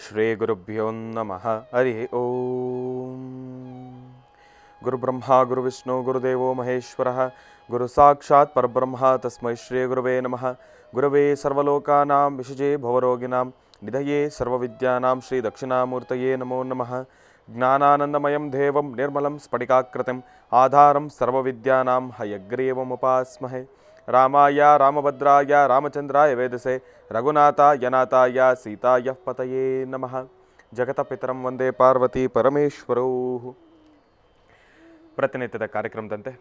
ಶ್ರೀ ಗುರುಭ್ಯೋ ನಮಃ. ಹರಿ ಓಂ. ಗುರುಬ್ರಹ್ಮ ಗುರುವಿಷ್ಣು ಗುರುದೇವೋ ಮಹೇಶ್ವರ ಗುರು ಸಾಕ್ಷಾತ್ ಪರಬ್ರಹ್ಮ ತಸ್ಮೈ ಶ್ರೀ ಗುರುವೇ ನಮಃ. ಗುರವೇ ಸರ್ವಲೋಕಾನಾಂ ವಿಷಜೇ ಭವರೋಗಿಣಾಂ ನಿಧಯೇ ಸರ್ವವಿದ್ಯಾನಾಂ ಶ್ರೀ ದಕ್ಷಿಣಾಮೂರ್ತಯೇ ನಮೋ ನಮಃ. ಜ್ಞಾನಾನಂದಮಯಂ ದೇವಂ ನಿರ್ಮಲಂ ಸ್ಫಟಿಕಾಕೃತಿಂ ಆಧಾರಂ ಸರ್ವವಿದ್ಯಾನಾಂ ಹಯಗ್ರೀವಮುಪಾಸ್ಮಹೇ. ರಾಮಾಯ ರಾಮಭದ್ರಾಯ ರಾಮಚಂದ್ರಾಯ ವೇದಸೆ ರಘುನಾಥಾಯ ನಾಥಾಯ ಸೀತಾಯ ಪತಯೇ ನಮಃ. ಜಗತಪಿತರಂ ವಂದೇ ಪಾರ್ವತಿ ಪರಮೇಶ್ವರೌ. ಪ್ರತಿನಿತ್ಯದ ಕಾರ್ಯಕ್ರಮದಂತೆ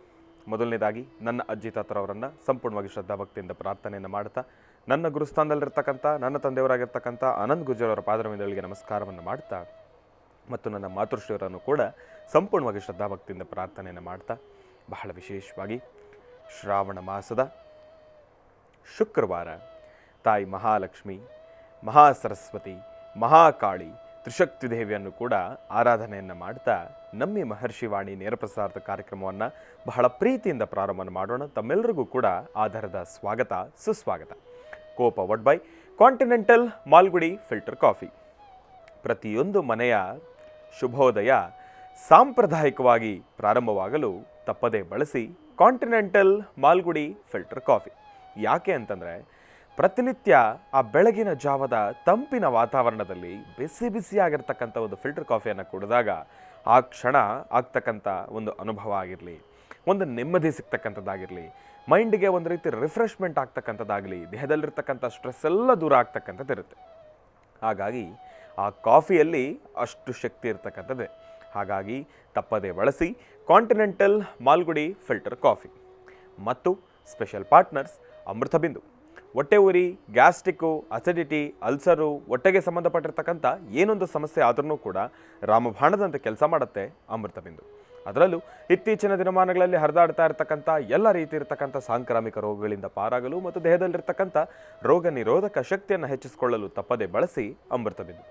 ಮೊದಲನೇದಾಗಿ ನನ್ನ ಅಜ್ಜಿ ತಾತರವರನ್ನು ಸಂಪೂರ್ಣವಾಗಿ ಶ್ರದ್ಧಾಭಕ್ತಿಯಿಂದ ಪ್ರಾರ್ಥನೆಯನ್ನು ಮಾಡ್ತಾ, ನನ್ನ ಗುರುಸ್ಥಾನದಲ್ಲಿರ್ತಕ್ಕಂಥ ನನ್ನ ತಂದೆಯವರಾಗಿರ್ತಕ್ಕಂಥ ಆನಂದ್ ಗುರ್ಜರ್ ಅವರ ಪಾದರವಿಂದಗಳಿಗೆ ನಮಸ್ಕಾರವನ್ನು ಮಾಡ್ತಾ, ಮತ್ತು ನನ್ನ ಮಾತೃಶ್ರೀಯವರನ್ನು ಕೂಡ ಸಂಪೂರ್ಣವಾಗಿ ಶ್ರದ್ಧಾಭಕ್ತಿಯಿಂದ ಪ್ರಾರ್ಥನೆಯನ್ನು ಮಾಡ್ತಾ, ಬಹಳ ವಿಶೇಷವಾಗಿ ಶ್ರಾವಣ ಮಾಸದ ಶುಕ್ರವಾರ ತಾಯಿ ಮಹಾಲಕ್ಷ್ಮಿ, ಮಹಾಸರಸ್ವತಿ, ಮಹಾಕಾಳಿ, ತ್ರಿಶಕ್ತಿ ದೇವಿಯನ್ನು ಕೂಡ ಆರಾಧನೆಯನ್ನು ಮಾಡ್ತಾ ನಮ್ಮಿ ಮಹರ್ಷಿವಾಣಿ ನೇರಪ್ರಸಾರದ ಕಾರ್ಯಕ್ರಮವನ್ನು ಬಹಳ ಪ್ರೀತಿಯಿಂದ ಪ್ರಾರಂಭ ಮಾಡೋಣ. ತಮ್ಮೆಲ್ಲರಿಗೂ ಕೂಡ ಆಧಾರದ ಸ್ವಾಗತ, ಸುಸ್ವಾಗತ. Co-powered by continental Malgudi filter coffee. ಪ್ರತಿಯೊಂದು ಮನೆಯ ಶುಭೋದಯ ಸಾಂಪ್ರದಾಯಿಕವಾಗಿ ಪ್ರಾರಂಭವಾಗಲು ತಪ್ಪದೇ ಬಳಸಿ ಕಾಂಟಿನೆಂಟಲ್ ಮಾಲ್ಗುಡಿ ಫಿಲ್ಟರ್ ಕಾಫಿ. ಯಾಕೆ ಅಂತಂದರೆ, ಪ್ರತಿನಿತ್ಯ ಆ ಬೆಳಗಿನ ಜಾವದ ತಂಪಿನ ವಾತಾವರಣದಲ್ಲಿ ಬಿಸಿ ಬಿಸಿಯಾಗಿರ್ತಕ್ಕಂಥ ಒಂದು ಫಿಲ್ಟರ್ ಕಾಫಿಯನ್ನು ಕುಡಿದಾಗ ಆ ಕ್ಷಣ ಆಗ್ತಕ್ಕಂಥ ಒಂದು ಅನುಭವ ಆಗಿರಲಿ, ಒಂದು ನೆಮ್ಮದಿ ಸಿಗ್ತಕ್ಕಂಥದ್ದಾಗಿರಲಿ, ಮೈಂಡಿಗೆ ಒಂದು ರೀತಿ ರಿಫ್ರೆಶ್ಮೆಂಟ್ ಆಗ್ತಕ್ಕಂಥದ್ದಾಗಲಿ, ದೇಹದಲ್ಲಿರ್ತಕ್ಕಂಥ ಸ್ಟ್ರೆಸ್ ಎಲ್ಲ ದೂರ ಆಗ್ತಕ್ಕಂಥದ್ದು ಇರುತ್ತೆ. ಹಾಗಾಗಿ ಆ ಕಾಫಿಯಲ್ಲಿ ಅಷ್ಟು ಶಕ್ತಿ ಇರ್ತಕ್ಕಂಥದ್ದೇ. ಹಾಗಾಗಿ ತಪ್ಪದೇ ಬಳಸಿ ಕಾಂಟಿನೆಂಟಲ್ ಮಾಲ್ಗುಡಿ ಫಿಲ್ಟರ್ ಕಾಫಿ. ಮತ್ತು ಸ್ಪೆಷಲ್ ಪಾರ್ಟ್ನರ್ಸ್ ಅಮೃತ ಬಿಂದು. ಹೊಟ್ಟೆ ಉರಿ, ಗ್ಯಾಸ್ಟ್ರಿಕ್ಕು, ಅಸಿಡಿಟಿ, ಅಲ್ಸರು, ಹೊಟ್ಟೆಗೆ ಸಂಬಂಧಪಟ್ಟಿರ್ತಕ್ಕಂಥ ಏನೊಂದು ಸಮಸ್ಯೆ ಆದ್ರೂ ಕೂಡ ರಾಮಬಾಣದಂತೆ ಕೆಲಸ ಮಾಡುತ್ತೆ ಅಮೃತ ಬಿಂದು. ಅದರಲ್ಲೂ ಇತ್ತೀಚಿನ ದಿನಮಾನಗಳಲ್ಲಿ ಹರಿದಾಡ್ತಾ ಇರತಕ್ಕಂಥ ಎಲ್ಲ ರೀತಿ ಇರತಕ್ಕಂಥ ಸಾಂಕ್ರಾಮಿಕ ರೋಗಗಳಿಂದ ಪಾರಾಗಲು ಮತ್ತು ದೇಹದಲ್ಲಿರ್ತಕ್ಕಂಥ ರೋಗ ನಿರೋಧಕ ಶಕ್ತಿಯನ್ನು ಹೆಚ್ಚಿಸಿಕೊಳ್ಳಲು ತಪ್ಪದೇ ಬಳಸಿ ಅಮೃತ ಬಿಂದು.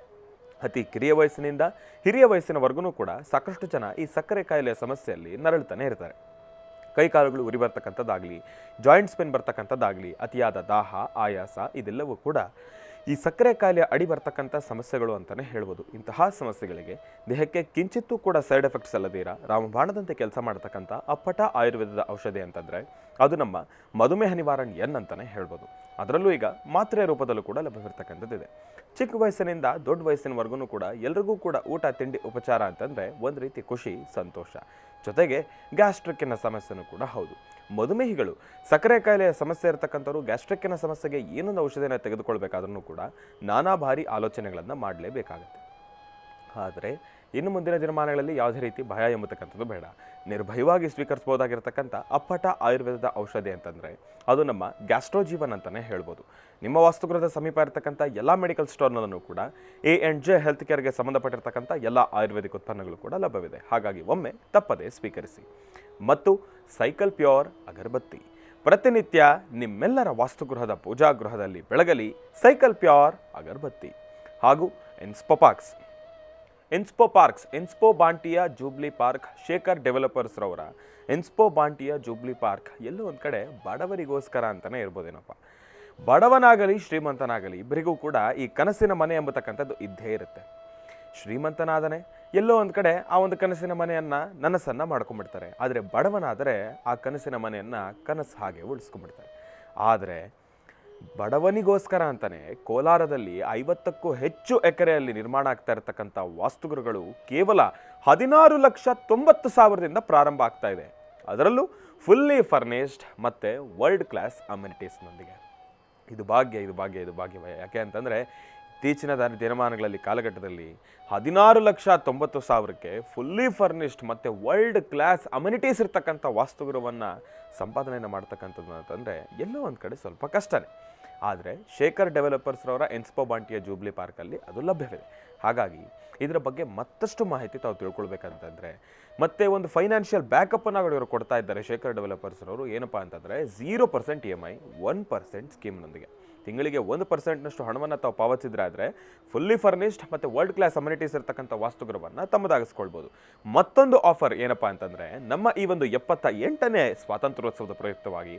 ಅತಿ ಕಿರಿಯ ವಯಸ್ಸಿನಿಂದ ಹಿರಿಯ ವಯಸ್ಸಿನವರೆಗೂ ಕೂಡ ಸಾಕಷ್ಟು ಜನ ಈ ಸಕ್ಕರೆ ಕಾಯಿಲೆಯ ಸಮಸ್ಯೆಯಲ್ಲಿ ನರಳುತ್ತಾನೆ ಇರ್ತಾರೆ. ಕೈಕಾಲುಗಳು ಉರಿ ಬರ್ತಕ್ಕಂಥದ್ದಾಗಲಿ, ಜಾಯಿಂಟ್ಸ್ ಪೇನ್ ಬರ್ತಕ್ಕಂಥದ್ದಾಗಲಿ, ಅತಿಯಾದ ದಾಹ, ಆಯಾಸ, ಇದೆಲ್ಲವೂ ಕೂಡ ಈ ಸಕ್ಕರೆ ಕಾಯಿಲೆಯ ಅಡಿ ಬರ್ತಕ್ಕಂಥ ಸಮಸ್ಯೆಗಳು ಅಂತಲೇ ಹೇಳ್ಬೋದು. ಇಂತಹ ಸಮಸ್ಯೆಗಳಿಗೆ ದೇಹಕ್ಕೆ ಕಿಂಚಿತ್ತೂ ಕೂಡ ಸೈಡ್ ಎಫೆಕ್ಟ್ಸ್ ಅಲ್ಲದಿರ ರಾಮಬಾಣದಂತೆ ಕೆಲಸ ಮಾಡತಕ್ಕಂಥ ಅಪ್ಪಟ ಆಯುರ್ವೇದದ ಔಷಧಿ ಅಂತಂದರೆ ಅದು ನಮ್ಮ ಮಧುಮೇಹ ನಿವಾರಣೆ ಅಂತಲೇ ಹೇಳ್ಬೋದು. ಅದರಲ್ಲೂ ಈಗ ಮಾತ್ರೆ ರೂಪದಲ್ಲೂ ಕೂಡ ಲಭ್ಯವಿರ್ತಕ್ಕಂಥದ್ದಿದೆ. ಚಿಕ್ಕ ವಯಸ್ಸಿನಿಂದ ದೊಡ್ಡ ವಯಸ್ಸಿನವರೆಗೂ ಕೂಡ ಎಲ್ರಿಗೂ ಕೂಡ ಊಟ ತಿಂಡಿ ಉಪಚಾರ ಅಂತಂದರೆ ಒಂದು ರೀತಿ ಖುಷಿ, ಸಂತೋಷ. ಜೊತೆಗೆ ಗ್ಯಾಸ್ಟ್ರಿಕ್ಕಿನ ಸಮಸ್ಯೆನೂ ಕೂಡ ಹೌದು. ಮಧುಮೇಹಿಗಳು, ಸಕ್ಕರೆ ಕಾಯಿಲೆಯ ಸಮಸ್ಯೆ ಇರತಕ್ಕಂಥವ್ರು ಗ್ಯಾಸ್ಟ್ರಿಕ್ಕಿನ ಸಮಸ್ಯೆಗೆ ಏನೊಂದು ಔಷಧಿನ ತೆಗೆದುಕೊಳ್ಬೇಕಾದ್ರೂ ಕೂಡ ನಾನಾ ಬಾರಿ ಆಲೋಚನೆಗಳನ್ನು ಮಾಡಲೇಬೇಕಾಗುತ್ತೆ. ಆದರೆ ಇನ್ನು ಮುಂದಿನ ದಿನಮಾನಗಳಲ್ಲಿ ಯಾವುದೇ ರೀತಿ ಭಯ ಎಂಬತಕ್ಕಂಥದ್ದು ಬೇಡ. ನಿರ್ಭಯವಾಗಿ ಸ್ವೀಕರಿಸಬಹುದಾಗಿರ್ತಕ್ಕಂಥ ಅಪ್ಪಟ ಆಯುರ್ವೇದದ ಔಷಧಿ ಅಂತಂದರೆ ಅದು ನಮ್ಮ ಗ್ಯಾಸ್ಟ್ರೋಜೀವನ್ ಅಂತಲೇ ಹೇಳ್ಬೋದು. ನಿಮ್ಮ ವಾಸ್ತುಗೃಹದ ಸಮೀಪ ಇರತಕ್ಕಂಥ ಎಲ್ಲ ಮೆಡಿಕಲ್ ಸ್ಟೋರ್ನಲ್ಲೂ ಕೂಡ A&J ಹೆಲ್ತ್ ಕೇರ್ಗೆ ಸಂಬಂಧಪಟ್ಟಿರ್ತಕ್ಕಂಥ ಎಲ್ಲ ಆಯುರ್ವೇದಿಕ್ ಉತ್ಪನ್ನಗಳು ಕೂಡ ಲಭ್ಯವಿದೆ. ಹಾಗಾಗಿ ಒಮ್ಮೆ ತಪ್ಪದೇ ಸ್ವೀಕರಿಸಿ. ಮತ್ತು ಸೈಕಲ್ ಪ್ಯೂರ್ ಅಗರಬತ್ತಿ. ಪ್ರತಿನಿತ್ಯ ನಿಮ್ಮೆಲ್ಲರ ವಾಸ್ತುಗೃಹದ ಪೂಜಾಗೃಹದಲ್ಲಿ ಬೆಳಗಲಿ ಸೈಕಲ್ ಪ್ಯೂರ್ ಅಗರಬತ್ತಿ. ಹಾಗೂ ಇನ್ಸ್ಪೋ ಬಾಂಟಿಯ ಜೂಬ್ಲಿ ಪಾರ್ಕ್, ಶೇಖರ್ ಡೆವಲಪರ್ಸ್ ರವರ ಇನ್ಸ್ಪೋ ಬಾಂಟಿಯ ಜೂಬ್ಲಿ ಪಾರ್ಕ್ ಎಲ್ಲೋ ಒಂದು ಕಡೆ ಬಡವರಿಗೋಸ್ಕರ ಅಂತಲೇ ಇರ್ಬೋದೇನಪ್ಪ. ಬಡವನಾಗಲಿ ಶ್ರೀಮಂತನಾಗಲಿ ಇಬ್ಬರಿಗೂ ಕೂಡ ಈ ಕನಸಿನ ಮನೆ ಎಂಬತಕ್ಕಂಥದ್ದು ಇದ್ದೇ ಇರುತ್ತೆ. ಶ್ರೀಮಂತನಾದನೆ ಎಲ್ಲೋ ಒಂದು ಕಡೆ ಆ ಒಂದು ಕನಸಿನ ಮನೆಯನ್ನು ನನಸನ್ನು ಮಾಡ್ಕೊಂಡ್ಬಿಡ್ತಾರೆ. ಆದರೆ ಬಡವನಾದರೆ ಆ ಕನಸಿನ ಮನೆಯನ್ನು ಕನಸು ಹಾಗೆ ಉಳಿಸ್ಕೊಂಡ್ಬಿಡ್ತಾರೆ. ಆದರೆ ಬಡವನಿಗೋಸ್ಕರ ಅಂತಲೇ ಕೋಲಾರದಲ್ಲಿ 50ಕ್ಕೂ ಹೆಚ್ಚು ಎಕರೆಯಲ್ಲಿ ನಿರ್ಮಾಣ ಆಗ್ತಾ ಇರತಕ್ಕಂಥ ವಾಸ್ತುಗೃಹಗಳು ಕೇವಲ 16,90,000ದಿಂದ ಪ್ರಾರಂಭ ಆಗ್ತಾ ಇದೆ. ಅದರಲ್ಲೂ ಫುಲ್ಲಿ ಫರ್ನಿಶ್ಡ್ ಮತ್ತು ವರ್ಲ್ಡ್ ಕ್ಲಾಸ್ ಅಮ್ಯುನಿಟೀಸ್ನೊಂದಿಗೆ. ಇದು ಭಾಗ್ಯ. ಯಾಕೆ ಅಂತಂದರೆ ಇತ್ತೀಚಿನ ದಿನಮಾನಗಳಲ್ಲಿ ಕಾಲಘಟ್ಟದಲ್ಲಿ 16,90,000ಕ್ಕೆ ಫುಲ್ಲಿ ಫರ್ನಿಶ್ಡ್ ಮತ್ತು ವರ್ಲ್ಡ್ ಕ್ಲಾಸ್ ಅಮ್ಯುನಿಟೀಸ್ ಇರ್ತಕ್ಕಂಥ ವಾಸ್ತುಗೃಹವನ್ನು ಸಂಪಾದನೆಯನ್ನು ಮಾಡ್ತಕ್ಕಂಥದ್ದು ಅಂತಂದರೆ ಎಲ್ಲೋ ಒಂದು ಕಡೆ ಸ್ವಲ್ಪ ಕಷ್ಟನೇ. ಆದರೆ ಶೇಖರ್ ಡೆವಲಪರ್ಸ್ ರವರ ಇನ್ಸ್ಪೋ ಬಾಂಟಿಯ ಜೂಬ್ಲಿ ಪಾರ್ಕಲ್ಲಿ ಅದು ಲಭ್ಯವಿದೆ. ಹಾಗಾಗಿ ಇದರ ಬಗ್ಗೆ ಮತ್ತಷ್ಟು ಮಾಹಿತಿ ತಾವು ತಿಳ್ಕೊಳ್ಬೇಕಂತಂದರೆ ಮತ್ತೆ ಒಂದು ಫೈನಾನ್ಷಿಯಲ್ ಬ್ಯಾಕಪ್ಪನ್ನು ಇವರು ಕೊಡ್ತಾ ಇದ್ದಾರೆ ಶೇಖರ್ ಡೆವಲಪರ್ಸ್ ರವರು. ಏನಪ್ಪ ಅಂತಂದರೆ 0% EMI 1% ಸ್ಕೀಮ್ನೊಂದಿಗೆ ತಿಂಗಳಿಗೆ 1%ನಷ್ಟು ಹಣವನ್ನು ತಾವು ಪಾವತಿಸಿದ್ರೆ ಆದರೆ ಫುಲ್ಲಿ ಫರ್ನಿಶ್ಡ್ ಮತ್ತು ವರ್ಲ್ಡ್ ಕ್ಲಾಸ್ ಅಮ್ಯುನಿಟೀಸ್ ಇರ್ತಕ್ಕಂಥ ವಾಸ್ತುಗೃಹವನ್ನು ತಮ್ಮದಾಗಿಸ್ಕೊಳ್ಬೋದು. ಮತ್ತೊಂದು ಆಫರ್ ಏನಪ್ಪ ಅಂತಂದರೆ ನಮ್ಮ ಈ ಒಂದು 78ನೇ ಸ್ವಾತಂತ್ರ್ಯೋತ್ಸವದ ಪ್ರಯುಕ್ತವಾಗಿ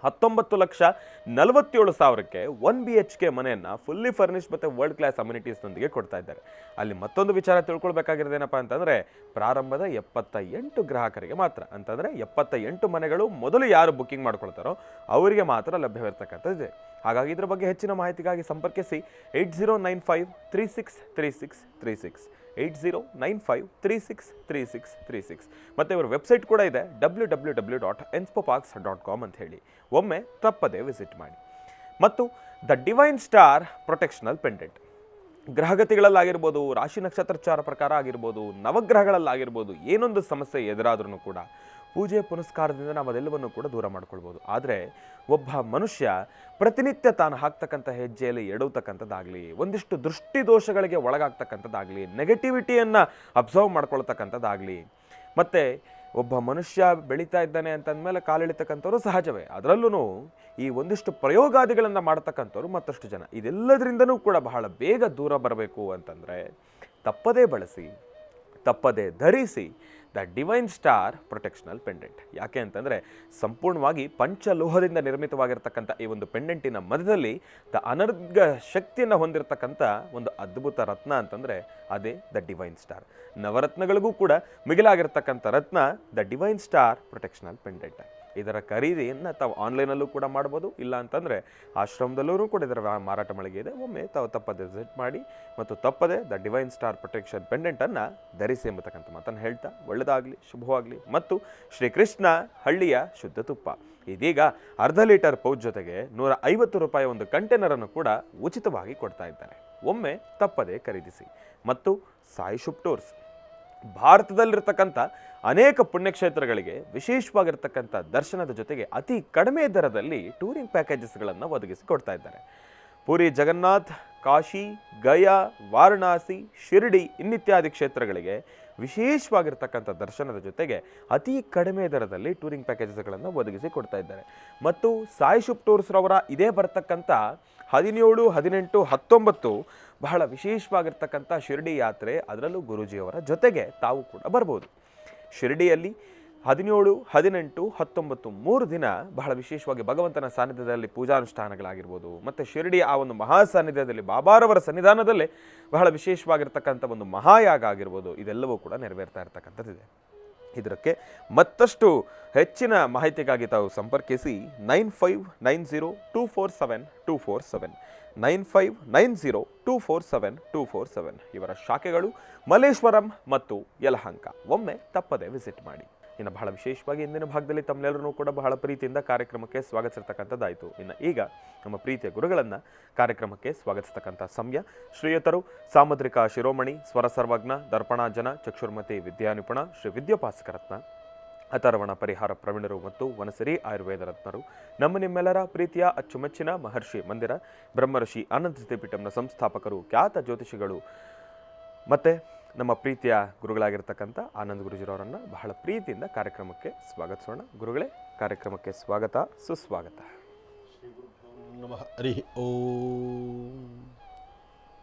19,47,000ಕ್ಕೆ 1 BHK ಮನೆಯನ್ನು ಫುಲ್ಲಿ ಫರ್ನಿಶ್ ಮತ್ತು ವರ್ಲ್ಡ್ ಕ್ಲಾಸ್ ಅಮ್ಯುನಿಟೀಸ್ನೊಂದಿಗೆ ಕೊಡ್ತಾ ಇದ್ದಾರೆ. ಅಲ್ಲಿ ಮತ್ತೊಂದು ವಿಚಾರ ತಿಳ್ಕೊಳ್ಬೇಕಾಗಿರೋದೇನಪ್ಪ ಅಂತಂದರೆ, ಪ್ರಾರಂಭದ 78 ಗ್ರಾಹಕರಿಗೆ ಮಾತ್ರ, ಅಂತಂದರೆ 78 ಮನೆಗಳು ಮೊದಲು ಯಾರು ಬುಕ್ಕಿಂಗ್ ಮಾಡ್ಕೊಳ್ತಾರೋ ಅವರಿಗೆ ಮಾತ್ರ ಲಭ್ಯವಿರ್ತಕ್ಕಂಥದ್ದಿದೆ. ಹಾಗಾಗಿ ಇದರ ಬಗ್ಗೆ ಹೆಚ್ಚಿನ ಮಾಹಿತಿಗಾಗಿ ಸಂಪರ್ಕಿಸಿ 8095363636 8095363636 ಮತ್ತು ಇವರ ವೆಬ್ಸೈಟ್ ಕೂಡ ಇದೆ www.enspoparks.com ಅಂತ ಹೇಳಿ. ಒಮ್ಮೆ ತಪ್ಪದೆ ವಿಸಿಟ್ ಮಾಡಿ. ಮತ್ತು the divine star protectional pendant, ಗ್ರಹಗತಿಗಳಲ್ಲಾಗಿರ್ಬೋದು, ರಾಶಿ ನಕ್ಷತ್ರಚಾರ ಪ್ರಕಾರ ಆಗಿರ್ಬೋದು, ನವಗ್ರಹಗಳಲ್ಲಾಗಿರ್ಬೋದು, ಏನೊಂದು ಸಮಸ್ಯೆ ಎದುರಾದ್ರೂ ಕೂಡ ಪೂಜೆ ಪುನಸ್ಕಾರದಿಂದ ನಾವು ಅದೆಲ್ಲವನ್ನು ಕೂಡ ದೂರ ಮಾಡ್ಕೊಳ್ಬೋದು. ಆದರೆ ಒಬ್ಬ ಮನುಷ್ಯ ಪ್ರತಿನಿತ್ಯ ತಾನು ಹಾಕ್ತಕ್ಕಂಥ ಹೆಜ್ಜೆಯಲ್ಲಿ ಎಡುವತಕ್ಕಂಥದ್ದಾಗಲಿ, ಒಂದಿಷ್ಟು ದೃಷ್ಟಿ ದೋಷಗಳಿಗೆ ಒಳಗಾಗ್ತಕ್ಕಂಥದ್ದಾಗಲಿ, ನೆಗೆಟಿವಿಟಿಯನ್ನು ಅಬ್ಸರ್ವ್ ಮಾಡ್ಕೊಳ್ತಕ್ಕಂಥದ್ದಾಗಲಿ, ಮತ್ತು ಒಬ್ಬ ಮನುಷ್ಯ ಬೆಳೀತಾ ಇದ್ದಾನೆ ಅಂತಂದಮೇಲೆ ಕಾಲಿಳಿತಕ್ಕಂಥವ್ರು ಸಹಜವೇ. ಅದರಲ್ಲೂ ಈ ಒಂದಿಷ್ಟು ಪ್ರಯೋಗಾದಿಗಳನ್ನು ಮಾಡ್ತಕ್ಕಂಥವ್ರು ಮತ್ತಷ್ಟು ಜನ. ಇದೆಲ್ಲದರಿಂದನೂ ಕೂಡ ಬಹಳ ಬೇಗ ದೂರ ಬರಬೇಕು ಅಂತಂದರೆ ತಪ್ಪದೇ ಬಳಸಿ, ತಪ್ಪದೇ ಧರಿಸಿ the divine star protectional pendant. ಯಾಕೆ ಅಂತಂದರೆ ಸಂಪೂರ್ಣವಾಗಿ ಪಂಚಲೋಹದಿಂದ ನಿರ್ಮಿತವಾಗಿರ್ತಕ್ಕಂಥ ಈ ಒಂದು ಪೆಂಡೆಂಟಿನ ಮಧ್ಯದಲ್ಲಿ ಅನರ್ಘ ಶಕ್ತಿಯನ್ನು ಹೊಂದಿರತಕ್ಕಂಥ ಒಂದು ಅದ್ಭುತ ರತ್ನ ಅಂತಂದರೆ ಅದೇ ದ ಡಿವೈನ್ ಸ್ಟಾರ್. ನವರತ್ನಗಳಿಗೂ ಕೂಡ ಮಿಗಿಲಾಗಿರ್ತಕ್ಕಂಥ ರತ್ನ the divine star protectional pendant. ಇದರ ಖರೀದಿಯನ್ನು ತಾವು ಆನ್ಲೈನಲ್ಲೂ ಕೂಡ ಮಾಡ್ಬೋದು, ಇಲ್ಲ ಅಂತಂದರೆ ಆಶ್ರಮದಲ್ಲೂ ಕೂಡ ಇದರ ಮಾರಾಟ ಮಳಿಗೆ ಇದೆ. ಒಮ್ಮೆ ತಾವು ತಪ್ಪದೆ ವಿಸಿಟ್ ಮಾಡಿ ಮತ್ತು ತಪ್ಪದೆ ದ ಡಿವೈನ್ ಸ್ಟಾರ್ ಪ್ರೊಟೆಕ್ಷನ್ ಪೆಂಡೆಂಟನ್ನು ಧರಿಸಿ ಎಂಬತಕ್ಕಂಥ ಮಾತನ್ನು ಹೇಳ್ತಾ ಒಳ್ಳೆಯದಾಗಲಿ, ಶುಭವಾಗಲಿ. ಮತ್ತು ಶ್ರೀಕೃಷ್ಣ ಹಳ್ಳಿಯ ಶುದ್ಧ ತುಪ್ಪ ಇದೀಗ ಅರ್ಧ ಲೀಟರ್ ಪೌಚ್ ಜೊತೆಗೆ ₹150 ಒಂದು ಕಂಟೈನರನ್ನು ಕೂಡ ಉಚಿತವಾಗಿ ಕೊಡ್ತಾ ಇದ್ದಾರೆ. ಒಮ್ಮೆ ತಪ್ಪದೆ ಖರೀದಿಸಿ. ಮತ್ತು ಸಾಯಿ ಶುಭ್ ಟೂರ್ಸ್, ಭಾರತದಲ್ಲಿರ್ತಕ್ಕಂಥ ಅನೇಕ ಪುಣ್ಯಕ್ಷೇತ್ರಗಳಿಗೆ ವಿಶೇಷವಾಗಿರ್ತಕ್ಕಂಥ ದರ್ಶನದ ಜೊತೆಗೆ ಅತಿ ಕಡಿಮೆ ದರದಲ್ಲಿ ಟೂರಿಂಗ್ ಪ್ಯಾಕೇಜಸ್ಗಳನ್ನು ಒದಗಿಸಿ ಕೊಡ್ತಾ ಇದ್ದಾರೆ. ಪುರಿ ಜಗನ್ನಾಥ್, ಕಾಶಿ, ಗಯಾ, ವಾರಣಾಸಿ, ಶಿರ್ಡಿ ಇನ್ನಿತ್ಯಾದಿ ಕ್ಷೇತ್ರಗಳಿಗೆ ವಿಶೇಷವಾಗಿರ್ತಕ್ಕಂಥ ದರ್ಶನದ ಜೊತೆಗೆ ಅತಿ ಕಡಿಮೆ ದರದಲ್ಲಿ ಟೂರಿಂಗ್ ಪ್ಯಾಕೇಜಸ್ಗಳನ್ನು ಒದಗಿಸಿ ಕೊಡ್ತಾ ಇದ್ದಾರೆ. ಮತ್ತು ಸಾಯಿ ಶುಭ್ ಟೂರ್ಸ್ರವರ ಇದೇ ಬರ್ತಕ್ಕಂಥ 17, 18, 19 ಬಹಳ ವಿಶೇಷವಾಗಿರ್ತಕ್ಕಂಥ ಶಿರ್ಡಿ ಯಾತ್ರೆ, ಅದರಲ್ಲೂ ಗುರೂಜಿಯವರ ಜೊತೆಗೆ ತಾವು ಕೂಡ ಬರ್ಬೋದು. ಶಿರ್ಡಿಯಲ್ಲಿ 17, 18, 19 3 ದಿನ ಬಹಳ ವಿಶೇಷವಾಗಿ ಭಗವಂತನ ಸಾನ್ನಿಧ್ಯದಲ್ಲಿ ಪೂಜಾನುಷ್ಠಾನಗಳಾಗಿರ್ಬೋದು, ಮತ್ತು ಶಿರ್ಡಿಯ ಆ ಒಂದು ಮಹಾ ಸಾನ್ನಿಧ್ಯದಲ್ಲಿ ಬಾಬಾರವರ ಸನ್ನಿಧಾನದಲ್ಲೇ ಬಹಳ ವಿಶೇಷವಾಗಿರ್ತಕ್ಕಂಥ ಒಂದು ಮಹಾಯಾಗ ಆಗಿರ್ಬೋದು, ಇದೆಲ್ಲವೂ ಕೂಡ ನೆರವೇರ್ತಾ ಇರ್ತಕ್ಕಂಥದ್ದಿದೆ. ಇದಕ್ಕೆ ಮತ್ತಷ್ಟು ಹೆಚ್ಚಿನ ಮಾಹಿತಿಗಾಗಿ ತಾವು ಸಂಪರ್ಕಿಸಿ 9590247247 9590247247. ಇವರ ಶಾಖೆಗಳು ಮಲ್ಲೇಶ್ವರಂ ಮತ್ತು ಯಲಹಂಕ. ಒಮ್ಮೆ ತಪ್ಪದೆ ವಿಸಿಟ್ ಮಾಡಿ. ಇನ್ನು ಬಹಳ ವಿಶೇಷವಾಗಿ ಇಂದಿನ ಭಾಗದಲ್ಲಿ ತಮ್ಮೆಲ್ಲರೂ ಕೂಡ ಬಹಳ ಪ್ರೀತಿಯಿಂದ ಕಾರ್ಯಕ್ರಮಕ್ಕೆ ಸ್ವಾಗತಿಸಿರ್ತಕ್ಕಂಥದ್ದಾಯಿತು. ಇನ್ನು ಈಗ ನಮ್ಮ ಪ್ರೀತಿಯ ಗುರುಗಳನ್ನು ಕಾರ್ಯಕ್ರಮಕ್ಕೆ ಸ್ವಾಗತಿಸ್ತಕ್ಕಂಥ ಸಮಯ. ಶ್ರೀಯುತರು ಸಾಮುದ್ರಿಕ ಶಿರೋಮಣಿ, ಸ್ವರ ಸರ್ವಜ್ಞ, ದರ್ಪಣಾಜನ, ಚಕ್ಷುರ್ಮತಿ ವಿದ್ಯಾನಿಪುಣ, ಶ್ರೀ ವಿದ್ಯೋಪಾಸಕ ರತ್ನ, ಅಥರ್ವಣ ಪರಿಹಾರ ಪ್ರವೀಣರು ಮತ್ತು ವನಸಿರಿ ಆಯುರ್ವೇದ ರತ್ನರು, ನಮ್ಮ ನಿಮ್ಮೆಲ್ಲರ ಪ್ರೀತಿಯ ಅಚ್ಚುಮೆಚ್ಚಿನ ಮಹರ್ಷಿ ಮಂದಿರ ಬ್ರಹ್ಮರ್ಷಿ ಆನಂದ ಜ್ಯೋತಿಪೀಠಂನ ಸಂಸ್ಥಾಪಕರು, ಖ್ಯಾತ ಜ್ಯೋತಿಷಿಗಳು, ಮತ್ತು ನಮ್ಮ ಪ್ರೀತಿಯ ಗುರುಗಳಾಗಿರ್ತಕ್ಕಂಥ ಆನಂದ್ ಗುರುಜಿರವರನ್ನು ಬಹಳ ಪ್ರೀತಿಯಿಂದ ಕಾರ್ಯಕ್ರಮಕ್ಕೆ ಸ್ವಾಗತಿಸೋಣ. ಗುರುಗಳೇ, ಕಾರ್ಯಕ್ರಮಕ್ಕೆ ಸ್ವಾಗತ, ಸುಸ್ವಾಗತ. ನಮಃ. ಹರಿ ಓಂ.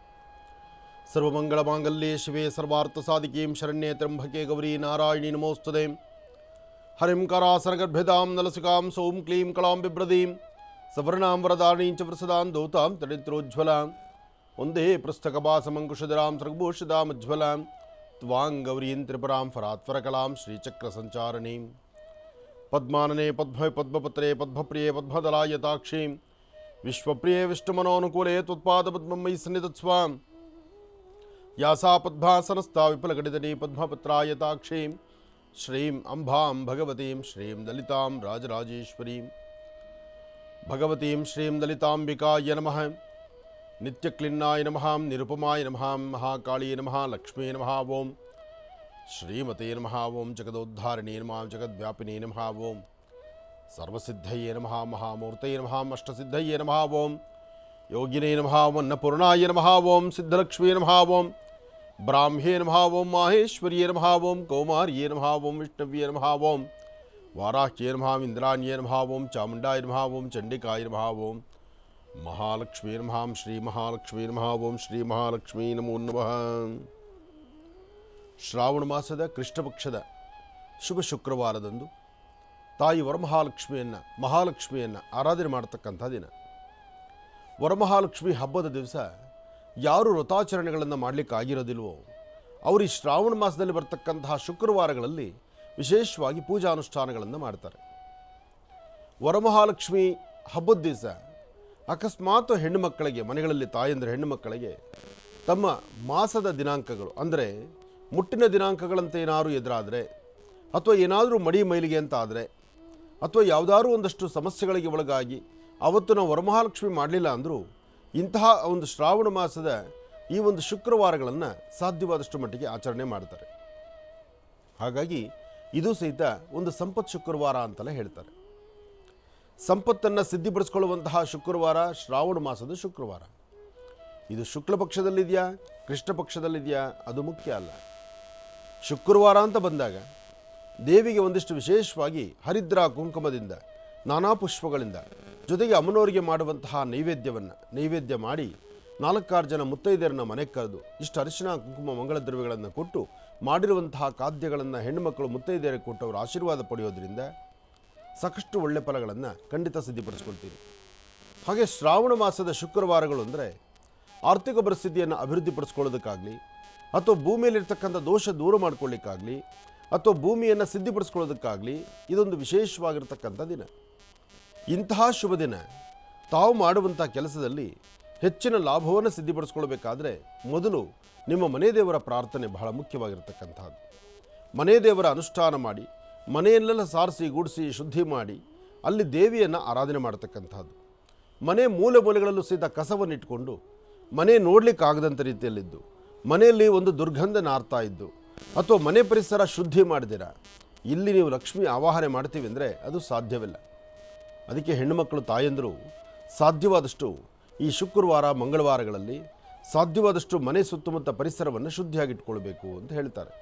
ಸರ್ವಮಂಗಳಮಾಂಗಲ್ಯೆ ಶಿವೆ ಸರ್ವಾರ್ಥ ಸಾಧಿಕೀಂ ಶರಣ್ಯೆ ತ್ರ್ಯಂಬಕೆ ಗೌರಿ ನಾರಾಯಣಿ ನಮೋಸ್ತುತೆ. ಹರಿಂ ಕರಾಸನಗರ್ಭ್ಯದಾಂ ನಲಸುಕಾಂ ಸೌಂ ಕ್ಲೀಂ ಕಳಾಂ ಬಿಭ್ರದೀಂ ಸವರ್ಣಾಂ ವರದಾರಣೀಂ ಚ ವೃಸದಾಂ ದೌತಾಂ ತಡಿತ್ರೋಜ್ವಲಾಂ ಒಂದೇ ಪೃಷ್ಠಕಪಾಸಮಂಕುಶಧರಾಂ ಸೃಗ್ಭೂಷಿತಾಮಜ್ವಲಾಂ ತ್ವಾಂ ಗೌರೀಂ ತ್ರಿಪುರಾಂ ಫರಾತ್ವರಕಲಾಂ ಶ್ರೀಚಕ್ರ ಸಂಚಾರಣೀಂ ಪದ್ಮಾನನೆ ಪದ್ಮೆ ಪದ್ಮಪತ್ರೆ ಪದ್ಮಪ್ರಿಯೆ ಪದ್ಮದಲಾಯತಾಕ್ಷೀಂ ವಿಶ್ವಪ್ರಿಯೆ ವಿಷ್ಣುಮನೋನುಕೂಲೆ ತ್ವತ್ಪಾದಪದ್ಮಂ ಮಯಿ ಸನ್ನಿಧತ್ಸ್ವಾಂ ಯಾಸಾ ಪದ್ಮಾಸನಸ್ಥಾ ವಿಪುಲಗಡಿತನಿ ಪದ್ಮಪತ್ರಾಯತಾಕ್ಷೀಂ ಶ್ರೀಂ ಅಂಬಾಂ ಭಗವತೀಂ ಶ್ರೀಂ ಲಲಿತಾಂ ರಾಜರಾಜೇಶ್ವರೀಂ ಭಗವತೀಂ ಶ್ರೀಂ ಲಲಿತಾಂಬಿಕಾಯ ನಮಃ. ನಿತ್ಯಕ್ಲಿನ್ನಾಯ ನಮಃ, ನಿರುಪಮಾಯ ನಮಃ, ಮಹಾಕಾಳಿಯ ನಮಃ, ಲಕ್ಷ್ಮೀ ನಮಃ ಓಂ, ಶ್ರೀಮತೇ ನಮಃ ಓಂ, ಜಗದೋದ್ಧಾರಿಣೀ ನಮಃ, ಜಗದ್ವ್ಯಾಪಿನೇ ನಮಃ ಓಂ, ಸರ್ವಸಿದ್ಧಯೇ ನಮಃ, ಮಹಾಮೂರ್ತಯೇ ನಮಃ, ಅಷ್ಟಸಿದ್ಧಯೇ ನಮಃ ಓಂ, ಯೋಗಿನೇ ನಮಃ, ಅನ್ನಪೂರ್ಣಾಯ ನಮಃ ಓಂ, ಸಿದ್ಧಲಕ್ಷ್ಮೀ ನಮಃ ಓಂ, ಬ್ರಾಹ್ಮ್ಯೇ ನಮಃ ಓಂ, ಮಾಹೇಶ್ವರ್ಯೇ ನಮಃ ಓಂ, ಕೌಮಾರ್ಯೇ ನಮಃ ಓಂ, ವಿಷ್ಣವ್ಯೇ ನಮಃ ಓಂ, ವಾರಾಹ್ಯೇ ನಮಃ, ಇಂದ್ರಾಣ್ಯೇ ನಮಃ ಓಂ, ಚಾಮುಂಡಾಯ ನಮಃ ಓಂ, ಚಂಡಿಕಾಯ ನಮಃ ಓಂ, ಮಹಾಲಕ್ಷ್ಮೀ ನಮಃ, ಶ್ರೀ ಮಹಾಲಕ್ಷ್ಮೀ ನಮಃ ಓಂ, ಶ್ರೀ ಮಹಾಲಕ್ಷ್ಮೀ ನಮೋ ನಮಃ. ಶ್ರಾವಣ ಮಾಸದ ಕೃಷ್ಣ ಪಕ್ಷದ ಶುಭ ಶುಕ್ರವಾರದಂದು ತಾಯಿ ಮಹಾಲಕ್ಷ್ಮಿಯನ್ನು ಆರಾಧನೆ ಮಾಡ್ತಕ್ಕಂಥ ದಿನ. ವರಮಹಾಲಕ್ಷ್ಮಿ ಹಬ್ಬದ ದಿವಸ ಯಾರು ವ್ರತಾಚರಣೆಗಳನ್ನು ಮಾಡಲಿಕ್ಕೆ ಆಗಿರೋದಿಲ್ವೋ ಅವರು ಈ ಶ್ರಾವಣ ಮಾಸದಲ್ಲಿ ಬರ್ತಕ್ಕಂತಹ ಶುಕ್ರವಾರಗಳಲ್ಲಿ ವಿಶೇಷವಾಗಿ ಪೂಜಾ ಅನುಷ್ಠಾನಗಳನ್ನು ಮಾಡ್ತಾರೆ. ವರಮಹಾಲಕ್ಷ್ಮಿ ಹಬ್ಬದ ದಿವಸ ಅಕಸ್ಮಾತ್ ಹೆಣ್ಣುಮಕ್ಕಳಿಗೆ, ಮನೆಗಳಲ್ಲಿ ತಾಯಂದಿರ ಹೆಣ್ಣುಮಕ್ಕಳಿಗೆ ತಮ್ಮ ಮಾಸದ ದಿನಾಂಕಗಳು ಅಂದರೆ ಮುಟ್ಟಿನ ದಿನಾಂಕಗಳಂತ ಏನಾದರೂ ಎದುರಾದರೆ, ಅಥವಾ ಏನಾದರೂ ಮಡಿ ಮೈಲಿಗೆ ಅಂತ ಆದರೆ, ಅಥವಾ ಯಾವುದಾದ್ರೂ ಒಂದಷ್ಟು ಸಮಸ್ಯೆಗಳಿಗೆ ಒಳಗಾಗಿ ಅವತ್ತು ನಾವು ವರಮಹಾಲಕ್ಷ್ಮಿ ಮಾಡಲಿಲ್ಲ ಅಂದರೂ ಇಂತಹ ಒಂದು ಶ್ರಾವಣ ಮಾಸದ ಈ ಒಂದು ಶುಕ್ರವಾರಗಳನ್ನು ಸಾಧ್ಯವಾದಷ್ಟು ಮಟ್ಟಿಗೆ ಆಚರಣೆ ಮಾಡ್ತಾರೆ. ಹಾಗಾಗಿ ಇದು ಸಹಿತ ಒಂದು ಸಂಪತ್ ಶುಕ್ರವಾರ ಅಂತಲೇ ಹೇಳ್ತಾರೆ. ಸಂಪತ್ತನ್ನು ಸಿದ್ಧಿಪಡಿಸ್ಕೊಳ್ಳುವಂತಹ ಶುಕ್ರವಾರ ಶ್ರಾವಣ ಮಾಸದ ಶುಕ್ರವಾರ. ಇದು ಶುಕ್ಲ ಪಕ್ಷದಲ್ಲಿದೆಯಾ ಕೃಷ್ಣ ಪಕ್ಷದಲ್ಲಿದೆಯಾ ಅದು ಮುಖ್ಯ ಅಲ್ಲ. ಶುಕ್ರವಾರ ಅಂತ ಬಂದಾಗ ದೇವಿಗೆ ಒಂದಿಷ್ಟು ವಿಶೇಷವಾಗಿ ಹರಿದ್ರ ಕುಂಕುಮದಿಂದ, ನಾನಾ ಪುಷ್ಪಗಳಿಂದ, ಜೊತೆಗೆ ಅಮ್ಮನವರಿಗೆ ಮಾಡುವಂತಹ ನೈವೇದ್ಯ ಮಾಡಿ 4-6 ಜನ ಮುತ್ತೈದೆಯರನ್ನು ಮನೆಗೆ ಕರೆದು ಇಷ್ಟು ಅರಿಶಿನ ಕುಂಕುಮ ಮಂಗಳ ದ್ರವ್ಯಗಳನ್ನು ಕೊಟ್ಟು ಮಾಡಿರುವಂತಹ ಖಾದ್ಯಗಳನ್ನು ಹೆಣ್ಣುಮಕ್ಕಳು ಮುತ್ತೈದೆಯರಿಗೆ ಕೊಟ್ಟು ಅವರ ಆಶೀರ್ವಾದ ಪಡೆಯೋದ್ರಿಂದ ಸಾಕಷ್ಟು ಒಳ್ಳೆ ಫಲಗಳನ್ನು ಖಂಡಿತ ಸಿದ್ಧಿಪಡಿಸ್ಕೊಳ್ತೀವಿ. ಹಾಗೆ ಶ್ರಾವಣ ಮಾಸದ ಶುಕ್ರವಾರಗಳು ಅಂದರೆ ಆರ್ಥಿಕ ಪರಿಸ್ಥಿತಿಯನ್ನು ಅಭಿವೃದ್ಧಿಪಡಿಸ್ಕೊಳ್ಳೋದಕ್ಕಾಗಲಿ, ಅಥವಾ ಭೂಮಿಯಲ್ಲಿರ್ತಕ್ಕಂಥ ದೋಷ ದೂರ ಮಾಡ್ಕೊಳ್ಳಿಕ್ಕಾಗಲಿ, ಅಥವಾ ಭೂಮಿಯನ್ನು ಸಿದ್ಧಿಪಡಿಸ್ಕೊಳ್ಳೋದಕ್ಕಾಗಲಿ ಇದೊಂದು ವಿಶೇಷವಾಗಿರ್ತಕ್ಕಂಥ ದಿನ. ಇಂತಹ ಶುಭ ದಿನ ತಾವು ಮಾಡುವಂಥ ಕೆಲಸದಲ್ಲಿ ಹೆಚ್ಚಿನ ಲಾಭವನ್ನು ಸಿದ್ಧಿಪಡಿಸ್ಕೊಳ್ಬೇಕಾದ್ರೆ ಮೊದಲು ನಿಮ್ಮ ಮನೆ ದೇವರ ಪ್ರಾರ್ಥನೆ ಬಹಳ ಮುಖ್ಯವಾಗಿರ್ತಕ್ಕಂಥದ್ದು. ಮನೆ ದೇವರ ಅನುಷ್ಠಾನ ಮಾಡಿ, ಮನೆಯಲ್ಲೆಲ್ಲ ಸಾರಿಸಿ ಗೂಡಿಸಿ ಶುದ್ಧಿ ಮಾಡಿ ಅಲ್ಲಿ ದೇವಿಯನ್ನು ಆರಾಧನೆ ಮಾಡ್ತಕ್ಕಂಥದ್ದು. ಮನೆ ಮೂಲೆಗಳಲ್ಲೂ ಸಹಿತ ಕಸವನ್ನು ಇಟ್ಕೊಂಡು ಮನೆ ನೋಡಲಿಕ್ಕಾಗದಂಥ ರೀತಿಯಲ್ಲಿದ್ದು, ಮನೆಯಲ್ಲಿ ಒಂದು ದುರ್ಗಂಧ ನಾರ್ತಾ ಇದ್ದು, ಅಥವಾ ಮನೆ ಪರಿಸರ ಶುದ್ಧಿ ಮಾಡಿದಿರ ಇಲ್ಲಿ ನೀವು ಲಕ್ಷ್ಮಿ ಆವಾಹನೆ ಮಾಡ್ತೀವಿ ಅಂದರೆ ಅದು ಸಾಧ್ಯವಿಲ್ಲ. ಅದಕ್ಕೆ ಹೆಣ್ಣುಮಕ್ಕಳು ತಾಯಂದರು ಸಾಧ್ಯವಾದಷ್ಟು ಈ ಶುಕ್ರವಾರ ಮಂಗಳವಾರಗಳಲ್ಲಿ ಸಾಧ್ಯವಾದಷ್ಟು ಮನೆ ಸುತ್ತಮುತ್ತ ಪರಿಸರವನ್ನು ಶುದ್ಧಿಯಾಗಿಟ್ಕೊಳ್ಬೇಕು ಅಂತ ಹೇಳ್ತಾರೆ.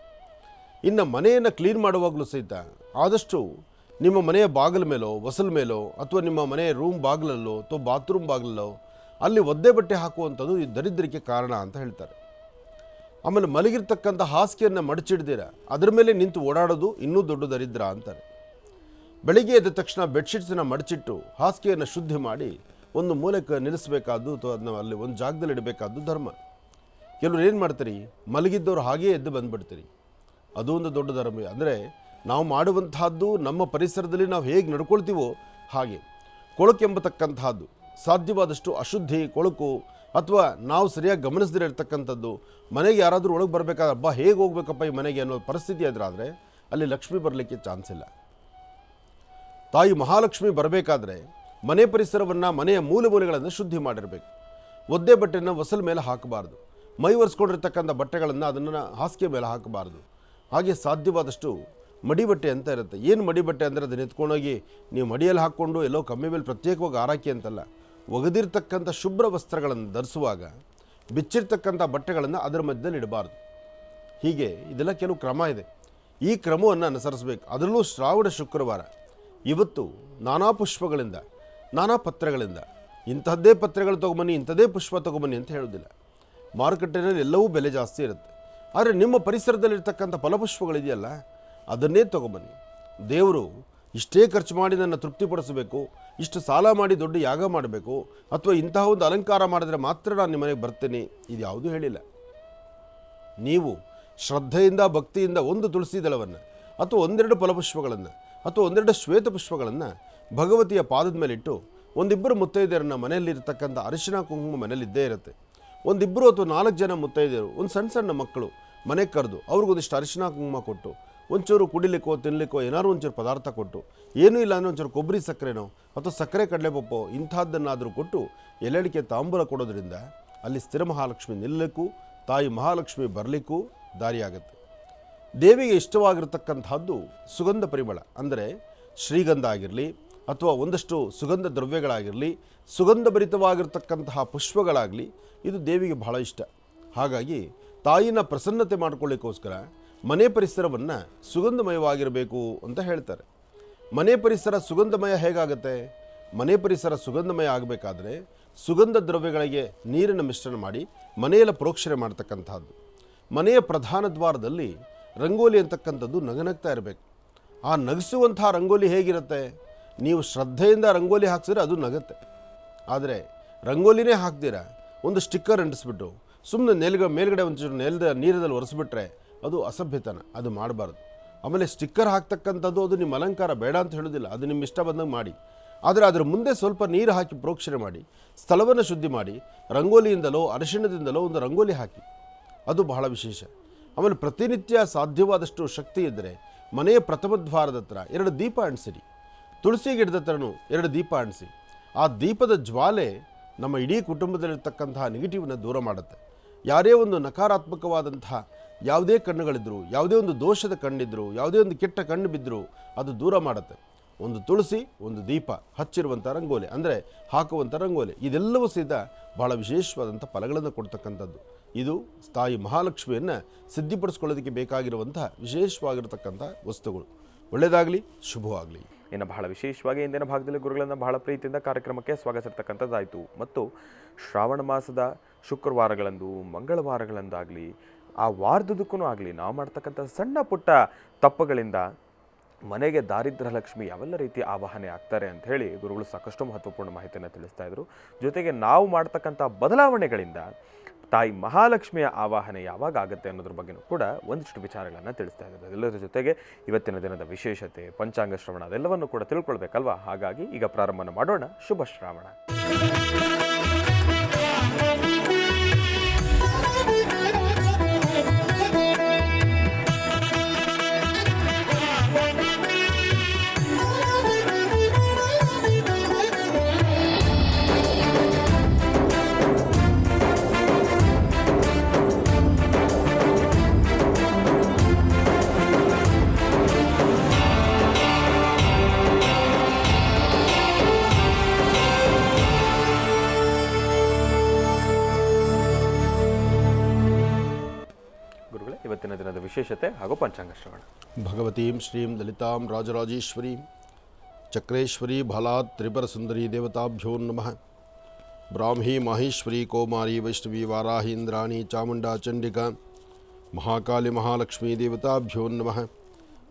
ಇನ್ನು ಮನೆಯನ್ನು ಕ್ಲೀನ್ ಮಾಡುವಾಗಲೂ ಸಹಿತ ಆದಷ್ಟು ನಿಮ್ಮ ಮನೆಯ ಬಾಗಿಲ ಮೇಲೋ, ಹೊಸಲ ಮೇಲೋ, ಅಥವಾ ನಿಮ್ಮ ಮನೆಯ ರೂಮ್ ಬಾಗಿಲಲ್ಲೋ ಅಥವಾ ಬಾತ್ರೂಮ್ ಬಾಗಿಲಲ್ಲೋ ಅಲ್ಲಿ ಒದ್ದೆ ಬಟ್ಟೆ ಹಾಕುವಂಥದ್ದು ಈ ದರಿದ್ರಕ್ಕೆ ಕಾರಣ ಅಂತ ಹೇಳ್ತಾರೆ. ಆಮೇಲೆ ಮಲಗಿರ್ತಕ್ಕಂಥ ಹಾಸಿಗೆಯನ್ನು ಮಡಚಿಡ್ದಿರ ಅದರ ಮೇಲೆ ನಿಂತು ಓಡಾಡೋದು ಇನ್ನೂ ದೊಡ್ಡ ದರಿದ್ರ ಅಂತಾರೆ. ಬೆಳಿಗ್ಗೆ ಎದ್ದ ತಕ್ಷಣ ಬೆಡ್ಶೀಟ್ಸನ್ನು ಮಡಚಿಟ್ಟು ಹಾಸಿಗೆಯನ್ನು ಶುದ್ಧಿ ಮಾಡಿ ಒಂದು ಮೂಲಕ್ಕೆ ನಿಲ್ಲಿಸಬೇಕಾದ್ದು ಅಥವಾ ಅದನ್ನ ಅಲ್ಲಿ ಒಂದು ಜಾಗದಲ್ಲಿ ಇಡಬೇಕಾದ್ದು ಧರ್ಮ. ಕೆಲವರು ಏನು ಮಾಡ್ತೀರಿ, ಮಲಗಿದ್ದವ್ರು ಹಾಗೇ ಎದ್ದು ಬಂದುಬಿಡ್ತೀರಿ. ಅದು ಒಂದು ದೊಡ್ಡ ಧರ್ಮ. ಅಂದರೆ ನಾವು ಮಾಡುವಂತಹದ್ದು ನಮ್ಮ ಪರಿಸರದಲ್ಲಿ ನಾವು ಹೇಗೆ ನಡ್ಕೊಳ್ತೀವೋ ಹಾಗೆ. ಕೊಳಕೆಂಬತಕ್ಕಂತಹದ್ದು ಸಾಧ್ಯವಾದಷ್ಟು ಅಶುದ್ಧಿ, ಕೊಳಕು ಅಥವಾ ನಾವು ಸರಿಯಾಗಿ ಗಮನಿಸದಿರ ಇರ್ತಕ್ಕಂಥದ್ದು, ಮನೆಗೆ ಯಾರಾದರೂ ಒಳಗೆ ಬರಬೇಕಾದ್ರೆ ಹಬ್ಬ ಹೇಗೆ ಹೋಗ್ಬೇಕಪ್ಪ ಈ ಮನೆಗೆ ಅನ್ನೋ ಪರಿಸ್ಥಿತಿ ಎದುರಾದರೆ ಅಲ್ಲಿ ಲಕ್ಷ್ಮಿ ಬರಲಿಕ್ಕೆ ಚಾನ್ಸ್ ಇಲ್ಲ. ತಾಯಿ ಮಹಾಲಕ್ಷ್ಮಿ ಬರಬೇಕಾದ್ರೆ ಮನೆ ಪರಿಸರವನ್ನು, ಮನೆಯ ಮೂಲೆಗಳನ್ನು ಶುದ್ಧಿ ಮಾಡಿರಬೇಕು. ಒದ್ದೆ ಬಟ್ಟೆಯನ್ನು ಹೊಸಲ ಮೇಲೆ ಹಾಕಬಾರ್ದು. ಮೈ ಒರೆಸ್ಕೊಂಡಿರ್ತಕ್ಕಂಥ ಬಟ್ಟೆಗಳನ್ನು ಅದನ್ನು ಹಾಸಿಗೆ ಮೇಲೆ ಹಾಕಬಾರ್ದು. ಹಾಗೆ ಸಾಧ್ಯವಾದಷ್ಟು ಮಡಿಬಟ್ಟೆ ಅಂತ ಇರುತ್ತೆ. ಏನು ಮಡಿಬಟ್ಟೆ ಅಂದರೆ ಅದನ್ನು ಎತ್ಕೊಂಡೋಗಿ ನೀವು ಮಡಿಯಲ್ಲಿ ಹಾಕ್ಕೊಂಡು ಎಲ್ಲೋ ಕಮ್ಮಿ ಮೇಲೆ ಪ್ರತ್ಯೇಕವಾಗಿ ಆರಾಕಿ ಅಂತಲ್ಲ, ಒಗೆದಿರ್ತಕ್ಕಂಥ ಶುಭ್ರ ವಸ್ತ್ರಗಳನ್ನು ಧರಿಸುವಾಗ ಬಿಚ್ಚಿರ್ತಕ್ಕಂಥ ಬಟ್ಟೆಗಳನ್ನು ಅದರ ಮಧ್ಯದಲ್ಲಿ ಇಡಬಾರ್ದು. ಹೀಗೆ ಇದೆಲ್ಲ ಕೆಲವು ಕ್ರಮ ಇದೆ. ಈ ಕ್ರಮವನ್ನು ಅನುಸರಿಸಬೇಕು. ಅದರಲ್ಲೂ ಶ್ರಾವಣ ಶುಕ್ರವಾರ ಇವತ್ತು ನಾನಾ ಪುಷ್ಪಗಳಿಂದ, ನಾನಾ ಪತ್ರೆಗಳಿಂದ, ಇಂಥದ್ದೇ ಪತ್ರೆಗಳು ತೊಗೊಂಬನ್ನಿ, ಇಂಥದ್ದೇ ಪುಷ್ಪ ತೊಗೊಂಬನ್ನಿ ಅಂತ ಹೇಳೋದಿಲ್ಲ. ಮಾರುಕಟ್ಟೆಯಲ್ಲಿ ಎಲ್ಲವೂ ಬೆಲೆ ಜಾಸ್ತಿ ಇರುತ್ತೆ. ಆದರೆ ನಿಮ್ಮ ಪರಿಸರದಲ್ಲಿರ್ತಕ್ಕಂಥ ಫಲಪುಷ್ಪಗಳಿದೆಯಲ್ಲ ಅದನ್ನೇ ತೊಗೊಂಬನ್ನಿ. ದೇವರು ಇಷ್ಟೇ ಖರ್ಚು ಮಾಡಿ ನನ್ನ ತೃಪ್ತಿಪಡಿಸಬೇಕು, ಇಷ್ಟು ಸಾಲ ಮಾಡಿ ದೊಡ್ಡ ಯಾಗ ಮಾಡಬೇಕು, ಅಥವಾ ಇಂತಹ ಒಂದು ಅಲಂಕಾರ ಮಾಡಿದ್ರೆ ಮಾತ್ರ ನಾನು ನಿಮ್ಮ ಮನೆಗೆ ಬರ್ತೇನೆ, ಇದು ಯಾವುದೂ ಹೇಳಿಲ್ಲ. ನೀವು ಶ್ರದ್ಧೆಯಿಂದ, ಭಕ್ತಿಯಿಂದ ಒಂದು ತುಳಸಿ ದಳವನ್ನು ಅಥವಾ ಒಂದೆರಡು ಫಲಪುಷ್ಪಗಳನ್ನು ಅಥವಾ ಒಂದೆರಡು ಶ್ವೇತ ಪುಷ್ಪಗಳನ್ನು ಭಗವತಿಯ ಪಾದದ ಮೇಲಿಟ್ಟು ಒಂದಿಬ್ಬರು ಮುತ್ತೈದೆಯರನ್ನು, ಮನೆಯಲ್ಲಿರ್ತಕ್ಕಂಥ ಅರಿಶಿನ ಕುಂಕುಮ ಮನೆಯಲ್ಲಿದ್ದೇ ಇರುತ್ತೆ, ಒಂದಿಬ್ಬರು ಅಥವಾ 4 ಜನ ಮುತ್ತೈದೆಯರು, ಒಂದು ಸಣ್ಣ ಸಣ್ಣ ಮಕ್ಕಳು ಮನೆಗೆ ಕರೆದು ಅವ್ರಿಗೊಂದಿಷ್ಟು ಅರಿಶಿನ ಕುಂಕುಮ ಕೊಟ್ಟು ಒಂಚೂರು ಕುಡಿಲಿಕ್ಕೋ ತಿನ್ನಲಿಕ್ಕೋ ಏನಾದ್ರು ಒಂಚೂರು ಪದಾರ್ಥ ಕೊಟ್ಟು, ಏನೂ ಇಲ್ಲ ಅಂದರೆ ಒಂಚೂರು ಕೊಬ್ಬರಿ ಸಕ್ಕರೆನೋ ಅಥವಾ ಸಕ್ಕರೆ ಕಡಲೆಪಪ್ಪೋ ಇಂಥದ್ದನ್ನಾದರೂ ಕೊಟ್ಟು ಎಲೆಡಿಕೆ ತಾಂಬೂಲ ಕೊಡೋದ್ರಿಂದ ಅಲ್ಲಿ ಸ್ಥಿರ ಮಹಾಲಕ್ಷ್ಮಿ ನಿಲ್ಲಕ್ಕೂ, ತಾಯಿ ಮಹಾಲಕ್ಷ್ಮಿ ಬರಲಿಕ್ಕೂ ದಾರಿಯಾಗುತ್ತೆ. ದೇವಿಗೆ ಇಷ್ಟವಾಗಿರ್ತಕ್ಕಂಥದ್ದು ಸುಗಂಧ ಪರಿಮಳ, ಅಂದರೆ ಶ್ರೀಗಂಧ ಆಗಿರಲಿ ಅಥವಾ ಒಂದಷ್ಟು ಸುಗಂಧ ದ್ರವ್ಯಗಳಾಗಿರಲಿ, ಸುಗಂಧಭರಿತವಾಗಿರ್ತಕ್ಕಂತಹ ಪುಷ್ಪಗಳಾಗಲಿ, ಇದು ದೇವಿಗೆ ಬಹಳ ಇಷ್ಟ. ಹಾಗಾಗಿ ತಾಯಿನ ಪ್ರಸನ್ನತೆ ಮಾಡ್ಕೊಳ್ಳಿಕ್ಕೋಸ್ಕರ ಮನೆ ಪರಿಸರವನ್ನು ಸುಗಂಧಮಯವಾಗಿರಬೇಕು ಅಂತ ಹೇಳ್ತಾರೆ. ಮನೆ ಪರಿಸರ ಸುಗಂಧಮಯ ಹೇಗಾಗುತ್ತೆ? ಮನೆ ಪರಿಸರ ಸುಗಂಧಮಯ ಆಗಬೇಕಾದ್ರೆ ಸುಗಂಧ ದ್ರವ್ಯಗಳಿಗೆ ನೀರಿನ ಮಿಶ್ರಣ ಮಾಡಿ ಮನೆಯೆಲ್ಲ ಪ್ರೋಕ್ಷಣೆ ಮಾಡ್ತಕ್ಕಂಥದ್ದು. ಮನೆಯ ಪ್ರಧಾನ ದ್ವಾರದಲ್ಲಿ ರಂಗೋಲಿ ಅಂತಕ್ಕಂಥದ್ದು ನಗನಗ್ತಾ ಇರಬೇಕು. ಆ ನಗಿಸುವಂಥ ರಂಗೋಲಿ ಹೇಗಿರುತ್ತೆ? ನೀವು ಶ್ರದ್ಧೆಯಿಂದ ರಂಗೋಲಿ ಹಾಕ್ಸಿದ್ರೆ ಅದು ನಗುತ್ತೆ. ಆದರೆ ರಂಗೋಲಿನೇ ಹಾಕ್ದಿರ ಒಂದು ಸ್ಟಿಕ್ಕರ್ ಅಂಟಿಸ್ಬಿಟ್ಟು ಸುಮ್ಮನೆ ಮೇಲ್ಗಡೆ ಒಂದು ನೀರದಲ್ಲಿ ಒರೆಸ್ಬಿಟ್ರೆ ಅದು ಅಸಭ್ಯತನ, ಅದು ಮಾಡಬಾರ್ದು. ಆಮೇಲೆ ಸ್ಟಿಕ್ಕರ್ ಹಾಕ್ತಕ್ಕಂಥದ್ದು ಅದು ನಿಮ್ಮ ಅಲಂಕಾರ ಬೇಡ ಅಂತ ಹೇಳೋದಿಲ್ಲ, ಅದು ನಿಮ್ಮ ಇಷ್ಟ ಬಂದಂಗೆ ಮಾಡಿ. ಆದರೆ ಅದರ ಮುಂದೆ ಸ್ವಲ್ಪ ನೀರು ಹಾಕಿ ಪ್ರೋಕ್ಷಣೆ ಮಾಡಿ, ಸ್ಥಳವನ್ನು ಶುದ್ಧಿ ಮಾಡಿ, ರಂಗೋಲಿಯಿಂದಲೋ ಅರಿಶಿಣದಿಂದಲೋ ಒಂದು ರಂಗೋಲಿ ಹಾಕಿ, ಅದು ಬಹಳ ವಿಶೇಷ. ಆಮೇಲೆ ಪ್ರತಿನಿತ್ಯ ಸಾಧ್ಯವಾದಷ್ಟು ಶಕ್ತಿ ಇದ್ದರೆ ಮನೆಯ ಪ್ರಥಮ ದ್ವಾರದ ಹತ್ರ 2 ದೀಪ ಅಂಟಿಸಿರಿ. ತುಳಸಿ ಗಿಡದ ಹತ್ರನೂ 2 ದೀಪ ಅಂಟಿಸಿ. ಆ ದೀಪದ ಜ್ವಾಲೆ ನಮ್ಮ ಇಡೀ ಕುಟುಂಬದಲ್ಲಿರ್ತಕ್ಕಂತಹ ನೆಗೆಟಿವ್ನ ದೂರ ಮಾಡುತ್ತೆ. ಯಾರೇ ಒಂದು ನಕಾರಾತ್ಮಕವಾದಂತಹ ಯಾವುದೇ ಕಣ್ಣುಗಳಿದ್ದರೂ, ಯಾವುದೇ ಒಂದು ದೋಷದ ಕಣ್ಣಿದ್ದರೂ, ಯಾವುದೇ ಒಂದು ಕೆಟ್ಟ ಕಣ್ಣು ಬಿದ್ದರೂ ಅದು ದೂರ ಮಾಡುತ್ತೆ. ಒಂದು ತುಳಸಿ, ಒಂದು ದೀಪ ಹಚ್ಚಿರುವಂಥ ರಂಗೋಲಿ, ಅಂದರೆ ಹಾಕುವಂಥ ರಂಗೋಲಿ, ಇದೆಲ್ಲವೂ ಸಹಿತ ಬಹಳ ವಿಶೇಷವಾದಂಥ ಫಲಗಳನ್ನು ಕೊಡ್ತಕ್ಕಂಥದ್ದು. ಇದು ತಾಯಿ ಮಹಾಲಕ್ಷ್ಮಿಯನ್ನು ಸಿದ್ಧಿಪಡಿಸ್ಕೊಳ್ಳೋದಕ್ಕೆ ಬೇಕಾಗಿರುವಂಥ ವಿಶೇಷವಾಗಿರತಕ್ಕಂಥ ವಸ್ತುಗಳು. ಒಳ್ಳೆಯದಾಗಲಿ, ಶುಭವಾಗಲಿ. ಇನ್ನು ಬಹಳ ವಿಶೇಷವಾಗಿ ಇಂದಿನ ಭಾಗದಲ್ಲಿ ಗುರುಗಳನ್ನು ಬಹಳ ಪ್ರೀತಿಯಿಂದ ಕಾರ್ಯಕ್ರಮಕ್ಕೆ ಸ್ವಾಗತಿಸಿರ್ತಕ್ಕಂಥದ್ದಾಯಿತು. ಮತ್ತು ಶ್ರಾವಣ ಮಾಸದ ಶುಕ್ರವಾರಗಳಂದು, ಮಂಗಳವಾರಗಳಂದಾಗಲಿ, ಆ ವಾರದುದಕ್ಕೂ ಆಗಲಿ ನಾವು ಮಾಡ್ತಕ್ಕಂಥ ಸಣ್ಣ ಪುಟ್ಟ ತಪ್ಪುಗಳಿಂದ ಮನೆಗೆ ದಾರಿದ್ರ್ಯ ಲಕ್ಷ್ಮಿ ಯಾವೆಲ್ಲ ರೀತಿ ಆವಾಹನೆ ಆಗ್ತಾರೆ ಅಂತ ಹೇಳಿ ಗುರುಗಳು ಸಾಕಷ್ಟು ಮಹತ್ವಪೂರ್ಣ ಮಾಹಿತಿಯನ್ನು ತಿಳಿಸ್ತಾ ಇದ್ರು. ಜೊತೆಗೆ ನಾವು ಮಾಡ್ತಕ್ಕಂಥ ಬದಲಾವಣೆಗಳಿಂದ ತಾಯಿ ಮಹಾಲಕ್ಷ್ಮಿಯ ಆವಾಹನೆ ಯಾವಾಗ ಆಗುತ್ತೆ ಅನ್ನೋದ್ರ ಬಗ್ಗೆನೂ ಕೂಡ ಒಂದಿಷ್ಟು ವಿಚಾರಗಳನ್ನು ತಿಳಿಸ್ತಾ ಇದ್ದಾರೆ. ಎಲ್ಲರ ಜೊತೆಗೆ ಇವತ್ತಿನ ದಿನದ ವಿಶೇಷತೆ, ಪಂಚಾಂಗ ಶ್ರವಣ ಅದೆಲ್ಲವನ್ನು ಕೂಡ ತಿಳ್ಕೊಳ್ಬೇಕಲ್ವಾ? ಹಾಗಾಗಿ ಈಗ ಪ್ರಾರಂಭ ಮಾಡೋಣ. ಶುಭ ಶ್ರಾವಣ. ಇವತ್ತಿನ ದಿನದ ವಿಶೇಷತೆ ಹಾಗೂ ಪಂಚಾಂಗ ಶ್ರವಣ. ಭಗವತೀಂ ಶ್ರೀಂ ಲಲಿತಾಂ ರಾಜರಾಜೇಶ್ವರೀಂ ಚಕ್ರೇಶ್ವರಿ ಬಾಲಾತ್ ತ್ರಿಪುರ ಸುಂದರಿ ದೇವತಾಭ್ಯೋ ನಮಃ. ಬ್ರಾಹ್ಮೀ ಮಾಹೇಶ್ವರಿ ಕೌಮಾರಿ ವೈಷ್ಣವಿ ವಾರಾಹಿ ಇಂದ್ರಾಣಿ ಚಾಮುಂಡಾ ಚಂಡಿಕಾ ಮಹಾಕಾಲಿ ಮಹಾಲಕ್ಷ್ಮೀ ದೇವತಾಭ್ಯೋ ನಮಃ.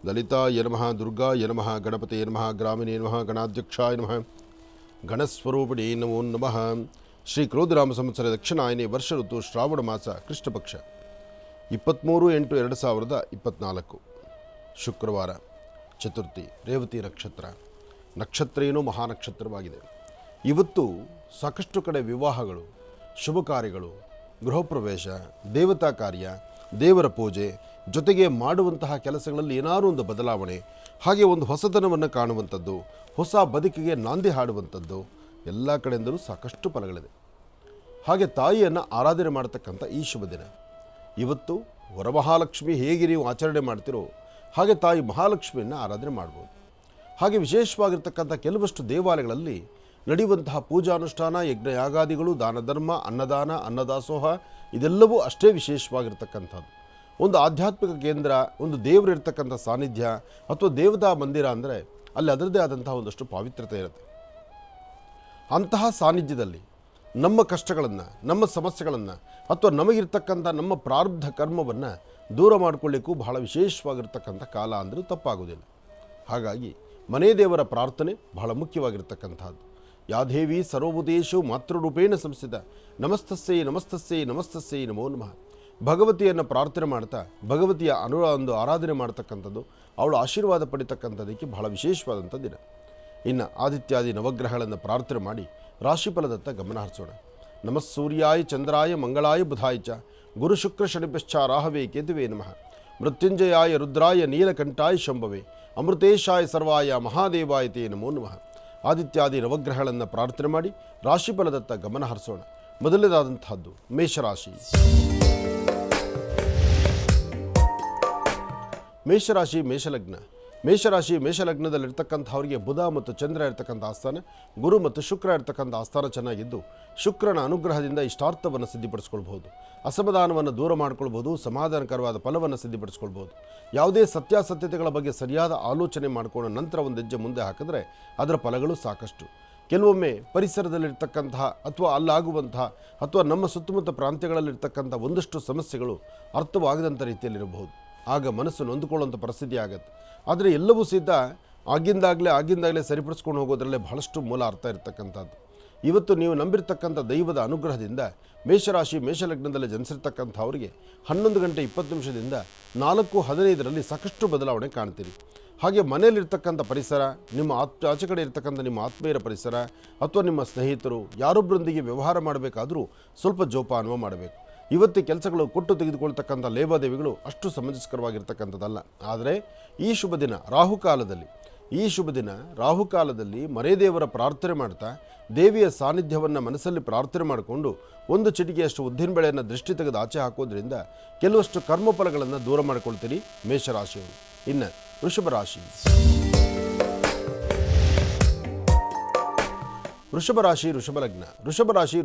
ಲಲಿತಾಯ ನಮಃ, ದುರ್ಗಾಯ ನಮಃ, ಗಣಪತೇ ನಮಃ, ಗ್ರಾಮಿಣೇ ನಮಃ, ಗಣಾಧ್ಯಕ್ಷಾಯ ನಮಃ, ಗಣಸ್ವರೂಪಿಣೇ ನಮೋ ನಮಃ. ಶ್ರೀ ಕ್ರೋಧರಾಮ ಸಂವತ್ಸರ ದಕ್ಷಿಣಾಯನೆ ವರ್ಷ ಋತು ಶ್ರಾವಣ ಮಾಸ ಕೃಷ್ಣ ಪಕ್ಷ 23/8/2024 ಶುಕ್ರವಾರ, ಚತುರ್ಥಿ, ರೇವತಿ ನಕ್ಷತ್ರ ಏನೋ ಮಹಾನಕ್ಷತ್ರವಾಗಿದೆ. ಇವತ್ತು ಸಾಕಷ್ಟು ಕಡೆ ವಿವಾಹಗಳು, ಶುಭ ಕಾರ್ಯಗಳು, ಗೃಹ ಪ್ರವೇಶ, ದೇವತಾ ಕಾರ್ಯ, ದೇವರ ಪೂಜೆ, ಜೊತೆಗೆ ಮಾಡುವಂತಹ ಕೆಲಸಗಳಲ್ಲಿ ಏನಾದರೂ ಒಂದು ಬದಲಾವಣೆ, ಹಾಗೆ ಒಂದು ಹೊಸತನವನ್ನು ಕಾಣುವಂಥದ್ದು, ಹೊಸ ಬದುಕಿಗೆ ನಾಂದಿ ಹಾಡುವಂಥದ್ದು, ಎಲ್ಲ ಕಡೆಯಿಂದಲೂ ಸಾಕಷ್ಟು ಫಲಗಳಿದೆ. ಹಾಗೆ ತಾಯಿಯನ್ನು ಆರಾಧನೆ ಮಾಡತಕ್ಕಂಥ ಈ ಶುಭ ದಿನ. ಇವತ್ತು ವರಮಹಾಲಕ್ಷ್ಮಿ ಹೇಗೆ ನೀವು ಆಚರಣೆ ಮಾಡ್ತಿರೋ ಹಾಗೆ ತಾಯಿ ಮಹಾಲಕ್ಷ್ಮಿಯನ್ನು ಆರಾಧನೆ ಮಾಡ್ಬೋದು. ಹಾಗೆ ವಿಶೇಷವಾಗಿರ್ತಕ್ಕಂಥ ಕೆಲವಷ್ಟು ದೇವಾಲಯಗಳಲ್ಲಿ ನಡೆಯುವಂತಹ ಪೂಜಾನುಷ್ಠಾನ, ಯಜ್ಞ ಯಾಗಾದಿಗಳು, ದಾನ ಧರ್ಮ, ಅನ್ನದಾನ, ಅನ್ನದಾಸೋಹ ಇದೆಲ್ಲವೂ ಅಷ್ಟೇ ವಿಶೇಷವಾಗಿರ್ತಕ್ಕಂಥದ್ದು. ಒಂದು ಆಧ್ಯಾತ್ಮಿಕ ಕೇಂದ್ರ, ಒಂದು ದೇವರಿರ್ತಕ್ಕಂಥ ಸಾನ್ನಿಧ್ಯ ಅಥವಾ ದೇವತಾ ಮಂದಿರ ಅಂದರೆ ಅಲ್ಲಿ ಅದರದ್ದೇ ಆದಂತಹ ಒಂದಷ್ಟು ಪಾವಿತ್ರ್ಯತೆ ಇರುತ್ತೆ. ಅಂತಹ ಸಾನ್ನಿಧ್ಯದಲ್ಲಿ ನಮ್ಮ ಕಷ್ಟಗಳನ್ನು, ನಮ್ಮ ಸಮಸ್ಯೆಗಳನ್ನು ಅಥವಾ ನಮಗಿರ್ತಕ್ಕಂಥ ನಮ್ಮ ಪ್ರಾರಬ್ಧ ಕರ್ಮವನ್ನು ದೂರ ಮಾಡಿಕೊಳ್ಳಿಕ್ಕೂ ಬಹಳ ವಿಶೇಷವಾಗಿರ್ತಕ್ಕಂಥ ಕಾಲ ಅಂದರೂ ತಪ್ಪಾಗೋದಿಲ್ಲ. ಹಾಗಾಗಿ ಮನೆ ದೇವರ ಪ್ರಾರ್ಥನೆ ಬಹಳ ಮುಖ್ಯವಾಗಿರ್ತಕ್ಕಂಥದ್ದು. ಯಾದೇವಿ ಸರ್ವಭೂತೇಷು ಮಾತೃರೂಪೇಣ ಸಂಸ್ಥಿತ ನಮಸ್ತಸ್ಸೈ ನಮಸ್ತಸ್ಸೈ ನಮಸ್ತಸ್ಸೈ ನಮೋ ನಮಃ. ಭಗವತಿಯನ್ನು ಪ್ರಾರ್ಥನೆ ಮಾಡ್ತಾ ಭಗವತಿಯ ಒಂದು ಆರಾಧನೆ ಮಾಡ್ತಕ್ಕಂಥದ್ದು, ಅವಳ ಆಶೀರ್ವಾದ ಪಡಿತಕ್ಕಂಥದ್ದಕ್ಕೆ ಬಹಳ ವಿಶೇಷವಾದಂಥ ದಿನ. ಇನ್ನು ಆದಿತ್ಯಾದಿ ನವಗ್ರಹಗಳನ್ನು ಪ್ರಾರ್ಥನೆ ಮಾಡಿ ರಾಶಿಫಲದತ್ತ ಗಮನ ಹರಿಸೋಣ. ನಮಃ ಸೂರ್ಯಾಯ ಚಂದ್ರಾಯ ಮಂಗಳಾಯ ಬುಧಾಯ ಚ ಗುರು ಶುಕ್ರ ಶನಿಶ್ಚ ರಾಹವೇ ಕೇತುವೇ ನಮಃ. ಮೃತ್ಯುಂಜಯಾಯ ರುದ್ರಾಯ ನೀಲಕಂಠಾಯ ಶಂಭವೇ ಅಮೃತೇಶಾಯ ಸರ್ವಾಯ ಮಹಾದೇವಾಯ ತೇ ನಮೋ ನಮಃ. ಆದಿತ್ಯಾದಿ ನವಗ್ರಹಗಳನ್ನು ಪ್ರಾರ್ಥನೆ ಮಾಡಿ ರಾಶಿಫಲದತ್ತ ಗಮನ ಹರಿಸೋಣ. ಮೊದಲನೇದಾದಂತಹದ್ದು ಮೇಷರಾಶಿ. ಮೇಷರಾಶಿ ಮೇಷಲಗ್ನದಲ್ಲಿರ್ತಕ್ಕಂಥವರಿಗೆ ಬುಧ ಮತ್ತು ಚಂದ್ರ ಇರ್ತಕ್ಕಂಥ ಆಸ್ಥಾನ, ಗುರು ಮತ್ತು ಶುಕ್ರ ಇರ್ತಕ್ಕಂಥ ಆಸ್ಥಾನ ಚೆನ್ನಾಗಿದ್ದು ಶುಕ್ರನ ಅನುಗ್ರಹದಿಂದ ಇಷ್ಟಾರ್ಥವನ್ನು ಸಿದ್ಧಿಪಡಿಸ್ಕೊಳ್ಬಹುದು. ಅಸಮಾಧಾನವನ್ನು ದೂರ ಮಾಡ್ಕೊಳ್ಬೋದು, ಸಮಾಧಾನಕರವಾದ ಫಲವನ್ನು ಸಿದ್ಧಿಪಡಿಸ್ಕೊಳ್ಬೋದು. ಯಾವುದೇ ಸತ್ಯಾಸತ್ಯತೆಗಳ ಬಗ್ಗೆ ಸರಿಯಾದ ಆಲೋಚನೆ ಮಾಡಿಕೊಂಡು ನಂತರ ಒಂದು ಹೆಜ್ಜೆ ಮುಂದೆ ಹಾಕಿದ್ರೆ ಅದರ ಫಲಗಳು ಸಾಕಷ್ಟು. ಕೆಲವೊಮ್ಮೆ ಪರಿಸರದಲ್ಲಿರ್ತಕ್ಕಂತಹ ಅಥವಾ ಅಲ್ಲಾಗುವಂತಹ ಅಥವಾ ನಮ್ಮ ಸುತ್ತಮುತ್ತ ಪ್ರಾಂತ್ಯಗಳಲ್ಲಿರ್ತಕ್ಕಂಥ ಒಂದಷ್ಟು ಸಮಸ್ಯೆಗಳು ಅರ್ಥವಾಗದಂಥ ರೀತಿಯಲ್ಲಿರಬಹುದು. ಆಗ ಮನಸ್ಸು ನೊಂದುಕೊಳ್ಳುವಂಥ ಪರಿಸ್ಥಿತಿ ಆಗುತ್ತೆ. ಆದರೆ ಎಲ್ಲವೂ ಸಹಿತ ಆಗಿಂದಾಗಲೇ ಸರಿಪಡಿಸ್ಕೊಂಡು ಹೋಗೋದ್ರಲ್ಲೇ ಬಹಳಷ್ಟು ಮೂಲ ಅರ್ಥ ಇರತಕ್ಕಂಥದ್ದು. ಇವತ್ತು ನೀವು ನಂಬಿರ್ತಕ್ಕಂಥ ದೈವದ ಅನುಗ್ರಹದಿಂದ ಮೇಷರಾಶಿ ಮೇಷಲಗ್ನದಲ್ಲಿ ಜನಿಸಿರ್ತಕ್ಕಂಥವರಿಗೆ 11 ಗಂಟೆ 20 ನಿಮಿಷದಿಂದ 4:15 ಸಾಕಷ್ಟು ಬದಲಾವಣೆ ಕಾಣ್ತೀರಿ. ಹಾಗೆ ಮನೆಯಲ್ಲಿರ್ತಕ್ಕಂಥ ಪರಿಸರ, ನಿಮ್ಮ ಆಚೆ ಕಡೆ ಇರ್ತಕ್ಕಂಥ ನಿಮ್ಮ ಆತ್ಮೀಯರ ಪರಿಸರ ಅಥವಾ ನಿಮ್ಮ ಸ್ನೇಹಿತರು ಯಾರೊಬ್ಬರೊಂದಿಗೆ ವ್ಯವಹಾರ ಮಾಡಬೇಕಾದರೂ ಸ್ವಲ್ಪ ಜೋಪಾನವ ಮಾಡಬೇಕು. ಇವತ್ತು ಕೆಲಸಗಳು ಕೊಟ್ಟು ತೆಗೆದುಕೊಳ್ತಕ್ಕಂಥ ಲೇವಾದೇವಿಗಳು ಅಷ್ಟು ಸಮಂಜಸ್ಕರವಾಗಿರ್ತಕ್ಕಂಥದ್ದಲ್ಲ. ಆದರೆ ಈ ಶುಭ ದಿನ ರಾಹುಕಾಲದಲ್ಲಿ ಮರೆದೇವರ ಪ್ರಾರ್ಥನೆ ಮಾಡ್ತಾ ದೇವಿಯ ಸಾನ್ನಿಧ್ಯವನ್ನು ಮನಸ್ಸಲ್ಲಿ ಪ್ರಾರ್ಥನೆ ಮಾಡಿಕೊಂಡು ಒಂದು ಚಿಟಿಕೆಯಷ್ಟು ಉದ್ದಿನಬೇಳೆಯನ್ನು ದೃಷ್ಟಿ ತೆಗೆದು ಆಚೆ ಹಾಕೋದ್ರಿಂದ ಕೆಲವಷ್ಟು ಕರ್ಮಫಲಗಳನ್ನು ದೂರ ಮಾಡಿಕೊಳ್ತೀರಿ ಮೇಷರಾಶಿಯವರು. ಇನ್ನು ವೃಷಭ ರಾಶಿ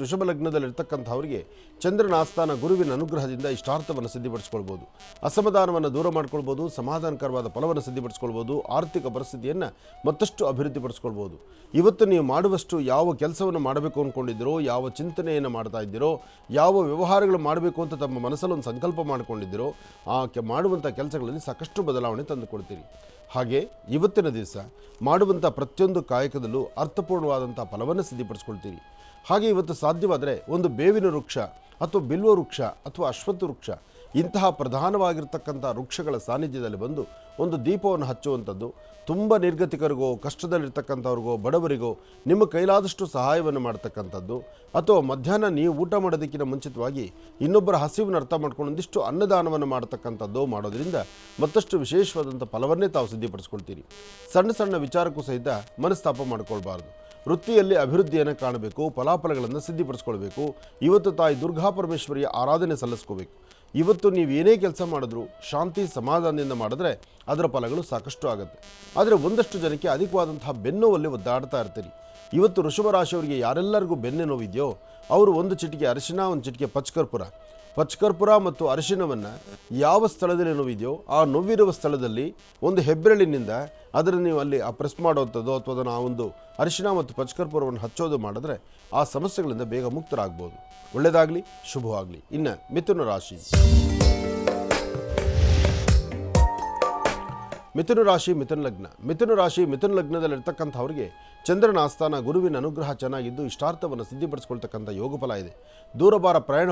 ವೃಷಭ ಲಗ್ನದಲ್ಲಿರ್ತಕ್ಕಂಥವರಿಗೆ ಚಂದ್ರನ ಆಸ್ಥಾನ ಗುರುವಿನ ಅನುಗ್ರಹದಿಂದ ಇಷ್ಟಾರ್ಥವನ್ನು ಸಿದ್ಧಿಪಡಿಸ್ಕೊಳ್ಬೋದು, ಅಸಮಾಧಾನವನ್ನು ದೂರ ಮಾಡ್ಕೊಳ್ಬೋದು, ಸಮಾಧಾನಕರವಾದ ಫಲವನ್ನು ಸಿದ್ಧಿಪಡಿಸ್ಕೊಳ್ಬೋದು, ಆರ್ಥಿಕ ಪರಿಸ್ಥಿತಿಯನ್ನು ಮತ್ತಷ್ಟು ಅಭಿವೃದ್ಧಿಪಡಿಸ್ಕೊಳ್ಬೋದು. ಇವತ್ತು ನೀವು ಮಾಡುವಷ್ಟು ಯಾವ ಕೆಲಸವನ್ನು ಮಾಡಬೇಕು ಅಂದ್ಕೊಂಡಿದ್ದೀರೋ, ಯಾವ ಚಿಂತನೆಯನ್ನು ಮಾಡ್ತಾ ಇದ್ದೀರೋ, ಯಾವ ವ್ಯವಹಾರಗಳು ಮಾಡಬೇಕು ಅಂತ ತಮ್ಮ ಮನಸ್ಸಲ್ಲಿ ಒಂದು ಸಂಕಲ್ಪ ಮಾಡಿಕೊಂಡಿದ್ದೀರೋ ಆ ಮಾಡುವಂಥ ಕೆಲಸಗಳಲ್ಲಿ ಸಾಕಷ್ಟು ಬದಲಾವಣೆ ತಂದುಕೊಳ್ತೀರಿ. ಹಾಗೆ ಇವತ್ತಿನ ದಿವಸ ಮಾಡುವಂಥ ಪ್ರತಿಯೊಂದು ಕಾಯಕದಲ್ಲೂ ಅರ್ಥಪೂರ್ಣವಾದಂಥ ಫಲವನ್ನು ಸಿದ್ಧಿಪಡಿಸ್ಕೊಳ್ತೀರಿ. ಹಾಗೆ ಇವತ್ತು ಸಾಧ್ಯವಾದರೆ ಒಂದು ಬೇವಿನ ವೃಕ್ಷ ಅಥವಾ ಬಿಲ್ವ ವೃಕ್ಷ ಅಥವಾ ಅಶ್ವತ್ಥ ವೃಕ್ಷ ಇಂತಹ ಪ್ರಧಾನವಾಗಿರ್ತಕ್ಕಂಥ ವೃಕ್ಷಗಳ ಸಾನ್ನಿಧ್ಯದಲ್ಲಿ ಬಂದು ಒಂದು ದೀಪವನ್ನು ಹಚ್ಚುವಂಥದ್ದು, ತುಂಬ ನಿರ್ಗತಿಕರಿಗೋ, ಕಷ್ಟದಲ್ಲಿರ್ತಕ್ಕಂಥವ್ರಿಗೋ, ಬಡವರಿಗೋ ನಿಮ್ಮ ಕೈಲಾದಷ್ಟು ಸಹಾಯವನ್ನು ಮಾಡ್ತಕ್ಕಂಥದ್ದು, ಅಥವಾ ಮಧ್ಯಾಹ್ನ ನೀವು ಊಟ ಮಾಡೋದಕ್ಕಿಂತ ಮುಂಚಿತವಾಗಿ ಇನ್ನೊಬ್ಬರ ಹಸಿವನ್ನು ಅರ್ಥ ಮಾಡ್ಕೊಂಡು ಒಂದಿಷ್ಟು ಅನ್ನದಾನವನ್ನು ಮಾಡ್ತಕ್ಕಂಥದ್ದು ಮಾಡೋದ್ರಿಂದ ಮತ್ತಷ್ಟು ವಿಶೇಷವಾದಂಥ ಫಲವನ್ನೇ ತಾವು ಸಿದ್ಧಿಪಡಿಸ್ಕೊಳ್ತೀರಿ. ಸಣ್ಣ ವಿಚಾರಕ್ಕೂ ಸಹಿತ ಮನಸ್ತಾಪ ಮಾಡ್ಕೊಳ್ಬಾರ್ದು. ವೃತ್ತಿಯಲ್ಲಿ ಅಭಿವೃದ್ಧಿಯನ್ನು ಕಾಣಬೇಕು, ಫಲಾಫಲಗಳನ್ನು ಸಿದ್ಧಿಪಡಿಸ್ಕೊಳ್ಬೇಕು. ಇವತ್ತು ತಾಯಿ ದುರ್ಗಾ ಪರಮೇಶ್ವರಿಯ ಆರಾಧನೆ ಸಲ್ಲಿಸ್ಕೋಬೇಕು. ಇವತ್ತು ನೀವು ಏನೇ ಕೆಲಸ ಮಾಡಿದ್ರೂ ಶಾಂತಿ ಸಮಾಧಾನದಿಂದ ಮಾಡಿದ್ರೆ ಅದರ ಫಲಗಳು ಸಾಕಷ್ಟು ಆಗುತ್ತೆ. ಆದರೆ ಒಂದಷ್ಟು ಜನಕ್ಕೆ ಅಧಿಕವಾದಂತಹ ಬೆನ್ನೋವಲ್ಲಿ ಒದ್ದಾಡ್ತಾ ಇರ್ತೀರಿ. ಇವತ್ತು ವೃಷಭ ರಾಶಿಯವರಿಗೆ ಯಾರೆಲ್ಲರಿಗೂ ಬೆನ್ನೆ ನೋವಿದೆಯೋ ಅವರು ಒಂದು ಚಿಟಿಕೆ ಅರಿಶಿನ, ಒಂದು ಚಿಟಿಕೆ ಪಚ್ಕರ್ಪುರ ಮತ್ತು ಅರಿಶಿನವನ್ನು ಯಾವ ಸ್ಥಳದಲ್ಲಿ ನೋವಿದೆಯೋ ಆ ನೋವಿರುವ ಸ್ಥಳದಲ್ಲಿ ಒಂದು ಹೆಬ್ಬೆರಳಿನಿಂದ ಅದನ್ನು ನೀವು ಅಲ್ಲಿ ಪ್ರೆಸ್ ಮಾಡೋವಂಥದ್ದು ಅಥವಾ ಅದನ್ನು ಆ ಒಂದು ಅರಿಶಿನ ಮತ್ತು ಪಚ್ಕರ್ಪುರವನ್ನು ಹಚ್ಚೋದು ಮಾಡಿದ್ರೆ ಆ ಸಮಸ್ಯೆಗಳಿಂದ ಬೇಗ ಮುಕ್ತರಾಗ್ಬೋದು. ಒಳ್ಳೆಯದಾಗಲಿ, ಶುಭವಾಗಲಿ. ಇನ್ನು ಮಿಥುನ ರಾಶಿ ಮಿಥುನ ಲಗ್ನದಲ್ಲಿರ್ತಕ್ಕಂಥವ್ರಿಗೆ ಚಂದ್ರನ ಆಸ್ಥಾನ ಗುರುವಿನ ಅನುಗ್ರಹ ಚೆನ್ನಾಗಿದ್ದು ಇಷ್ಟಾರ್ಥವನ್ನು ಸಿದ್ಧಿಪಡಿಸ್ಕೊಳ್ತಕ್ಕಂಥ ಯೋಗ ಫಲ ಇದೆ. ದೂರಬಾರ ಪ್ರಯಾಣ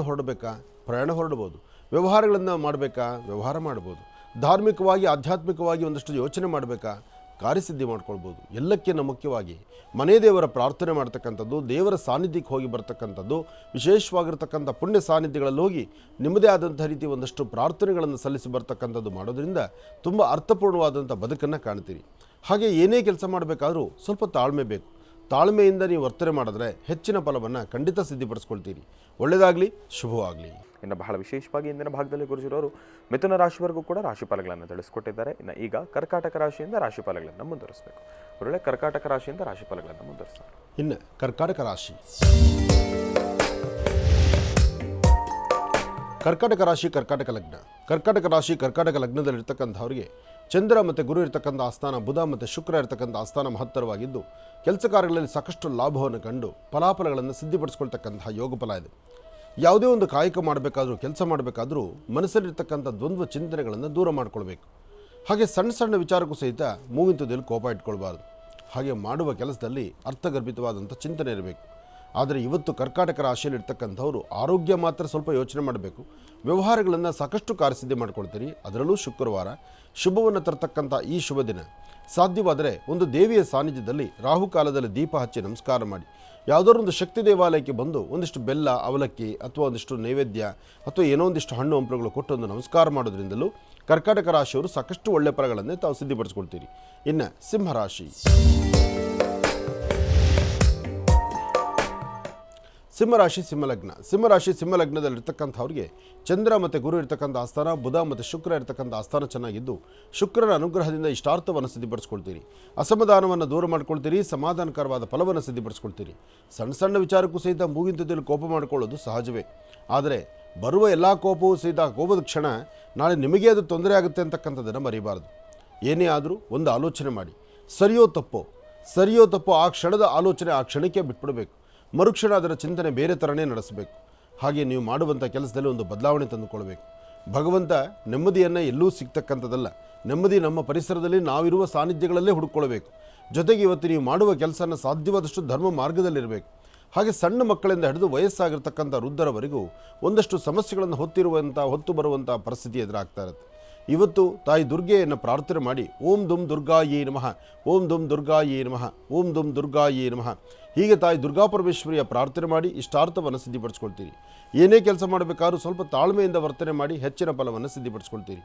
ಹೊರಡಬಹುದು. ವ್ಯವಹಾರಗಳನ್ನು ಮಾಡಬೇಕಾ, ವ್ಯವಹಾರ ಮಾಡ್ಬೋದು. ಧಾರ್ಮಿಕವಾಗಿ ಆಧ್ಯಾತ್ಮಿಕವಾಗಿ ಒಂದಷ್ಟು ಯೋಚನೆ ಮಾಡಬೇಕಾ, ಕಾರ್ಯಸಿದ್ಧಿ ಮಾಡ್ಕೊಳ್ಬೋದು. ಎಲ್ಲಕ್ಕಿಂತ ಮುಖ್ಯವಾಗಿ ಮನೆ ದೇವರ ಪ್ರಾರ್ಥನೆ ಮಾಡ್ತಕ್ಕಂಥದ್ದು, ದೇವರ ಸಾನ್ನಿಧ್ಯಕ್ಕೆ ಹೋಗಿ ಬರ್ತಕ್ಕಂಥದ್ದು, ವಿಶೇಷವಾಗಿರ್ತಕ್ಕಂಥ ಪುಣ್ಯ ಸಾನ್ನಿಧ್ಯಗಳಲ್ಲಿ ಹೋಗಿ ನಿಮ್ಮದೇ ಆದಂಥ ರೀತಿ ಒಂದಷ್ಟು ಪ್ರಾರ್ಥನೆಗಳನ್ನು ಸಲ್ಲಿಸಿ ಬರ್ತಕ್ಕಂಥದ್ದು ಮಾಡೋದ್ರಿಂದ ತುಂಬ ಅರ್ಥಪೂರ್ಣವಾದಂಥ ಬದುಕನ್ನು ಕಾಣ್ತೀರಿ. ಹಾಗೆ ಏನೇ ಕೆಲಸ ಮಾಡಬೇಕಾದ್ರೂ ಸ್ವಲ್ಪ ತಾಳ್ಮೆ ಬೇಕು. ತಾಳ್ಮೆಯಿಂದ ನೀವು ವರ್ತನೆ ಮಾಡಿದ್ರೆ ಹೆಚ್ಚಿನ ಫಲವನ್ನು ಖಂಡಿತ ಸಿದ್ಧಿಪಡಿಸ್ಕೊಳ್ತೀರಿ. ಒಳ್ಳೆಯದಾಗಲಿ, ಶುಭವಾಗಲಿ. ಇನ್ನು ಬಹಳ ವಿಶೇಷವಾಗಿ ಇಂದಿನ ಭಾಗದಲ್ಲಿ ಗುರುಜಿರವರು ಮಿಥುನ ರಾಶಿವರೆಗೂ ಕೂಡ ರಾಶಿಫಲಗಳನ್ನು ತಿಳಿಸ್ಕೊಟ್ಟಿದ್ದಾರೆ. ಇನ್ನು ಈಗ ಕರ್ಕಾಟಕ ರಾಶಿಯಿಂದ ರಾಶಿಫಲಗಳನ್ನು ಮುಂದುವರಿಸಬೇಕು. ಒಳ್ಳೆ ಕರ್ಕಾಟಕ ರಾಶಿಯಿಂದ ರಾಶಿಫಲಗಳನ್ನು ಮುಂದುವರಿಸೋಣ. ಇನ್ನು ಕರ್ಕಾಟಕ ಕರ್ಕಾಟಕ ಲಗ್ನದಲ್ಲಿರ್ತಕ್ಕಂಥವ್ರಿಗೆ ಚಂದ್ರ ಮತ್ತು ಗುರು ಇರ್ತಕ್ಕಂಥ ಆಸ್ಥಾನ, ಬುಧ ಮತ್ತು ಶುಕ್ರ ಇರ್ತಕ್ಕಂಥ ಆಸ್ಥಾನ ಮಹತ್ತರವಾಗಿದ್ದು ಕೆಲಸ ಕಾರ್ಯಗಳಲ್ಲಿ ಸಾಕಷ್ಟು ಲಾಭವನ್ನು ಕಂಡು ಫಲಾಫಲಗಳನ್ನು ಸಿದ್ಧಿಪಡಿಸ್ಕೊಳ್ತಕ್ಕಂತಹ ಯೋಗ ಫಲ ಇದೆ. ಯಾವುದೇ ಒಂದು ಕಾಯಕ ಮಾಡಬೇಕಾದ್ರೂ, ಕೆಲಸ ಮಾಡಬೇಕಾದ್ರೂ ಮನಸ್ಸಲ್ಲಿರ್ತಕ್ಕಂಥ ದ್ವಂದ್ವ ಚಿಂತನೆಗಳನ್ನು ದೂರ ಮಾಡಿಕೊಳ್ಬೇಕು. ಹಾಗೆ ಸಣ್ಣ ವಿಚಾರಕ್ಕೂ ಸಹಿತ ಮೂಗಿಂತದಲ್ಲಿ ಕೋಪ ಇಟ್ಕೊಳ್ಬಾರ್ದು. ಹಾಗೆ ಮಾಡುವ ಕೆಲಸದಲ್ಲಿ ಅರ್ಥಗರ್ಭಿತವಾದಂಥ ಚಿಂತನೆ ಇರಬೇಕು. ಆದರೆ ಇವತ್ತು ಕರ್ಕಾಟಕ ರಾಶಿಯಲ್ಲಿರ್ತಕ್ಕಂಥವ್ರು ಆರೋಗ್ಯ ಮಾತ್ರ ಸ್ವಲ್ಪ ಯೋಚನೆ ಮಾಡಬೇಕು. ವ್ಯವಹಾರಗಳನ್ನು ಸಾಕಷ್ಟು ಕಾರ್ಯಸಿದ್ಧಿ ಮಾಡ್ಕೊಳ್ತೀರಿ. ಅದರಲ್ಲೂ ಶುಕ್ರವಾರ ಶುಭವನ್ನು ತರತಕ್ಕಂಥ ಈ ಶುಭ ದಿನ ಸಾಧ್ಯವಾದರೆ ಒಂದು ದೇವಿಯ ಸಾನ್ನಿಧ್ಯದಲ್ಲಿ ರಾಹುಕಾಲದಲ್ಲಿ ದೀಪ ಹಚ್ಚಿ ನಮಸ್ಕಾರ ಮಾಡಿ, ಯಾವುದಾದ್ರು ಒಂದು ಶಕ್ತಿ ದೇವಾಲಯಕ್ಕೆ ಬಂದು ಒಂದಿಷ್ಟು ಬೆಲ್ಲ, ಅವಲಕ್ಕಿ ಅಥವಾ ಒಂದಿಷ್ಟು ನೈವೇದ್ಯ ಅಥವಾ ಏನೋ ಒಂದಿಷ್ಟು ಹಣ್ಣು ಹಂಪಲುಗಳು ಕೊಟ್ಟು ಒಂದು ನಮಸ್ಕಾರ ಮಾಡೋದ್ರಿಂದಲೂ ಕರ್ಕಾಟಕ ರಾಶಿಯವರು ಸಾಕಷ್ಟು ಒಳ್ಳೆಯ ಫಲಗಳನ್ನೇ ತಾವು ಸಿದ್ಧಿಪಡಿಸ್ಕೊಳ್ತೀರಿ. ಇನ್ನು ಸಿಂಹರಾಶಿ ಸಿಂಹಲಗ್ನದಲ್ಲಿರ್ತಕ್ಕಂಥವ್ರಿಗೆ ಚಂದ್ರ ಮತ್ತು ಗುರು ಇರ್ತಕ್ಕಂಥ ಆಸ್ಥಾನ, ಬುಧ ಮತ್ತು ಶುಕ್ರ ಇರ್ತಕ್ಕಂಥ ಆಸ್ಥಾನ ಚೆನ್ನಾಗಿದ್ದು ಶುಕ್ರನ ಅನುಗ್ರಹದಿಂದ ಇಷ್ಟಾರ್ಥವನ್ನು ಸಿದ್ಧಿಪಡಿಸ್ಕೊಳ್ತೀರಿ. ಅಸಮಾಧಾನವನ್ನು ದೂರ ಮಾಡ್ಕೊಳ್ತೀರಿ. ಸಮಾಧಾನಕರವಾದ ಫಲವನ್ನು ಸಿದ್ಧಿಪಡಿಸ್ಕೊಳ್ತೀರಿ. ಸಣ್ಣ ವಿಚಾರಕ್ಕೂ ಸಹಿತ ಮೂಗಿಂತದಲ್ಲಿ ಕೋಪ ಮಾಡಿಕೊಳ್ಳೋದು ಸಹಜವೇ. ಆದರೆ ಬರುವ ಎಲ್ಲ ಕೋಪವೂ ಸಹಿತ ಕೋಪದ ಕ್ಷಣ ನಾಳೆ ನಿಮಗೆ ಅದು ತೊಂದರೆ ಆಗುತ್ತೆ ಅಂತಕ್ಕಂಥದ್ದನ್ನು ಮರಿಬಾರ್ದು. ಏನೇ ಆದರೂ ಒಂದು ಆಲೋಚನೆ ಮಾಡಿ, ಸರಿಯೋ ತಪ್ಪೋ ಆ ಕ್ಷಣದ ಆಲೋಚನೆ ಆ ಕ್ಷಣಕ್ಕೆ ಬಿಟ್ಬಿಡಬೇಕು. ಮರುಕ್ಷಣ ಅದರ ಚಿಂತನೆ ಬೇರೆ ಥರನೇ ನಡೆಸಬೇಕು. ಹಾಗೆ ನೀವು ಮಾಡುವಂಥ ಕೆಲಸದಲ್ಲಿ ಒಂದು ಬದಲಾವಣೆ ತಂದುಕೊಳ್ಬೇಕು. ಭಗವಂತ ನೆಮ್ಮದಿಯನ್ನು ಎಲ್ಲೂ ಸಿಗ್ತಕ್ಕಂಥದ್ದಲ್ಲ. ನೆಮ್ಮದಿ ನಮ್ಮ ಪರಿಸರದಲ್ಲಿ ನಾವಿರುವ ಸಾನ್ನಿಧ್ಯಗಳಲ್ಲೇ ಹುಡುಕೊಳ್ಬೇಕು. ಜೊತೆಗೆ ಇವತ್ತು ನೀವು ಮಾಡುವ ಕೆಲಸನ ಸಾಧ್ಯವಾದಷ್ಟು ಧರ್ಮ ಮಾರ್ಗದಲ್ಲಿರಬೇಕು. ಹಾಗೆ ಸಣ್ಣ ಮಕ್ಕಳಿಂದ ಹಿಡಿದು ವಯಸ್ಸಾಗಿರ್ತಕ್ಕಂಥ ವೃದ್ಧರವರೆಗೂ ಒಂದಷ್ಟು ಸಮಸ್ಯೆಗಳನ್ನು ಹೊತ್ತು ಬರುವಂಥ ಪರಿಸ್ಥಿತಿ ಎದುರಾಗ್ತಾ ಇರುತ್ತೆ. ಇವತ್ತು ತಾಯಿ ದುರ್ಗೆಯನ್ನು ಪ್ರಾರ್ಥನೆ ಮಾಡಿ ಓಂ ದುಂ ದುರ್ಗಾಯೇ ನಮಃ, ಓಂ ದುಂ ದುರ್ಗಾಯೇ ನಮಃ, ಓಂ ದುಂ ದುರ್ಗಾಯೇ ನಮಃ ಹೀಗೆ ತಾಯಿ ದುರ್ಗಾಪರಮೇಶ್ವರಿಯ ಪ್ರಾರ್ಥನೆ ಮಾಡಿ ಇಷ್ಟಾರ್ಥವನ್ನು ಸಿದ್ಧಿಪಡಿಸ್ಕೊಳ್ತೀರಿ. ಏನೇ ಕೆಲಸ ಮಾಡಬೇಕಾದ್ರೂ ಸ್ವಲ್ಪ ತಾಳ್ಮೆಯಿಂದ ವರ್ತನೆ ಮಾಡಿ ಹೆಚ್ಚಿನ ಫಲವನ್ನು ಸಿದ್ಧಿಪಡಿಸ್ಕೊಳ್ತೀರಿ.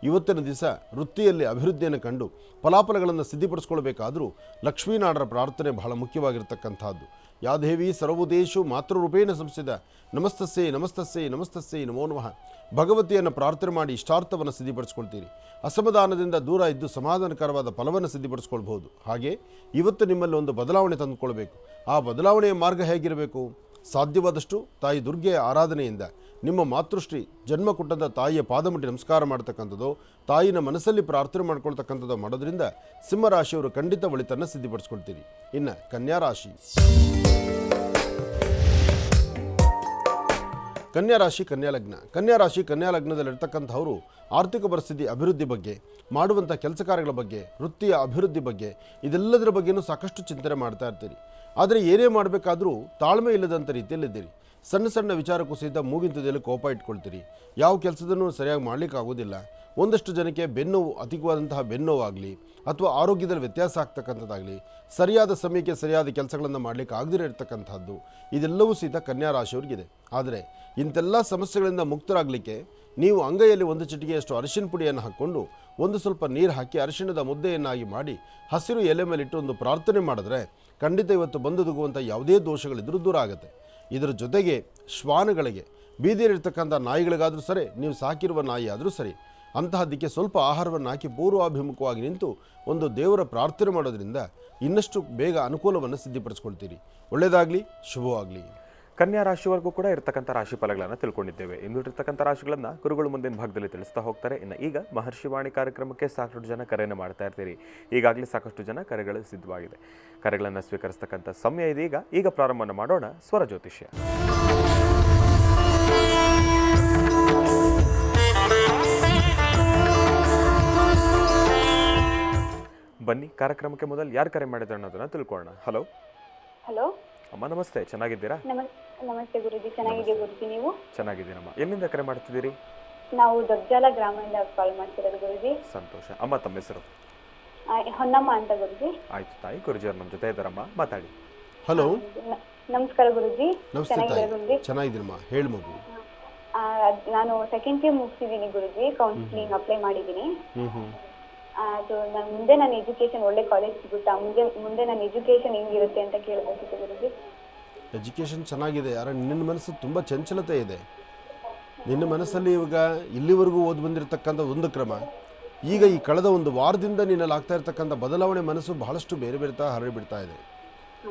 ಇವತ್ತಿನ ದಿವಸ ವೃತ್ತಿಯಲ್ಲಿ ಅಭಿವೃದ್ಧಿಯನ್ನು ಕಂಡು ಫಲಾಫಲಗಳನ್ನು ಸಿದ್ಧಿಪಡಿಸ್ಕೊಳ್ಬೇಕಾದರೂ ಲಕ್ಷ್ಮೀನಾಡರ ಪ್ರಾರ್ಥನೆ ಬಹಳ ಮುಖ್ಯವಾಗಿರ್ತಕ್ಕಂಥದ್ದು. ಯಾ ದೇವಿ ಸರ್ವದೇಶು ಮಾತೃರೂಪೇಣ ಸಂಸ್ಥಿತ ನಮಸ್ತಸ್ಸೇ ನಮಸ್ತಸ್ಸೇ ನಮಸ್ತಸ್ಸೇ ನಮೋ ನಮಃ. ಭಗವತಿಯನ್ನು ಪ್ರಾರ್ಥನೆ ಮಾಡಿ ಇಷ್ಟಾರ್ಥವನ್ನು ಸಿದ್ಧಿಪಡಿಸ್ಕೊಳ್ತೀರಿ. ಅಸಮಾಧಾನದಿಂದ ದೂರ ಇದ್ದು ಸಮಾಧಾನಕರವಾದ ಫಲವನ್ನು ಸಿದ್ಧಿಪಡಿಸ್ಕೊಳ್ಬಹುದು. ಹಾಗೆ ಇವತ್ತು ನಿಮ್ಮಲ್ಲಿ ಒಂದು ಬದಲಾವಣೆ ತಂದುಕೊಳ್ಬೇಕು. ಆ ಬದಲಾವಣೆಯ ಮಾರ್ಗ ಹೇಗಿರಬೇಕು? ಸಾಧ್ಯವಾದಷ್ಟು ತಾಯಿ ದುರ್ಗೆಯ ಆರಾಧನೆಯಿಂದ ನಿಮ್ಮ ಮಾತೃಶ್ರೀ ಜನ್ಮ ಕೊಟ್ಟಂಥ ತಾಯಿಯ ಪಾದಮುಟ್ಟಿ ನಮಸ್ಕಾರ ಮಾಡ್ತಕ್ಕಂಥದ್ದು, ತಾಯಿನ ಮನಸ್ಸಲ್ಲಿ ಪ್ರಾರ್ಥನೆ ಮಾಡ್ಕೊಳ್ತಕ್ಕಂಥದ್ದು ಮಾಡೋದ್ರಿಂದ ಸಿಂಹರಾಶಿಯವರು ಖಂಡಿತ ಒಳಿತನ್ನು ಸಿದ್ಧಿಪಡಿಸ್ಕೊಳ್ತೀರಿ. ಇನ್ನು ಕನ್ಯಾ ರಾಶಿ, ಕನ್ಯಾ ರಾಶಿ ಕನ್ಯಾ ಲಗ್ನದಲ್ಲಿರ್ತಕ್ಕಂಥವರು ಆರ್ಥಿಕ ಪರಿಸ್ಥಿತಿ ಅಭಿವೃದ್ಧಿ ಬಗ್ಗೆ, ಮಾಡುವಂಥ ಕೆಲಸ ಕಾರ್ಯಗಳ ಬಗ್ಗೆ, ವೃತ್ತಿಯ ಅಭಿವೃದ್ಧಿ ಬಗ್ಗೆ ಇದೆಲ್ಲದರ ಬಗ್ಗೆಯೂ ಸಾಕಷ್ಟು ಚಿಂತನೆ ಮಾಡ್ತಾ ಇರ್ತೀರಿ. ಆದರೆ ಏನೇ ಮಾಡಬೇಕಾದ್ರೂ ತಾಳ್ಮೆ ಇಲ್ಲದಂಥ ರೀತಿಯಲ್ಲಿದ್ದೀರಿ. ಸಣ್ಣ ಸಣ್ಣ ವಿಚಾರಕ್ಕೂ ಸಹಿತ ಮೂಗಿಂತದಲ್ಲಿ ಕೋಪ ಇಟ್ಕೊಳ್ತೀರಿ. ಯಾವ ಕೆಲಸದನ್ನು ಸರಿಯಾಗಿ ಮಾಡಲಿಕ್ಕಾಗೋದಿಲ್ಲ. ಒಂದಷ್ಟು ಜನಕ್ಕೆ ಬೆನ್ನೋವು, ಅಧಿಕವಾದಂತಹ ಬೆನ್ನೋವಾಗಲಿ ಅಥವಾ ಆರೋಗ್ಯದಲ್ಲಿ ವ್ಯತ್ಯಾಸ ಆಗ್ತಕ್ಕಂಥದ್ದಾಗಲಿ, ಸರಿಯಾದ ಸಮಯಕ್ಕೆ ಸರಿಯಾದ ಕೆಲಸಗಳನ್ನು ಮಾಡಲಿಕ್ಕೆ ಆಗದಿರೋ ಇರ್ತಕ್ಕಂಥದ್ದು ಇದೆಲ್ಲವೂ ಸಹಿತ ಕನ್ಯಾ ರಾಶಿಯವರಿಗಿದೆ. ಆದರೆ ಇಂಥೆಲ್ಲ ಸಮಸ್ಯೆಗಳಿಂದ ಮುಕ್ತರಾಗಲಿಕ್ಕೆ ನೀವು ಅಂಗೈಯಲ್ಲಿ ಒಂದು ಚಿಟಿಕೆಯಷ್ಟು ಅರಿಶಿನ ಪುಡಿಯನ್ನು ಹಾಕ್ಕೊಂಡು ಒಂದು ಸ್ವಲ್ಪ ನೀರು ಹಾಕಿ ಅರಿಶಿಣದ ಮುದ್ದೆಯನ್ನಾಗಿ ಮಾಡಿ ಹಸಿರು ಎಲೆ ಮೇಲಿಟ್ಟು ಒಂದು ಪ್ರಾರ್ಥನೆ ಮಾಡಿದ್ರೆ ಖಂಡಿತ ಇವತ್ತು ಬಂದುದುಗುವಂಥ ಯಾವುದೇ ದೋಷಗಳಿದ್ರೂ ದೂರ ಆಗುತ್ತೆ. ಇದರ ಜೊತೆಗೆ ಶ್ವಾನಗಳಿಗೆ, ಬೀದಿಯಲ್ಲಿರ್ತಕ್ಕಂಥ ನಾಯಿಗಳಿಗಾದರೂ ಸರಿ, ನೀವು ಸಾಕಿರುವ ನಾಯಿ ಆದರೂ ಸರಿ, ಅಂತಹದ್ದಕ್ಕೆ ಸ್ವಲ್ಪ ಆಹಾರವನ್ನು ಹಾಕಿ ಪೂರ್ವಾಭಿಮುಖವಾಗಿ ನಿಂತು ಒಂದು ದೇವರ ಪ್ರಾರ್ಥನೆ ಮಾಡೋದ್ರಿಂದ ಇನ್ನಷ್ಟು ಬೇಗ ಅನುಕೂಲವನ್ನು ಸಿದ್ಧಿಪಡಿಸ್ಕೊಳ್ತೀರಿ. ಒಳ್ಳೆಯದಾಗಲಿ, ಶುಭವಾಗಲಿ. ಕನ್ಯಾ ರಾಶಿವರೆಗೂ ಕೂಡ ಇರತಕ್ಕಂಥ ರಾಶಿ ಫಲಗಳನ್ನು ತಿಳ್ಕೊಂಡಿದ್ದೇವೆ. ಇಂದು ಇರತಕ್ಕಂಥ ರಾಶಿಗಳನ್ನು ಗುರುಗಳು ಮುಂದಿನ ಭಾಗದಲ್ಲಿ ತಿಳಿಸ್ತಾ ಹೋಗ್ತಾರೆ. ಇನ್ನು ಈಗ ಮಹರ್ಷಿವಾಣಿ ಕಾರ್ಯಕ್ರಮಕ್ಕೆ ಸಾಕಷ್ಟು ಜನ ಕರೆಯನ್ನು ಮಾಡ್ತಾ ಇರ್ತೀರಿ. ಈಗಾಗಲೇ ಸಾಕಷ್ಟು ಜನ ಕರೆಗಳು ಸಿದ್ಧವಾಗಿದೆ. ಕರೆಗಳನ್ನು ಸ್ವೀಕರಿಸ್ತಕ್ಕಂಥ ಸಮಯ ಇದೀಗ. ಈಗ ಪ್ರಾರಂಭವನ್ನು ಮಾಡೋಣ ಸ್ವರ ಜ್ಯೋತಿಷ್ಯ. ಬನ್ನಿ, ಕಾರ್ಯಕ್ರಮಕ್ಕೆ ಮೊದಲು ಯಾರು ಕರೆ ಮಾಡಿದ್ರು ಅನ್ನೋದನ್ನ ತಿಳ್ಕೊಳ್ಳೋಣ. ಹಲೋ ಹಲೋ ಅಮ್ಮ, ನಮಸ್ತೆ. ಚೆನ್ನಾಗಿದ್ದೀರಾ? ನಮಸ್ತೆ ಗುರುಜಿ, ಚೆನ್ನಾಗಿದೆ ಗುರುಜಿ. ನೀವು? ಚೆನ್ನಾಗಿದ್ದೀನಮ್ಮ. ಎಲ್ಲಿಂದ ಕರೆ ಮಾಡ್ತಿದ್ದೀರಿ? ನಾವು ದೊಡ್ಡಜಾಲ ಗ್ರಾಮದಿಂದ ಕಾಲ್ ಮಾಡ್ತಿರೋದು ಗುರುಜಿ. ಸಂತೋಷ. ಅಮ್ಮ, ತಮ್ಮ ಹೆಸರು? ಹೊನ್ನಮ್ಮ ಅಂತ ಗುರುಜಿ. ಆಯ್ತು ತಾಯಿ, ಗುರುಜಿ ಅವ್ರು ನಮ್ಮ ಜೊತೆ ಇದ್ದಾರಮ್ಮ, ಮಾತಾಡಿ. ಹಲೋ, ನಮಸ್ಕಾರ ಗುರುಜಿ. ನಮಸ್ತೆ ತಾಯಿ, ಚೆನ್ನಾಗಿದ್ದೀರಮ್ಮ, ಹೇಳಿ ಮಗು. ನಾನು ಸೆಕೆಂಡ್ ಪಿ ಮುಗಿಸಿದ್ದೀನಿ ಗುರುಜಿ. ಕೌನ್ಸಿಲಿಂಗ್ ಅಪ್ಲೈ ಮಾಡಿದ್ದೀನಿ. ಅದು ಮುಂದೆ ನನ್ನ ಎಜುಕೇಶನ್ ಒಳ್ಳೆ ಕಾಲೇಜ್ ಸಿಗುತ್ತಾ? ಮುಂದೆ ನನ್ನ ಎಜುಕೇಶನ್ ಹೆಂಗಿರುತ್ತೆ ಅಂತ ಕೇಳಬೇಕಿತ್ತು ಗುರುಜಿ. ಎಜುಕೇಷನ್ ಚೆನ್ನಾಗಿದೆ. ಯಾರ ನಿನ್ನ ಮನಸ್ಸು ತುಂಬ ಚಂಚಲತೆ ಇದೆ. ನಿನ್ನ ಮನಸ್ಸಲ್ಲಿ ಇವಾಗ ಇಲ್ಲಿವರೆಗೂ ಓದಿ ಬಂದಿರತಕ್ಕಂಥ ಒಂದು ಕ್ರಮ, ಈಗ ಈ ಕಳೆದ ಒಂದು ವಾರದಿಂದ ನಿನ್ನಲ್ಲಿ ಆಗ್ತಾ ಇರ್ತಕ್ಕಂಥ ಬದಲಾವಣೆ ಮನಸ್ಸು ಬಹಳಷ್ಟು ಬೇರೆ ಬೇರೆ ಹರಡಿಬಿಡ್ತಾ ಇದೆ.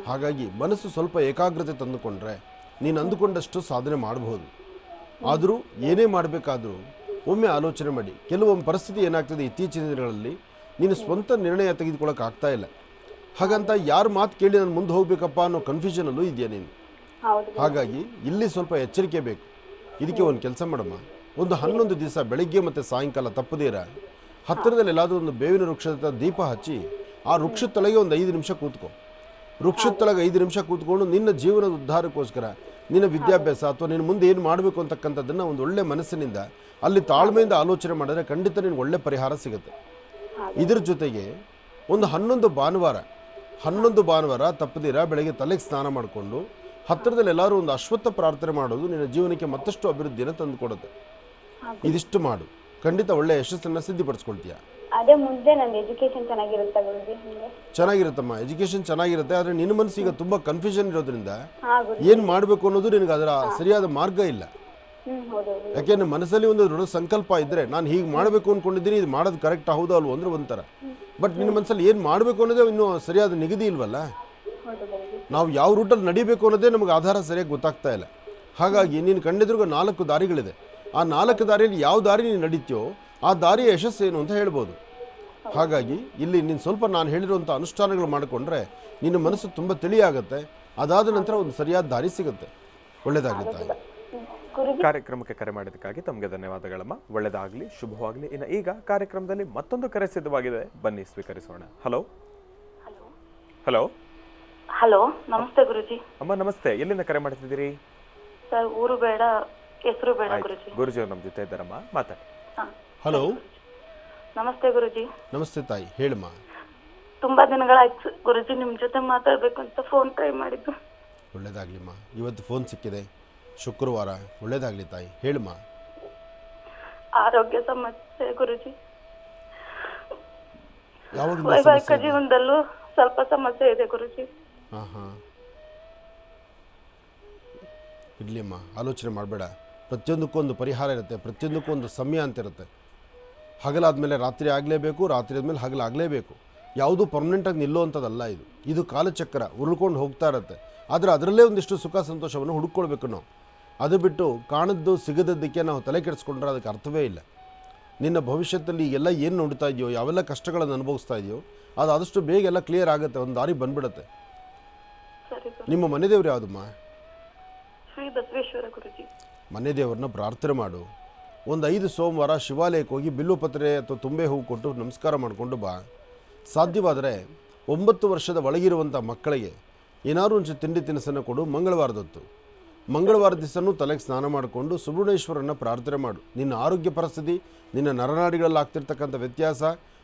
ಹಾಗಾಗಿ ಮನಸ್ಸು ಸ್ವಲ್ಪ ಏಕಾಗ್ರತೆ ತಂದುಕೊಂಡ್ರೆ ನೀನು ಅಂದುಕೊಂಡಷ್ಟು ಸಾಧನೆ ಮಾಡಬಹುದು. ಆದರೂ ಏನೇ ಮಾಡಬೇಕಾದ್ರೂ ಒಮ್ಮೆ ಆಲೋಚನೆ ಮಾಡಿ. ಕೆಲವೊಂದು ಪರಿಸ್ಥಿತಿ ಏನಾಗ್ತದೆ, ಇತ್ತೀಚಿನ ದಿನಗಳಲ್ಲಿ ನೀನು ಸ್ವಂತ ನಿರ್ಣಯ ತೆಗೆದುಕೊಳ್ಳೋಕೆ ಆಗ್ತಾ ಇಲ್ಲ. ಹಾಗಂತ ಯಾರು ಮಾತು ಕೇಳಿ ನಾನು ಮುಂದೆ ಹೋಗ್ಬೇಕಪ್ಪ ಅನ್ನೋ ಕನ್ಫ್ಯೂಷನಲ್ಲೂ ಇದೆಯಾ ನೀನು. ಹಾಗಾಗಿ ಇಲ್ಲಿ ಸ್ವಲ್ಪ ಎಚ್ಚರಿಕೆ ಬೇಕು. ಇದಕ್ಕೆ ಒಂದು ಕೆಲಸ ಮಾಡಮ್ಮ, ಒಂದು 11 ದಿವಸ ಬೆಳಗ್ಗೆ ಮತ್ತು ಸಾಯಂಕಾಲ ತಪ್ಪದೇರ ಹತ್ತಿರದಲ್ಲಿ ಎಲ್ಲಾದರೂ ಒಂದು ಬೇವಿನ ವೃಕ್ಷದ ದೀಪ ಹಚ್ಚಿ ಆ ವೃಕ್ಷದ ತಳಗೆ ಒಂದು 5 ನಿಮಿಷ ಕೂತ್ಕೊ. ವೃಕ್ಷದ ತಳಗೆ 5 ನಿಮಿಷ ಕೂತ್ಕೊಂಡು ನಿನ್ನ ಜೀವನದ ಉದ್ಧಾರಕ್ಕೋಸ್ಕರ, ನಿನ್ನ ವಿದ್ಯಾಭ್ಯಾಸ ಅಥವಾ ನೀನು ಮುಂದೆ ಏನು ಮಾಡಬೇಕು ಅಂತಕ್ಕಂಥದ್ದನ್ನು ಒಂದು ಒಳ್ಳೆ ಮನಸ್ಸಿನಿಂದ ಅಲ್ಲಿ ತಾಳ್ಮೆಯಿಂದ ಆಲೋಚನೆ ಮಾಡಿದ್ರೆ ಖಂಡಿತ ನಿನಗೆ ಒಳ್ಳೆ ಪರಿಹಾರ ಸಿಗುತ್ತೆ. ಇದರ ಜೊತೆಗೆ ಒಂದು 11 ಭಾನುವಾರ ತಪ್ಪದಿರ ಬೆಳಗ್ಗೆ ತಲೆಗೆ ಸ್ನಾನ ಮಾಡಿಕೊಂಡು ಹತ್ತಿರದಲ್ಲಿ ಎಲ್ಲರೂ ಒಂದು ಅಶ್ವತ್ಥ ಪ್ರಾರ್ಥನೆ ಮಾಡೋದು ನಿನ್ನ ಜೀವನಕ್ಕೆ ಮತ್ತಷ್ಟು ಅಭಿವೃದ್ಧಿಯನ್ನು ತಂದುಕೊಡುತ್ತೆ. ಇದಿಷ್ಟು ಮಾಡು, ಖಂಡಿತ ಒಳ್ಳೆಯ ಯಶಸ್ಸನ್ನು ಸಿದ್ಧಿಪಡಿಸ್ಕೊಳ್ತೀಯ. ಅದೇ ಮುಂದೆ ನನ್ನ ಎಜುಕೇಶನ್ ಚೆನ್ನಾಗಿರುತ್ತೆ ಗುರುಜಿ. ಚೆನ್ನಾಗಿರುತ್ತಮ್ಮ, ಎಜುಕೇಶನ್ ಚೆನ್ನಾಗಿರುತ್ತೆ. ಆದರೆ ನಿನ್ನ ಮನಸ್ಸೀಗ ತುಂಬ ಕನ್ಫ್ಯೂಷನ್ ಇರೋದ್ರಿಂದ ಏನು ಮಾಡಬೇಕು ಅನ್ನೋದು ನಿನಗೆ ಅದರ ಸರಿಯಾದ ಮಾರ್ಗ ಇಲ್ಲ. ಯಾಕೆಂದ್ರೆ ಮನಸ್ಸಲ್ಲಿ ಒಂದು ದೃಢ ಸಂಕಲ್ಪ ಇದ್ದರೆ ನಾನು ಹೀಗೆ ಮಾಡಬೇಕು ಅಂದ್ಕೊಂಡಿದ್ದೀನಿ, ಇದು ಮಾಡೋದು ಕರೆಕ್ಟ್ ಹೌದಾ ಅಲ್ವೋ ಅಂದ್ರೆ ಒಂಥರ. ಬಟ್ ನಿನ್ನ ಮನಸ್ಸಲ್ಲಿ ಏನು ಮಾಡಬೇಕು ಅನ್ನೋದೇ ಇನ್ನೂ ಸರಿಯಾದ ನಿಗದಿ ಇಲ್ವಲ್ಲ. ನಾವು ಯಾವ ರೂಟಲ್ಲಿ ನಡಿಬೇಕು ಅನ್ನೋದೇ ನಮಗೆ ಆಧಾರ ಸರಿಯಾಗಿ ಗೊತ್ತಾಗ್ತಾ ಇಲ್ಲ. ಹಾಗಾಗಿ ನೀನು ಕಂಡಿದ್ರೂ 4 ದಾರಿಗಳಿದೆ. ಆ 4 ದಾರಿಯಲ್ಲಿ ಯಾವ ದಾರಿ ನೀನು ನಡೀತೀಯೋ ಆ ದಾರಿಯ ಯಶಸ್ಸೇನು ಅಂತ ಹೇಳ್ಬೋದು. ಹಾಗಾಗಿ ಇಲ್ಲಿ ನೀನು ಸ್ವಲ್ಪ ನಾನು ಹೇಳಿರುವಂಥ ಅನುಷ್ಠಾನಗಳು ಮಾಡಿಕೊಂಡ್ರೆ ನಿನ್ನ ಮನಸ್ಸು ತುಂಬ ತಿಳಿಯಾಗುತ್ತೆ. ಅದಾದ ನಂತರ ಒಂದು ಸರಿಯಾದ ದಾರಿ ಸಿಗುತ್ತೆ. ಒಳ್ಳೆಯದಾಗಲಿ ತಾಯಿ. ಗುರುಜಿ. ಕಾರ್ಯಕ್ರಮಕ್ಕೆ ಕರೆ ಮಾಡಿದ್ದಕ್ಕಾಗಿ ತಮಗೆ ಧನ್ಯವಾದಗಳಮ್ಮ. ಒಳ್ಳೆಯದಾಗಲಿ, ಶುಭವಾಗಲಿ. ಇನ್ನು ಈಗ ಕಾರ್ಯಕ್ರಮದಲ್ಲಿ ಮತ್ತೊಂದು ಕರೆ ಸಿದ್ಧವಾಗಿದೆ, ಬನ್ನಿ ಸ್ವೀಕರಿಸೋಣ. ಹಲೋ ಹಲೋ ಹಲೋ, ನಮಸ್ತೆ ಗುರುಜಿ. ಅಮ್ಮ ನಮಸ್ತೆ, ಎಲ್ಲಿಂದ ಕರೆ ಮಾಡ್ತಿದ್ದೀರಿ? ಸರ್, ಊರು ಬೇಡ ಹೆಸರು ಬೇಡ ಆಯ್ತು, ಗುರುಜಿ. ಗುರುಜಿ ಅವ್ರು ನಮ್ಮ ಜೊತೆ ಇದ್ದಾರಮ್ಮ, ಮಾತಾಡಿ. ಹಾ. ಹಲೋ, ನಮಸ್ತೆ ಗುರುಜಿ. ನಮಸ್ತೆ ತಾಯಿ, ಹೇಳಮ್ಮ. ತುಂಬಾ ದಿನಗಳಾಯ್ತು ಗುರುಜಿ, ನಿಮ್ ಜೊತೆ ಮಾತಾಡ್ಬೇಕು ಅಂತ ಫೋನ್ ಟ್ರೈ ಮಾಡಿದ್ದು. ಒಳ್ಳೇದಾಗ್ಲಿಮ್ಮ, ಇವತ್ತು ಫೋನ್ ಸಿಕ್ಕಿದೆ, ಶುಕ್ರವಾರ. ಒಳ್ಳೇದಾಗಲಿ ತಾಯಿ, ಹೇಳಮ್ಮ. ಆರೋಗ್ಯ ಸಮಸ್ಯೆ ಗುರುಜಿ. ಯಾವಾಗ ವೈವಾಹಿಕ ಜೀವನದಲ್ಲೂ ಸ್ವಲ್ಪ ಸಮಸ್ಯೆ ಇದೆ ಗುರುಜಿ. ಹಾಂ ಹಾಂ, ಇರಲಿಮ್ಮ, ಆಲೋಚನೆ ಮಾಡಬೇಡ. ಪ್ರತಿಯೊಂದಕ್ಕೂ ಒಂದು ಪರಿಹಾರ ಇರುತ್ತೆ, ಪ್ರತಿಯೊಂದಕ್ಕೂ ಒಂದು ಸಮಯ ಅಂತ ಇರುತ್ತೆ. ಹಗಲಾದ್ಮೇಲೆ ರಾತ್ರಿ ಆಗಲೇಬೇಕು, ರಾತ್ರಿ ಆದಮೇಲೆ ಹಗಲಾಗಲೇಬೇಕು. ಯಾವುದೂ ಪರ್ಮನೆಂಟಾಗಿ ನಿಲ್ಲುವಂಥದ್ದಲ್ಲ ಇದು. ಇದು ಕಾಲಚಕ್ರ ಉರುಳ್ಕೊಂಡು ಹೋಗ್ತಾ ಇರುತ್ತೆ. ಆದರೆ ಅದರಲ್ಲೇ ಒಂದಿಷ್ಟು ಸುಖ ಸಂತೋಷವನ್ನು ಹುಡುಕೊಳ್ಬೇಕು ನಾವು. ಅದು ಬಿಟ್ಟು ಕಾಣದ್ದು ಸಿಗದದ್ದಕ್ಕೆ ನಾವು ತಲೆ ಕೆಡಿಸ್ಕೊಂಡ್ರೆ ಅದಕ್ಕೆ ಅರ್ಥವೇ ಇಲ್ಲ. ನಿನ್ನ ಭವಿಷ್ಯದಲ್ಲಿ ಎಲ್ಲ ಏನು ನೋಡ್ತಾ ಇದೆಯೋ, ಯಾವೆಲ್ಲ ಕಷ್ಟಗಳನ್ನು ಅನುಭವಿಸ್ತಾ ಇದೆಯೋ, ಅದು ಆದಷ್ಟು ಬೇಗ ಎಲ್ಲ ಕ್ಲಿಯರ್ ಆಗುತ್ತೆ, ಒಂದು ದಾರಿ ಬಂದ್ಬಿಡುತ್ತೆ. ಸರಿ ಗುರುಜಿ. ನಿಮ್ಮ ಮನೆ ದೇವ್ರು ಯಾವುದಮ್ಮ? ಶ್ರೀ ಬಸವೇಶ್ವರ ಗುರುಜಿ. ಮನೆ ದೇವರನ್ನ ಪ್ರಾರ್ಥನೆ ಮಾಡು. ಒಂದು 5 ಸೋಮವಾರ ಶಿವಾಲಯಕ್ಕೆ ಹೋಗಿ ಬಿಲ್ಲುಪತ್ರೆ ಅಥವಾ ತುಂಬೆ ಹೂವು ಕೊಟ್ಟು ನಮಸ್ಕಾರ ಮಾಡಿಕೊಂಡು ಬಾ. ಸಾಧ್ಯವಾದರೆ 9 ವರ್ಷದ ಒಳಗಿರುವಂಥ ಮಕ್ಕಳಿಗೆ ಏನಾದರೂ ಒಂದು ತಿಂಡಿ ತಿನಿಸನ್ನು ಕೊಡು. ಮಂಗಳವಾರದೊತ್ತು, ಮಂಗಳವಾರ ದಿವಸನೂ ತಲೆಗೆ ಸ್ನಾನ ಮಾಡಿಕೊಂಡು ಸುಬ್ರಹ್ಮಣ್ಯೇಶ್ವರನ ಪ್ರಾರ್ಥನೆ ಮಾಡು. ನಿನ್ನ ಆರೋಗ್ಯ ಪರಿಸ್ಥಿತಿ, ನಿನ್ನ ನರನಾಡಿಗಳಲ್ಲಿ ಆಗ್ತಿರ್ತಕ್ಕಂಥ ವ್ಯತ್ಯಾಸ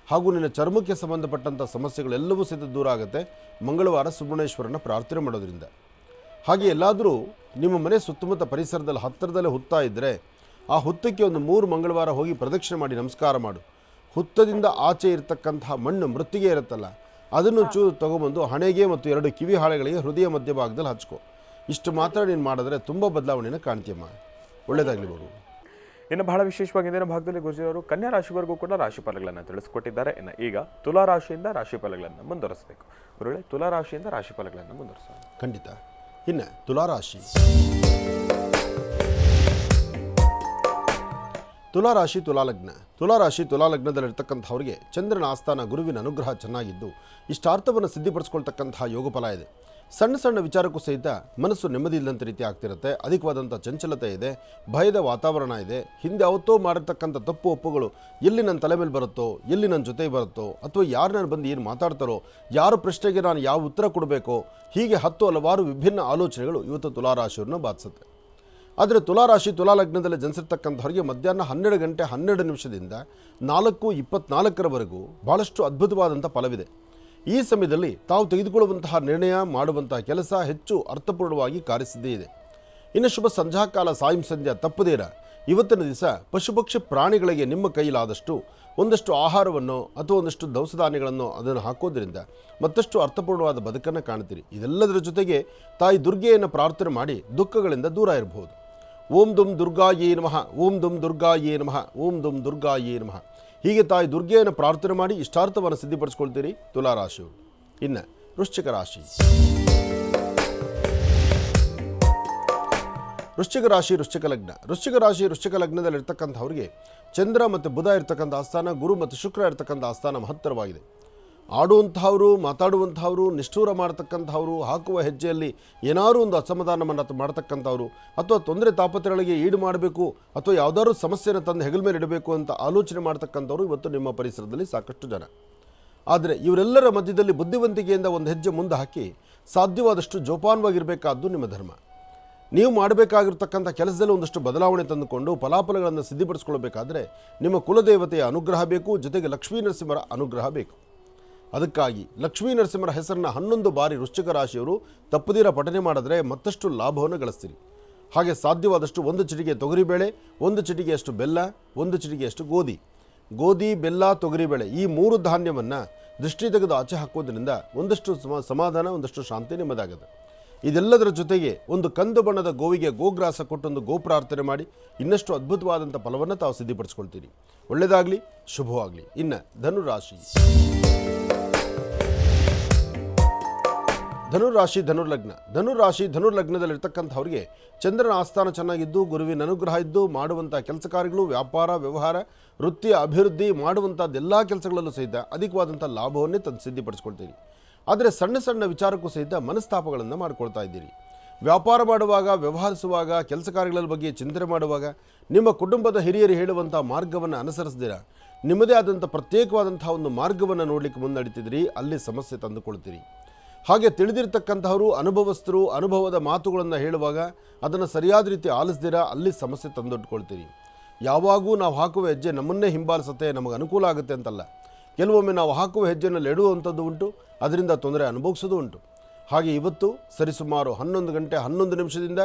ಹಾಗೂ ನಿನ್ನ ಚರ್ಮಕ್ಕೆ ಸಂಬಂಧಪಟ್ಟಂಥ ಸಮಸ್ಯೆಗಳೆಲ್ಲವೂ ಸಹಿತ ದೂರ ಆಗುತ್ತೆ ಮಂಗಳವಾರ ಸುಬ್ರಹ್ಮಣ್ಯೇಶ್ವರನ ಪ್ರಾರ್ಥನೆ ಮಾಡೋದ್ರಿಂದ. ಹಾಗೆ ಎಲ್ಲಾದರೂ ನಿಮ್ಮ ಮನೆ ಸುತ್ತಮುತ್ತ ಪರಿಸರದಲ್ಲಿ ಹತ್ತಿರದಲ್ಲೇ ಹುತ್ತ ಇದ್ದರೆ ಆ ಹುತ್ತಕ್ಕೆ ಒಂದು 3 ಮಂಗಳವಾರ ಹೋಗಿ ಪ್ರದಕ್ಷಿಣೆ ಮಾಡಿ ನಮಸ್ಕಾರ ಮಾಡು. ಹುತ್ತದಿಂದ ಆಚೆ ಇರತಕ್ಕಂತಹ ಮಣ್ಣು ಮೃತ್ತಿಗೆ ಇರುತ್ತಲ್ಲ, ಅದನ್ನು ಚೂರು ತೊಗೊಂಬಂದು ಹಣೆಗೆ ಮತ್ತು 2 ಕಿವಿ ಹಾಳೆಗಳಿಗೆ ಹೃದಯ ಮಧ್ಯಭಾಗದಲ್ಲಿ ಹಚ್ಕೋ. ಇಷ್ಟು ಮಾತ್ರ ನೀನು ಮಾಡಿದ್ರೆ ತುಂಬ ಬದಲಾವಣೆಯನ್ನು ಕಾಣ್ತೀಯಮ್ಮ. ಒಳ್ಳೆಯದಾಗಲಿ ಮಗು. ಇನ್ನು ಬಹಳ ವಿಶೇಷವಾಗಿ ಇಂದಿನ ಭಾಗದಲ್ಲಿ ಗುರುಜಿ ಅವರು ಕನ್ಯಾ ರಾಶಿವರೆಗೂ ಕೂಡ ರಾಶಿ ಫಲಗಳನ್ನು ತಿಳಿಸ್ಕೊಟ್ಟಿದ್ದಾರೆ. ಇನ್ನು ಈಗ ತುಲಾ ರಾಶಿಯಿಂದ ರಾಶಿ ಫಲಗಳನ್ನು ಮುಂದುವರಿಸಬೇಕು. ಗುರುಗಳೇ, ತುಲಾ ರಾಶಿಯಿಂದ ರಾಶಿ ಫಲಗಳನ್ನು ಮುಂದುವರಿಸೋಣ. ಖಂಡಿತ. ಇನ್ನು ತುಲಾರಾಶಿ. ತುಲಾರಾಶಿ ತುಲಾಲಗ್ನ. ತುಲಾರಾಶಿ ತುಲಾಲಗ್ನದಲ್ಲಿರ್ತಕ್ಕಂಥವ್ರಿಗೆ ಚಂದ್ರನ ಆಸ್ಥಾನ ಗುರುವಿನ ಅನುಗ್ರಹ ಚೆನ್ನಾಗಿದ್ದು ಇಷ್ಟಾರ್ಥವನ್ನು ಸಿದ್ಧಿಪಡಿಸ್ಕೊಳ್ತಕ್ಕಂತಹ ಯೋಗ ಫಲ ಇದೆ. ಸಣ್ಣ ಸಣ್ಣ ವಿಚಾರಕ್ಕೂ ಸಹಿತ ಮನಸ್ಸು ನೆಮ್ಮದಿ ಇಲ್ಲದಂಥ ರೀತಿ ಆಗ್ತಿರುತ್ತೆ. ಅಧಿಕವಾದಂಥ ಚಂಚಲತೆ ಇದೆ, ಭಯದ ವಾತಾವರಣ ಇದೆ. ಹಿಂದೆ ಯಾವತ್ತೋ ಮಾಡಿರ್ತಕ್ಕಂಥ ತಪ್ಪು ಒಪ್ಪುಗಳು ಎಲ್ಲಿ ನನ್ನ ತಲೆ ಮೇಲೆ ಬರುತ್ತೋ, ಎಲ್ಲಿ ನನ್ನ ಜೊತೆ ಬರುತ್ತೋ, ಅಥವಾ ಯಾರು ನಾನು ಬಂದು ಏನು ಮಾತಾಡ್ತಾರೋ, ಯಾರ ಪ್ರಶ್ನೆಗೆ ನಾನು ಯಾವ ಉತ್ತರ ಕೊಡಬೇಕೋ, ಹೀಗೆ 10 ಹಲವಾರು ವಿಭಿನ್ನ ಆಲೋಚನೆಗಳು ಇವತ್ತು ತುಲಾರಾಶಿಯವ್ರನ್ನ ಬಾಧಿಸುತ್ತೆ. ಆದರೆ ತುಲಾರಾಶಿ ತುಲಾಲಗ್ನದಲ್ಲಿ ಜನಿಸಿರ್ತಕ್ಕಂಥವ್ರಿಗೆ ಮಧ್ಯಾಹ್ನ 12 ಗಂಟೆ 12 ನಿಮಿಷದಿಂದ 4:24 ಭಾಳಷ್ಟು ಅದ್ಭುತವಾದಂಥ ಫಲವಿದೆ. ಈ ಸಮಯದಲ್ಲಿ ತಾವು ತೆಗೆದುಕೊಳ್ಳುವಂತಹ ನಿರ್ಣಯ, ಮಾಡುವಂತಹ ಕೆಲಸ ಹೆಚ್ಚು ಅರ್ಥಪೂರ್ಣವಾಗಿ ಕಾರ್ಯಸಿದ್ಧಿ ಇದೆ. ಇನ್ನು ಶುಭ ಸಂಧ್ಯಾಕಾಲ ಸಾಯಂ ಸಂಧ್ಯಾ ತಪ್ಪದೇರ ಇವತ್ತಿನ ದಿವಸ ಪಶುಪಕ್ಷಿ ಪ್ರಾಣಿಗಳಿಗೆ ನಿಮ್ಮ ಕೈಲಾದಷ್ಟು ಒಂದಷ್ಟು ಆಹಾರವನ್ನು ಅಥವಾ ಒಂದಷ್ಟು ದವಸ ಧಾನ್ಯಗಳನ್ನು ಅದನ್ನು ಹಾಕೋದ್ರಿಂದ ಮತ್ತಷ್ಟು ಅರ್ಥಪೂರ್ಣವಾದ ಬದುಕನ್ನು ಕಾಣ್ತೀರಿ. ಇದೆಲ್ಲದರ ಜೊತೆಗೆ ತಾಯಿ ದುರ್ಗೆಯನ್ನು ಪ್ರಾರ್ಥನೆ ಮಾಡಿ ದುಃಖಗಳಿಂದ ದೂರ ಇರಬಹುದು. ಓಂ ದುಂ ದುರ್ಗಾಯೇ ನಮಃ, ಓಂ ದುಂ ದುರ್ಗಾಯೇ ನಮಃ, ಓಂ ದುಂ ದುರ್ಗಾಯೇ ನಮಃ. ಹೀಗೆ ತಾಯಿ ದುರ್ಗೆಯನ್ನು ಪ್ರಾರ್ಥನೆ ಮಾಡಿ ಇಷ್ಟಾರ್ಥವನ್ನು ಸಿದ್ಧಿಪಡಿಸ್ಕೊಳ್ತೀರಿ ತುಲಾರಾಶಿಯವರು. ಇನ್ನು ವೃಶ್ಚಿಕ ರಾಶಿ. ವೃಶ್ಚಿಕ ರಾಶಿ ವೃಶ್ಚಿಕ ಲಗ್ನದಲ್ಲಿರ್ತಕ್ಕಂಥವ್ರಿಗೆ ಚಂದ್ರ ಮತ್ತು ಬುಧ ಇರ್ತಕ್ಕಂಥ ಆಸ್ಥಾನ, ಗುರು ಮತ್ತು ಶುಕ್ರ ಇರ್ತಕ್ಕಂಥ ಆಸ್ಥಾನ ಮಹತ್ತರವಾಗಿದೆ. ಆಡುವಂಥವರು, ಮಾತಾಡುವಂಥವರು, ನಿಷ್ಠೂರ ಮಾಡತಕ್ಕಂಥವರು, ಹಾಕುವ ಹೆಜ್ಜೆಯಲ್ಲಿ ಏನಾದರೂ ಒಂದು ಅಸಮಾಧಾನವನ್ನು ಮಾಡ್ತಕ್ಕಂಥವ್ರು, ಅಥವಾ ತೊಂದರೆ ತಾಪತ್ರಗಳಿಗೆ ಈಡು ಮಾಡಬೇಕು ಅಥವಾ ಯಾವುದಾದ್ರೂ ಸಮಸ್ಯೆಯನ್ನು ತಂದು ಹೆಗಲ ಮೇಲೆ ಇಡಬೇಕು ಅಂತ ಆಲೋಚನೆ ಮಾಡ್ತಕ್ಕಂಥವ್ರು ಇವತ್ತು ನಿಮ್ಮ ಪರಿಸರದಲ್ಲಿ ಸಾಕಷ್ಟು ಜನ. ಆದರೆ ಇವರೆಲ್ಲರ ಮಧ್ಯದಲ್ಲಿ ಬುದ್ಧಿವಂತಿಕೆಯಿಂದ ಒಂದು ಹೆಜ್ಜೆ ಮುಂದೆ ಹಾಕಿ ಸಾಧ್ಯವಾದಷ್ಟು ಜೋಪಾನವಾಗಿರಬೇಕಾದ್ದು ನಿಮ್ಮ ಧರ್ಮ. ನೀವು ಮಾಡಬೇಕಾಗಿರ್ತಕ್ಕಂಥ ಕೆಲಸದಲ್ಲಿ ಒಂದಷ್ಟು ಬದಲಾವಣೆ ತಂದುಕೊಂಡು ಫಲಾಫಲಗಳನ್ನು ಸಿದ್ಧಿಪಡಿಸ್ಕೊಳ್ಬೇಕಾದ್ರೆ ನಿಮ್ಮ ಕುಲದೇವತೆಯ ಅನುಗ್ರಹ ಬೇಕು, ಜೊತೆಗೆ ಲಕ್ಷ್ಮೀ ನರಸಿಂಹರ ಅನುಗ್ರಹ ಬೇಕು. ಅದಕ್ಕಾಗಿ ಲಕ್ಷ್ಮೀ ನರಸಿಂಹರ ಹೆಸರನ್ನು 11 ಬಾರಿ ವೃಶ್ಚಿಕ ರಾಶಿಯವರು ತಪ್ಪದಿರ ಪಠನೆ ಮಾಡಿದ್ರೆ ಮತ್ತಷ್ಟು ಲಾಭವನ್ನು ಗಳಿಸ್ತೀರಿ. ಹಾಗೆ ಸಾಧ್ಯವಾದಷ್ಟು 1 ಚಿಟಿಕೆ ತೊಗರಿಬೇಳೆ, 1 ಚಿಟಿಕೆಯಷ್ಟು ಬೆಲ್ಲ, 1 ಚಿಟಿಕೆಯಷ್ಟು ಗೋಧಿ, ಬೆಲ್ಲ, ತೊಗರಿಬೇಳೆ ಈ 3 ಧಾನ್ಯವನ್ನು ದೃಷ್ಟಿ ತೆಗೆದು ಆಚೆ ಹಾಕೋದ್ರಿಂದ ಒಂದಷ್ಟು ಸಮಾಧಾನ, ಒಂದಷ್ಟು ಶಾಂತಿ ನಿಮ್ಮದಾಗುತ್ತೆ. ಇದೆಲ್ಲದರ ಜೊತೆಗೆ ಒಂದು ಕಂದು ಬಣ್ಣದ ಗೋವಿಗೆ ಗೋಗ್ರಾಸ ಕೊಟ್ಟೊಂದು ಗೋಪ್ರಾರ್ಥನೆ ಮಾಡಿ ಇನ್ನಷ್ಟು ಅದ್ಭುತವಾದಂಥ ಫಲವನ್ನು ತಾವು ಸಿದ್ಧಿಪಡಿಸ್ಕೊಳ್ತೀರಿ. ಒಳ್ಳೆಯದಾಗಲಿ, ಶುಭವಾಗಲಿ. ಇನ್ನು ಧನುರಾಶಿ. ಧನುರ್ಲಗ್ನದಲ್ಲಿರ್ತಕ್ಕಂಥವ್ರಿಗೆ ಚಂದ್ರನ ಆಸ್ಥಾನ ಚೆನ್ನಾಗಿದ್ದು ಗುರುವಿನ ಅನುಗ್ರಹ ಇದ್ದು ಮಾಡುವಂಥ ಕೆಲಸ ಕಾರ್ಯಗಳು, ವ್ಯಾಪಾರ, ವ್ಯವಹಾರ, ವೃತ್ತಿಯ ಅಭಿವೃದ್ಧಿ ಮಾಡುವಂಥದ್ದೆಲ್ಲ ಕೆಲಸಗಳಲ್ಲೂ ಸಹಿತ ಅಧಿಕವಾದಂಥ ಲಾಭವನ್ನೇ ತಂದು ಸಿದ್ಧಿಪಡಿಸ್ಕೊಳ್ತೀರಿ. ಆದರೆ ಸಣ್ಣ ಸಣ್ಣ ವಿಚಾರಕ್ಕೂ ಸಹಿತ ಮನಸ್ತಾಪಗಳನ್ನು ಮಾಡ್ಕೊಳ್ತಾ ಇದ್ದೀರಿ. ವ್ಯಾಪಾರ ಮಾಡುವಾಗ, ವ್ಯವಹರಿಸುವಾಗ, ಕೆಲಸ ಕಾರ್ಯಗಳ ಬಗ್ಗೆ ಚಿಂತನೆ ಮಾಡುವಾಗ ನಿಮ್ಮ ಕುಟುಂಬದ ಹಿರಿಯರು ಹೇಳುವಂಥ ಮಾರ್ಗವನ್ನು ಅನುಸರಿಸ್ದಿರ ನಿಮ್ಮದೇ ಆದಂಥ ಪ್ರತ್ಯೇಕವಾದಂಥ ಒಂದು ಮಾರ್ಗವನ್ನು ನೋಡಲಿಕ್ಕೆ ಮುನ್ನಡಿತಿದ್ರಿ, ಅಲ್ಲಿ ಸಮಸ್ಯೆ ತಂದುಕೊಳ್ತೀರಿ. ಹಾಗೆ ತಿಳಿದಿರ್ತಕ್ಕಂಥವರು ಅನುಭವಸ್ಥರು ಅನುಭವದ ಮಾತುಗಳನ್ನು ಹೇಳುವಾಗ ಅದನ್ನು ಸರಿಯಾದ ರೀತಿ ಆಲಿಸ್ದಿರ ಅಲ್ಲಿ ಸಮಸ್ಯೆ ತಂದೊಡ್ಕೊಳ್ತೀರಿ. ಯಾವಾಗೂ ನಾವು ಹಾಕುವ ಹೆಜ್ಜೆ ನಮ್ಮನ್ನೇ ಹಿಂಬಾಲಿಸುತ್ತೆ, ನಮಗೆ ಅನುಕೂಲ ಆಗುತ್ತೆ ಅಂತಲ್ಲ. ಕೆಲವೊಮ್ಮೆ ನಾವು ಹಾಕುವ ಹೆಜ್ಜೆನಲ್ಲಿ ಎಡುವಂಥದ್ದು ಉಂಟು, ಅದರಿಂದ ತೊಂದರೆ ಅನುಭವಿಸೋದು ಉಂಟು. ಹಾಗೆ ಇವತ್ತು ಸರಿಸುಮಾರು 11 ಗಂಟೆ 11 ನಿಮಿಷದಿಂದ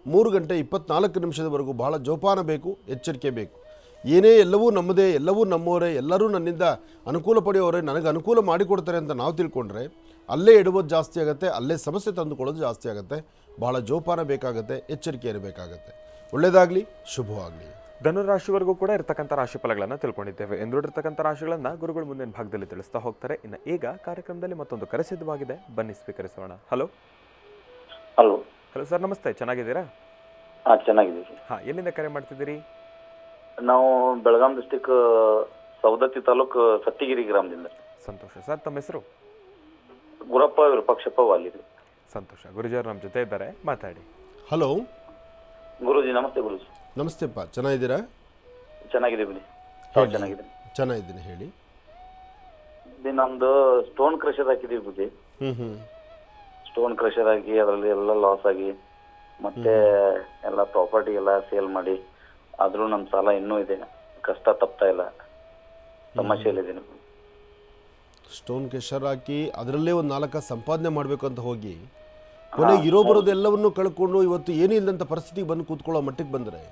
3 ಗಂಟೆ 24 ನಿಮಿಷದವರೆಗೂ ಬಹಳ ಜೋಪಾನ ಬೇಕು, ಎಚ್ಚರಿಕೆ ಬೇಕು. ಏನೇ ಎಲ್ಲವೂ ನಮ್ಮದೇ, ಎಲ್ಲವೂ ನಮ್ಮವರೇ, ಎಲ್ಲರೂ ನನ್ನಿಂದ ಅನುಕೂಲ ಪಡೆಯೋರೆ, ನನಗೆ ಅನುಕೂಲ ಮಾಡಿಕೊಡ್ತಾರೆ ಅಂತ ನಾವು ತಿಳ್ಕೊಂಡ್ರೆ ಅಲ್ಲೇ ಎಡುವುದು ಜಾಸ್ತಿ ಆಗುತ್ತೆ, ಅಲ್ಲೇ ಸಮಸ್ಯೆ ತಂದುಕೊಳ್ಳೋದು ಜಾಸ್ತಿ ಆಗುತ್ತೆ. ಬಹಳ ಜೋಪಾನ ಬೇಕಾಗುತ್ತೆ, ಎಚ್ಚರಿಕೆ ಇರಬೇಕಾಗತ್ತೆ. ಒಳ್ಳೆಯದಾಗಲಿ, ಶುಭವಾಗಲಿ. ಧನುರಾಶಿವರೆಗೂ ಕೂಡ ಇರತಕ್ಕಂಥ ರಾಶಿ ಫಲಗಳನ್ನು ತಿಳ್ಕೊಂಡಿದ್ದೇವೆ. ಎಂದುಕೊಂಡಿರ್ತಕ್ಕಂಥ ರಾಶಿಗಳನ್ನು ಗುರುಗಳು ಮುಂದಿನ ಭಾಗದಲ್ಲಿ ತಿಳಿಸ್ತಾ ಹೋಗ್ತಾರೆ. ಇನ್ನು ಈಗ ಕಾರ್ಯಕ್ರಮದಲ್ಲಿ ಮತ್ತೊಂದು ಕರೆ ಸಿದ್ಧವಾಗಿದೆ, ಬನ್ನಿ ಸ್ವೀಕರಿಸೋಣ. ಹಲೋ ಹಲೋ ಹಲೋ ಸರ್, ನಮಸ್ತೆ. ಚೆನ್ನಾಗಿದ್ದೀರಾ? ಹಾಂ, ಚೆನ್ನಾಗಿದ್ದೀವಿ. ಹಾಂ, ಎಲ್ಲಿಂದ ಕರೆ ಮಾಡ್ತಿದ್ದೀರಿ? ನಾವು ಬೆಳಗಾಂ ಡಿಸ್ಟಿಕ್ ಸವದತ್ತಿ ತಾಲೂಕು ಸತ್ತಿಗಿರಿ ಗ್ರಾಮದಿಂದ. ಸಂತೋಷ ಸರ್. ತಮ್ಮ ಹೆಸರು? ಗುರಪ್ಪ ವಿರೂಪಾಕ್ಷಪ್ಪ ವಾಲಿದು. ಸಂತೋಷ. ಗುರುಜಿಯವರು ನಮ್ಮ ಜೊತೆ ಇದ್ದಾರೆ, ಮಾತಾಡಿ. ಹಲೋ ಗುರೂಜಿ, ನಮಸ್ತೆ ಗುರೂಜಿ. ನಮಸ್ತೆಪ್ಪ, ಚೆನ್ನಾಗಿದ್ದೀರಾ? ಚೆನ್ನಾಗಿದ್ದೀವಿ. ಹೇಳಿ. ಚೆನ್ನಾಗಿದೆ. ಚೆನ್ನಾಗಿದ್ದೀನಿ, ಹೇಳಿ. ಇದು ನಮ್ದು ಸ್ಟೋನ್ ಕ್ರಷರ್ ಹಾಕಿದೀವಿ ಬುದ್ಧಿ. ಸ್ಟೋನ್ ಕ್ರಷರ್ ಹಾಕಿ ಅದರಲ್ಲಿ ಎಲ್ಲ ಲಾಸ್ ಆಗಿ ಮತ್ತೆ ಎಲ್ಲ ಪ್ರಾಪರ್ಟಿ ಎಲ್ಲ ಸೇಲ್ ಮಾಡಿ, ಆದ್ರೂ ನಮ್ಮ ಸಾಲ ಇನ್ನೂ ಇದೆ, ಕಷ್ಟ ತಪ್ತಾ ಇಲ್ಲ, ಸಮಸ್ಯೆಯಲ್ಲಿದ್ದೀನಿ. ಸ್ಟೋನ್ ಕ್ರಷರ್ ಹಾಕಿ ಅದರಲ್ಲೇ ಒಂದು 4 ಸಂಪಾದನೆ ಮಾಡಬೇಕು ಅಂತ ಹೋಗಿ ಕೊನೆಗೆ ಇರೋ ಬರೋದೆಲ್ಲವನ್ನು ಕಳ್ಕೊಂಡು ಇವತ್ತು ಏನೂ ಇಲ್ಲದಂಥ ಪರಿಸ್ಥಿತಿಗೆ ಬಂದು ಕೂತ್ಕೊಳ್ಳೋ ಮಟ್ಟಿಗೆ ಬಂದರೆ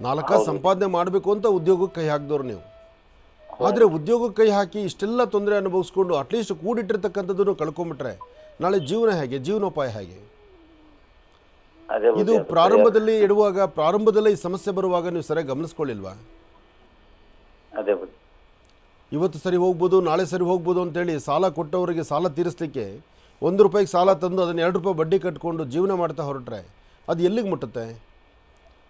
4 ಸಂಪಾದನೆ ಮಾಡಬೇಕು ಅಂತ ಉದ್ಯೋಗಕ್ಕೆ ಕೈ ಹಾಕಿದವ್ರು ನೀವು. ಆದರೆ ಉದ್ಯೋಗಕ್ಕೆ ಕೈ ಹಾಕಿ ಇಷ್ಟೆಲ್ಲ ತೊಂದರೆ ಅನುಭವಿಸ್ಕೊಂಡು ಅಟ್ಲೀಸ್ಟ್ ಕೂಡಿಟ್ಟಿರ್ತಕ್ಕಂಥದ್ದನ್ನು ಕಳ್ಕೊಂಬಿಟ್ರೆ ನಾಳೆ ಜೀವನ ಹೇಗೆ, ಜೀವನೋಪಾಯ ಹೇಗೆ? ಇದು ಪ್ರಾರಂಭದಲ್ಲಿ ಇಡುವಾಗ, ಪ್ರಾರಂಭದಲ್ಲೇ ಈ ಸಮಸ್ಯೆ ಬರುವಾಗ ನೀವು ಸರಿಯಾಗಿ ಗಮನಿಸ್ಕೊಳ್ಳಿಲ್ವಾ? ಅದೇ ಇವತ್ತು ಸರಿ ಹೋಗ್ಬೋದು, ನಾಳೆ ಸರಿ ಹೋಗ್ಬೋದು ಅಂತೇಳಿ ಸಾಲ ಕೊಟ್ಟವರಿಗೆ ಸಾಲ ತೀರಿಸಲಿಕ್ಕೆ 1 ರೂಪಾಯಿಗೆ ಸಾಲ ತಂದು ಅದನ್ನು 2 ರೂಪಾಯಿ ಬಡ್ಡಿ ಕಟ್ಕೊಂಡು ಜೀವನ ಮಾಡ್ತಾ ಹೊರಟ್ರೆ ಅದು ಎಲ್ಲಿಗೆ ಮುಟ್ಟುತ್ತೆ?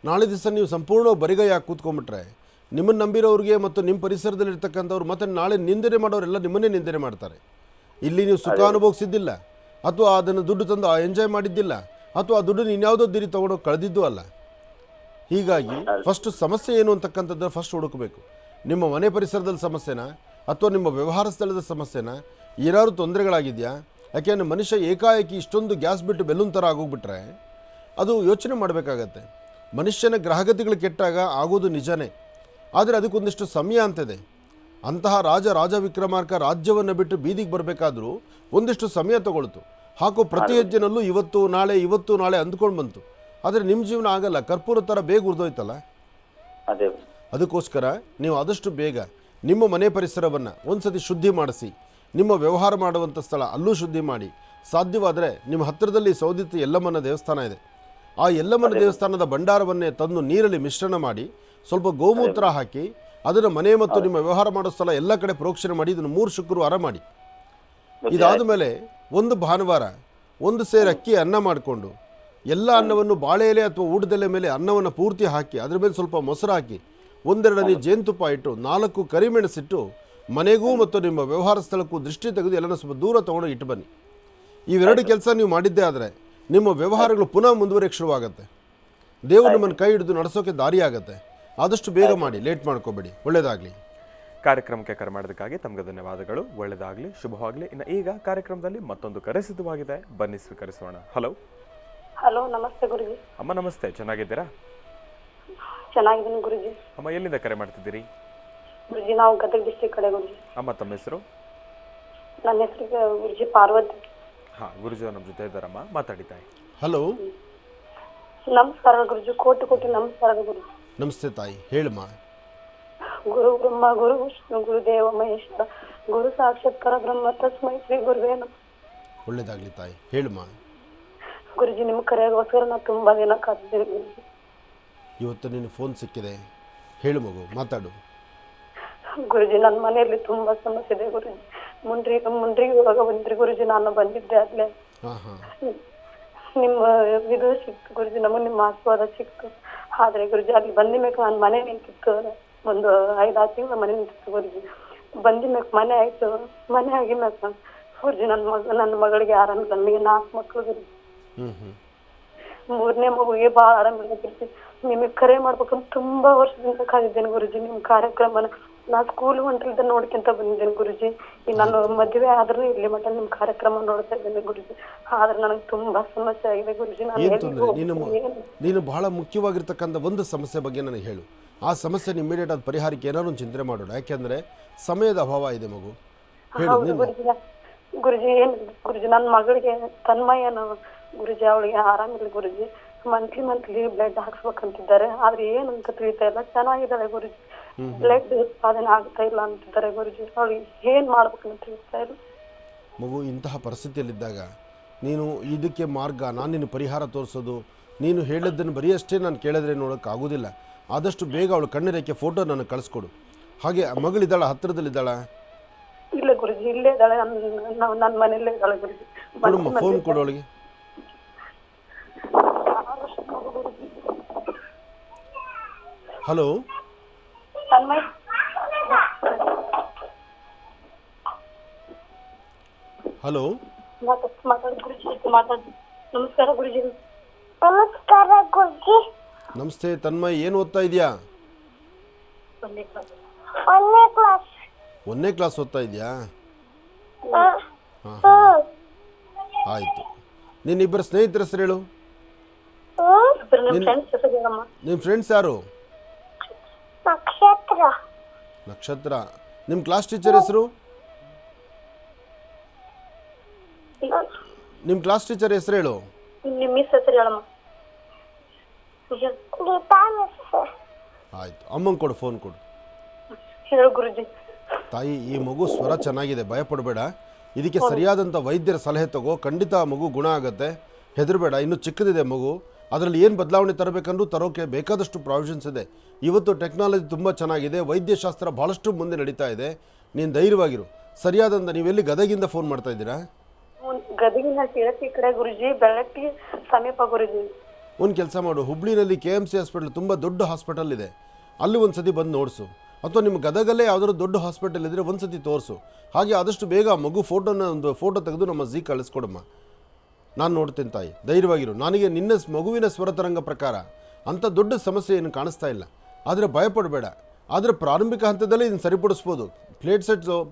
ನಾಳೆ ದಿವಸ ನೀವು ಸಂಪೂರ್ಣ ಬರಿಗೈಯಾಗಿ ಕೂತ್ಕೊಂಡ್ಬಿಟ್ರೆ ನಿಮ್ಮನ್ನು ನಂಬಿರೋರಿಗೆ ಮತ್ತು ನಿಮ್ಮ ಪರಿಸರದಲ್ಲಿ ಇರ್ತಕ್ಕಂಥವ್ರು ಮತ್ತು ನಾಳೆ ನಿಂದನೆ ಮಾಡೋರೆಲ್ಲ ನಿಮ್ಮನ್ನೇ ನಿಂದನೆ ಮಾಡ್ತಾರೆ. ಇಲ್ಲಿ ನೀವು ಸುಖ ಅನುಭವಿಸಿದ್ದಿಲ್ಲ, ಅಥವಾ ಅದನ್ನು ದುಡ್ಡು ತಂದು ಎಂಜಾಯ್ ಮಾಡಿದ್ದಿಲ್ಲ, ಅಥವಾ ಆ ದುಡ್ಡನ್ನು ಇನ್ಯಾವುದೋ ದಿರಿ ತೊಗೊಂಡೋಗಿ ಕಳೆದಿದ್ದು ಅಲ್ಲ. ಹೀಗಾಗಿ ಫಸ್ಟ್ ಸಮಸ್ಯೆ ಏನು ಅಂತಕ್ಕಂಥದ್ದು ಫಸ್ಟ್ ಹುಡುಕಬೇಕು. ನಿಮ್ಮ ಮನೆ ಪರಿಸರದಲ್ಲಿ ಸಮಸ್ಯೆನಾ, ಅಥವಾ ನಿಮ್ಮ ವ್ಯವಹಾರ ಸ್ಥಳದ ಸಮಸ್ಯೆನಾ, ಏನಾದ್ರು ತೊಂದರೆಗಳಾಗಿದೆಯಾ? ಯಾಕೆಂದರೆ ಮನುಷ್ಯ ಏಕಾಏಕಿ ಇಷ್ಟೊಂದು ಗ್ಯಾಸ್ ಬಿಟ್ಟು ಬೆಲೂನ್ ಥರ ಆಗೋಗ್ಬಿಟ್ರೆ ಅದು ಯೋಚನೆ ಮಾಡಬೇಕಾಗತ್ತೆ. ಮನುಷ್ಯನ ಗ್ರಹಗತಿಗಳು ಕೆಟ್ಟಾಗ ಆಗೋದು ನಿಜನೇ, ಆದರೆ ಅದಕ್ಕೊಂದಿಷ್ಟು ಸಮಯ ಅಂತಿದೆ. ಅಂತಹ ರಾಜ ವಿಕ್ರಮಾರ್ಕ ರಾಜ್ಯವನ್ನು ಬಿಟ್ಟು ಬೀದಿಗೆ ಬರಬೇಕಾದ್ರೂ ಒಂದಿಷ್ಟು ಸಮಯ ತಗೊಳ್ತು. ಹಾಕೋ ಪ್ರತಿ ಹೆಜ್ಜೆನಲ್ಲೂ ಇವತ್ತು ನಾಳೆ ಅಂದ್ಕೊಂಡು ಬಂತು. ಆದರೆ ನಿಮ್ಮ ಜೀವನ ಆಗಲ್ಲ, ಕರ್ಪೂರ ಥರ ಬೇಗ ಉರಿದೋಯ್ತಲ್ಲ. ಅದಕ್ಕೋಸ್ಕರ ನೀವು ಆದಷ್ಟು ಬೇಗ ನಿಮ್ಮ ಮನೆ ಪರಿಸರವನ್ನು ಒಂದ್ಸತಿ ಶುದ್ಧಿ ಮಾಡಿಸಿ, ನಿಮ್ಮ ವ್ಯವಹಾರ ಮಾಡುವಂಥ ಸ್ಥಳ ಅಲ್ಲೂ ಶುದ್ಧಿ ಮಾಡಿ, ಸಾಧ್ಯವಾದರೆ ನಿಮ್ಮ ಹತ್ತಿರದಲ್ಲಿ ಸೌದಿತ್ತಿ ಯಲ್ಲಮ್ಮನ ದೇವಸ್ಥಾನ ಇದೆ, ಆ ಯಲ್ಲಮ್ಮನ ದೇವಸ್ಥಾನದ ಭಂಡಾರವನ್ನೇ ತಂದು ನೀರಲ್ಲಿ ಮಿಶ್ರಣ ಮಾಡಿ ಸ್ವಲ್ಪ ಗೋಮೂತ್ರ ಹಾಕಿ ಅದನ್ನು ಮನೆ ಮತ್ತು ನಿಮ್ಮ ವ್ಯವಹಾರ ಮಾಡೋ ಸ್ಥಳ ಎಲ್ಲ ಕಡೆ ಪ್ರೋಕ್ಷಣೆ ಮಾಡಿ ಇದನ್ನು 3 ಶುಕ್ರವಾರ ಮಾಡಿ. ಇದಾದ ಮೇಲೆ 1 ಭಾನುವಾರ 1 ಸೇರು ಅಕ್ಕಿ ಅನ್ನ ಮಾಡಿಕೊಂಡು ಎಲ್ಲ ಅನ್ನವನ್ನು ಬಾಳೆ ಎಲೆ ಅಥವಾ ಊಟದೆಲೆ ಮೇಲೆ ಅನ್ನವನ್ನು ಪೂರ್ತಿ ಹಾಕಿ ಅದರ ಮೇಲೆ ಸ್ವಲ್ಪ ಮೊಸರು ಹಾಕಿ 1-2 ಜೇನುತುಪ್ಪ ಇಟ್ಟು 4 ಕರಿಮೆಣಸಿಟ್ಟು ಮನೆಗೂ ಮತ್ತು ನಿಮ್ಮ ವ್ಯವಹಾರ ಸ್ಥಳಕ್ಕೂ ದೃಷ್ಟಿ ತೆಗೆದು ಎಲ್ಲನೂ ಸ್ವಲ್ಪ ದೂರ ತೊಗೊಂಡು ಇಟ್ಟು ಬನ್ನಿ. ಇವೆರಡು ಕೆಲಸ ನೀವು ಮಾಡಿದ್ದೇ ಆದರೆ ನಿಮ್ಮ ವ್ಯವಹಾರಗಳು ಪುನಃ ಮುಂದುವರಿಯಕ್ಕೆ ಶುರುವಾಗುತ್ತೆ. ದೇವರು ನಿಮ್ಮನ್ನು ಕೈ ಹಿಡಿದು ನಡೆಸೋಕೆ ದಾರಿ ಆಗುತ್ತೆ. ಆದಷ್ಟು ಬೇಗ ಮಾಡಿ, ಲೇಟ್ ಮಾಡ್ಕೋಬೇಡಿ. ಒಳ್ಳೆಯದಾಗಲಿ. ಕಾರ್ಯಕ್ರಮಕ್ಕೆ ಕರೆ ಮಾಡೋದಕ್ಕಾಗಿ ತಮಗೆ ಧನ್ಯವಾದಗಳು. ಒಳ್ಳೆಯದಾಗಲಿ, ಶುಭವಾಗಲಿ. ಇನ್ನು ಈಗ ಕಾರ್ಯಕ್ರಮದಲ್ಲಿ ಮತ್ತೊಂದು ಕರೆ ಸಿದ್ಧವಾಗಿದೆ, ಬನ್ನಿ ಸ್ವೀಕರಿಸೋಣ. ಹಲೋ ಹಲೋ, ನಮಸ್ತೆ ಗುರುಜಿ. ಅಮ್ಮ ನಮಸ್ತೆ, ಚೆನ್ನಾಗಿದ್ದೀರಾ? ಚೆನ್ನಾಗಿದ್ದೀನಿ ಗುರುಜಿ. ಅಮ್ಮ ಎಲ್ಲಿಂದ ಕರೆ ಮಾಡ್ತಿದ್ದೀರಿ? ಗುರುಜಿ ನಾವು ಗದಗ ಡಿಸ್ಟ್ರಿಕ್ಟ್ ಕಡೆ ಗುರುಜಿ. ಅಮ್ಮ ತಮ್ಮ ಹೆಸರು? ನನ್ನ ಹೆಸರು ಗುರುಜಿ ಪಾರ್ವತಿ. ಹಾಂ, ಗುರುಜಿ ನಮ್ಮ ಜೊತೆ ಇದ್ದಾರಮ್ಮ, ಮಾತಾಡಿ ತಾಯಿ. ಹಲೋ, ನಮಸ್ಕಾರ ಗುರುಜಿ. ಕೋಟಿ ನಮಸ್ಕಾರ ಗುರುಜಿ. ನಮಸ್ತೆ ತಾಯಿ, ಹೇಳಮ್ಮ. ಗುರು ಬ್ರಹ್ಮ ಗುರು ವಿಷ್ಣು ಗುರುದೇವ ಮಹೇಶ್ವರ ಗುರು ಸಾಕ್ಷಾತ್ಕಾರ ಬ್ರಹ್ಮ ತಸ್ಮೈ ಶ್ರೀ ಗುರುವೇ ನಮಃ. ಒಳ್ಳೆಯದಾಗಲಿ ತಾಯಿ, ಹೇಳಮ್ಮ. ಗುರುಜಿ ನಿಮ್ಮ ಕರೆಗೋಸ್ಕರ ನಾನು ತುಂಬಾ ದಿನ ಕಾದಿದ್ದೀನಿ ಗುರುಜಿ. ಇವತ್ತು ನಿನ್ನ ಫೋನ್ ಸಿಕ್ಕಿದೆ, ಹೇಳು ಮಗು, ಮಾತಾಡು. ಗುರುಜಿ ನನ್ನ ಮನೆಯಲ್ಲಿ ತುಂಬಾ ಸಮಸ್ಯೆ ಇದೆ ಗುರುಜಿ. ಮುಂಡ್ರಿಗೆ ಇವಾಗ ಬಂದ್ರಿ ಗುರುಜಿ, ನಾನು ಬಂದಿದ್ದೆ ಅಲ್ಲೇ. ನಿಮ್ಮ ಇದು ಸಿಕ್ತು ಗುರುಜಿ, ನಮಗೆ ನಿಮ್ಮ ಆಶೀರ್ವಾದ ಸಿಕ್ತು. ಆದ್ರೆ ಗುರುಜಿ ಅಲ್ಲಿ ಬಂದಿಮೇಕ ನನ್ನ ಮನೆ ನಿಂತಿತ್ತು, ಒಂದು 5-6 ತಿಂಗಳು ಮನೆ ನಿಂತಿತ್ತು ಗುರುಜಿ. ಬಂದಿಮೇಕ ಮನೆ ಆಯ್ತು, ಮನೆ ಆಗಿಮ್ಯಾಕ ಗುರುಜಿ ನನ್ನ ಮಗಳಿಗೆ ಯಾರನ್ನ ನನಗೆ 4 ಮಕ್ಕಳು ಗುರುಜಿ. ಮೂರನೇ ಮಗುವಿಗೆ ಭಾಳ ಆರಾಮಿಲ್ಲ ಗುರುಜಿ. ನಿಮಗೆ ಕರೆ ಮಾಡ್ಬೇಕಂತ ತುಂಬಾ ವರ್ಷದಿಂದ ಕಾದಿದ್ದೇನೆ ಗುರುಜಿ. ನಿಮ್ ಕಾರ್ಯಕ್ರಮನ ನಾ ಸ್ಕೂಲ್ ಹೊಂಟಿಲ್ದ ನೋಡ್ಕೊಂತ ಬಂದಿದ್ದೇನೆ ಗುರುಜಿ. ಈಗ ನಾನು ಮದುವೆ ಆದ್ರೂ ಇಲ್ಲಿ ಮಟ್ಟ ನಿಮ್ ಕಾರ್ಯಕ್ರಮ ನೋಡ್ತಾ ಇದ್ದೇನೆ ಗುರುಜಿ. ಆದ್ರೆ ನನಗೆ ತುಂಬಾ ಸಮಸ್ಯೆ ಆಗಿದೆ ಗುರುಜಿ. ನಾನು ಏನು ತೊಂದರೆ? ನೀನು ಬಹಳ ಮುಖ್ಯವಾಗಿರ್ತಕ್ಕಂಥ ಒಂದು ಸಮಸ್ಯೆ ಬಗ್ಗೆ ನನಗೆ ಹೇಳು. ಆ ಸಮಸ್ಯೆ ಇಮಿಡಿಯೇಟ್ ಆದ ಪರಿಹಾರಕ್ಕೆ ಏನಾದ್ರು ಒಂದು ಚಿಂತನೆ ಮಾಡೋಣ. ಯಾಕೆಂದ್ರೆ ಸಮಯದ ಅಭಾವ ಇದೆ ಮಗು. ಹೇಳು ಹೌದು ಗುರುಜಿ. ಗುರುಜಿ ಏನ್ ಗುರುಜಿ, ನನ್ನ ಮಗಳಿಗೆ ತನ್ಮಯನ ಗುರುಜಿ, ಅವಳಿಗೆ ಆರಾಮಿಲ್ಲ ಗುರುಜಿ. Monthly blood ಹಾಕ್ಸ್ಬೇಕಂತಿದ್ದಾರೆ. ಆದ್ರೆ ಏನಂತ ತಿಳಿತಾ ಇಲ್ಲ. ಚೆನ್ನಾಗಿದ್ದಾಳೆ ಗುರುಜಿ, ಬ್ಲಡ್ ಉತ್ಪಾದನೆ ಆಗ್ತಾ ಇಲ್ಲ ಅಂತಿದ್ದಾರೆ ಗುರುಜಿ. ಅವಳಿಗೆ ಏನ್ ಮಾಡ್ಬೇಕಂತ ತಿಳಿತಾ ಇಲ್ಲ. ಮಗು, ಇಂತಹ ಪರಿಸ್ಥಿತಿಯಲ್ಲಿದ್ದಾಗ ನೀನು ಇದಕ್ಕೆ ಮಾರ್ಗ, ನಾನು ನಿನ್ನ ಪರಿಹಾರ ತೋರಿಸೋದು, ನೀನು ಹೇಳಿದ್ದನ್ನು ಬರೀ ಅಷ್ಟೇ ನಾನು ಕೇಳಿದ್ರೆ ನೋಡೋಕ್ಕಾಗೋದಿಲ್ಲ. ಆದಷ್ಟು ಬೇಗ ಅವಳು ಕಣ್ಣೀರಕ್ಕೆ ಫೋಟೋ ನನಗೆ ಕಳಿಸ್ಕೊಡು. ಹಾಗೆ ಮಗಳಿದ್ದಾಳ, ಹತ್ತಿರದಲ್ಲಿದ್ದಾಳ? ಇಲ್ಲ ಗುರುಜಿ, ಇಲ್ಲೇ ಇದ್ದಾಳೆ. ನನ್ನ ಮನೆಯಲ್ಲೇ ಇದ್ದಾಳೆ ಗುರುಜಿ. ಕೊಡಮ್ಮ, ಫೋನ್ ಕೊಡು ಅವಳಿಗೆ. ಹಲೋ ತನ್ಮಯ್, ಹಲೋ, ಮಾತಾಡಿ ಗುರುಜಿ, ಮಾತಾಡಿ. ನಮಸ್ಕಾರ ಗುರುಜಿ. ನಮಸ್ಕಾರ ಗುರುಜಿ. ನಮಸ್ತೆ ತನ್ಮಯ್, ಏನು ಓದ್ತಾ ಇದೆಯಾ? ಒಂದನೇ ಕ್ಲಾಸ್. 1ನೇ ಕ್ಲಾಸ್ ಓದ್ತಾ ಇದೆಯಾ? ಹಾಂ, ಆಯಿತು. ನಿನ್ನಿಬ್ಬರ ಸ್ನೇಹಿತರ ಹೆಸರು ಹೇಳು. ನಿಮ್ಮ ಫ್ರೆಂಡ್ಸ್ ಯಾರು? ನಕ್ಷತ್ರ. ನಕ್ಷತ್ರ. ನಿಮ್ಮ ಕ್ಲಾಸ್ ಟೀಚರ್ ಹೆಸರು? ನಿಮ್ಮ ಕ್ಲಾಸ್ ಟೀಚರ್ ಹೆಸರು ಹೇಳು. ನಿಮ್ಮ ಮಿಸ್ ಹೆಸರು ಹೇಳಮ್ಮ. ಗೀತಾ ಮಿಸ್. ಆಯಿತು, ಅಮ್ಮಂಗೆ ಕೊಡು, ಫೋನ್ ಕೊಡು. ಹೇಳು ಗುರುಜಿ. ತಾಯಿ, ಈ ಮಗು ಸ್ವರ ಚೆನ್ನಾಗಿದೆ, ಭಯಪಡಬೇಡ. ಇದಕ್ಕೆ ಸರಿಯಾದಂಥ ವೈದ್ಯರ ಸಲಹೆ ತಗೋ. ಖಂಡಿತ ಆ ಮಗು ಗುಣ ಆಗುತ್ತೆ, ಹೆದರಬೇಡ. ಇನ್ನೂ ಚಿಕ್ಕದಿದೆ ಮಗು. ಅದರಲ್ಲಿ ಏನು ಬದಲಾವಣೆ ತರಬೇಕಂದ್ರೂ ತರೋಕ್ಕೆ ಬೇಕಾದಷ್ಟು ಪ್ರಾವಿಷನ್ಸ್ ಇದೆ. ಇವತ್ತು ಟೆಕ್ನಾಲಜಿ ತುಂಬ ಚೆನ್ನಾಗಿದೆ, ವೈದ್ಯಶಾಸ್ತ್ರ ಭಾಳಷ್ಟು ಮುಂದೆ ನಡೀತಾ ಇದೆ. ನೀನು ಧೈರ್ಯವಾಗಿರು. ಸರಿಯಾದಂಥ, ನೀವೆಲ್ಲಿ ಗದಗಿಂದ ಫೋನ್ ಮಾಡ್ತಾ ಇದ್ದೀರಾ? ಗದಗಿನ ತಿಳತಿ ಕಡೆ ಗುರುಜಿ, ಬೆಳಗ್ಗೆ ಸಮೀಪ ಗುರುಜಿ. ಒಂದು ಕೆಲಸ ಮಾಡು, ಹುಬ್ಳಿನಲ್ಲಿ KMC ಹಾಸ್ಪಿಟಲ್ ತುಂಬ ದೊಡ್ಡ ಹಾಸ್ಪಿಟಲ್ ಇದೆ, ಅಲ್ಲಿ ಒಂದು ಸತಿ ಬಂದು ನೋಡಿಸು. ಅಥವಾ ನಿಮ್ಮ ಗದಗಲ್ಲೇ ಯಾವುದಾದ್ರು ದೊಡ್ಡ ಹಾಸ್ಪಿಟಲ್ ಇದ್ದರೆ ಒಂದು ಸತಿ ತೋರಿಸು. ಹಾಗೆ ಆದಷ್ಟು ಬೇಗ ಮಗು ಒಂದು ಫೋಟೋ ತೆಗೆದು ನಮ್ಮ ಝೀ ಕಳಿಸ್ಕೊಡಮ್ಮ. ನಾನು ನೋಡ್ತೀನಿ ತಾಯಿ, ಧೈರ್ಯವಾಗಿರು. ನನಗೆ ನಿನ್ನ ಮಗುವಿನ ಸ್ವರತರಂಗ ಪ್ರಕಾರ ಅಂಥ ದೊಡ್ಡ ಸಮಸ್ಯೆ ಏನು ಕಾಣಿಸ್ತಾ ಇಲ್ಲ. ಆದರೆ ಭಯಪಡಬೇಡ. ಆದರೆ ಪ್ರಾರಂಭಿಕ ಹಂತದಲ್ಲಿ ಇದನ್ನು ಸರಿಪಡಿಸ್ಬೋದು.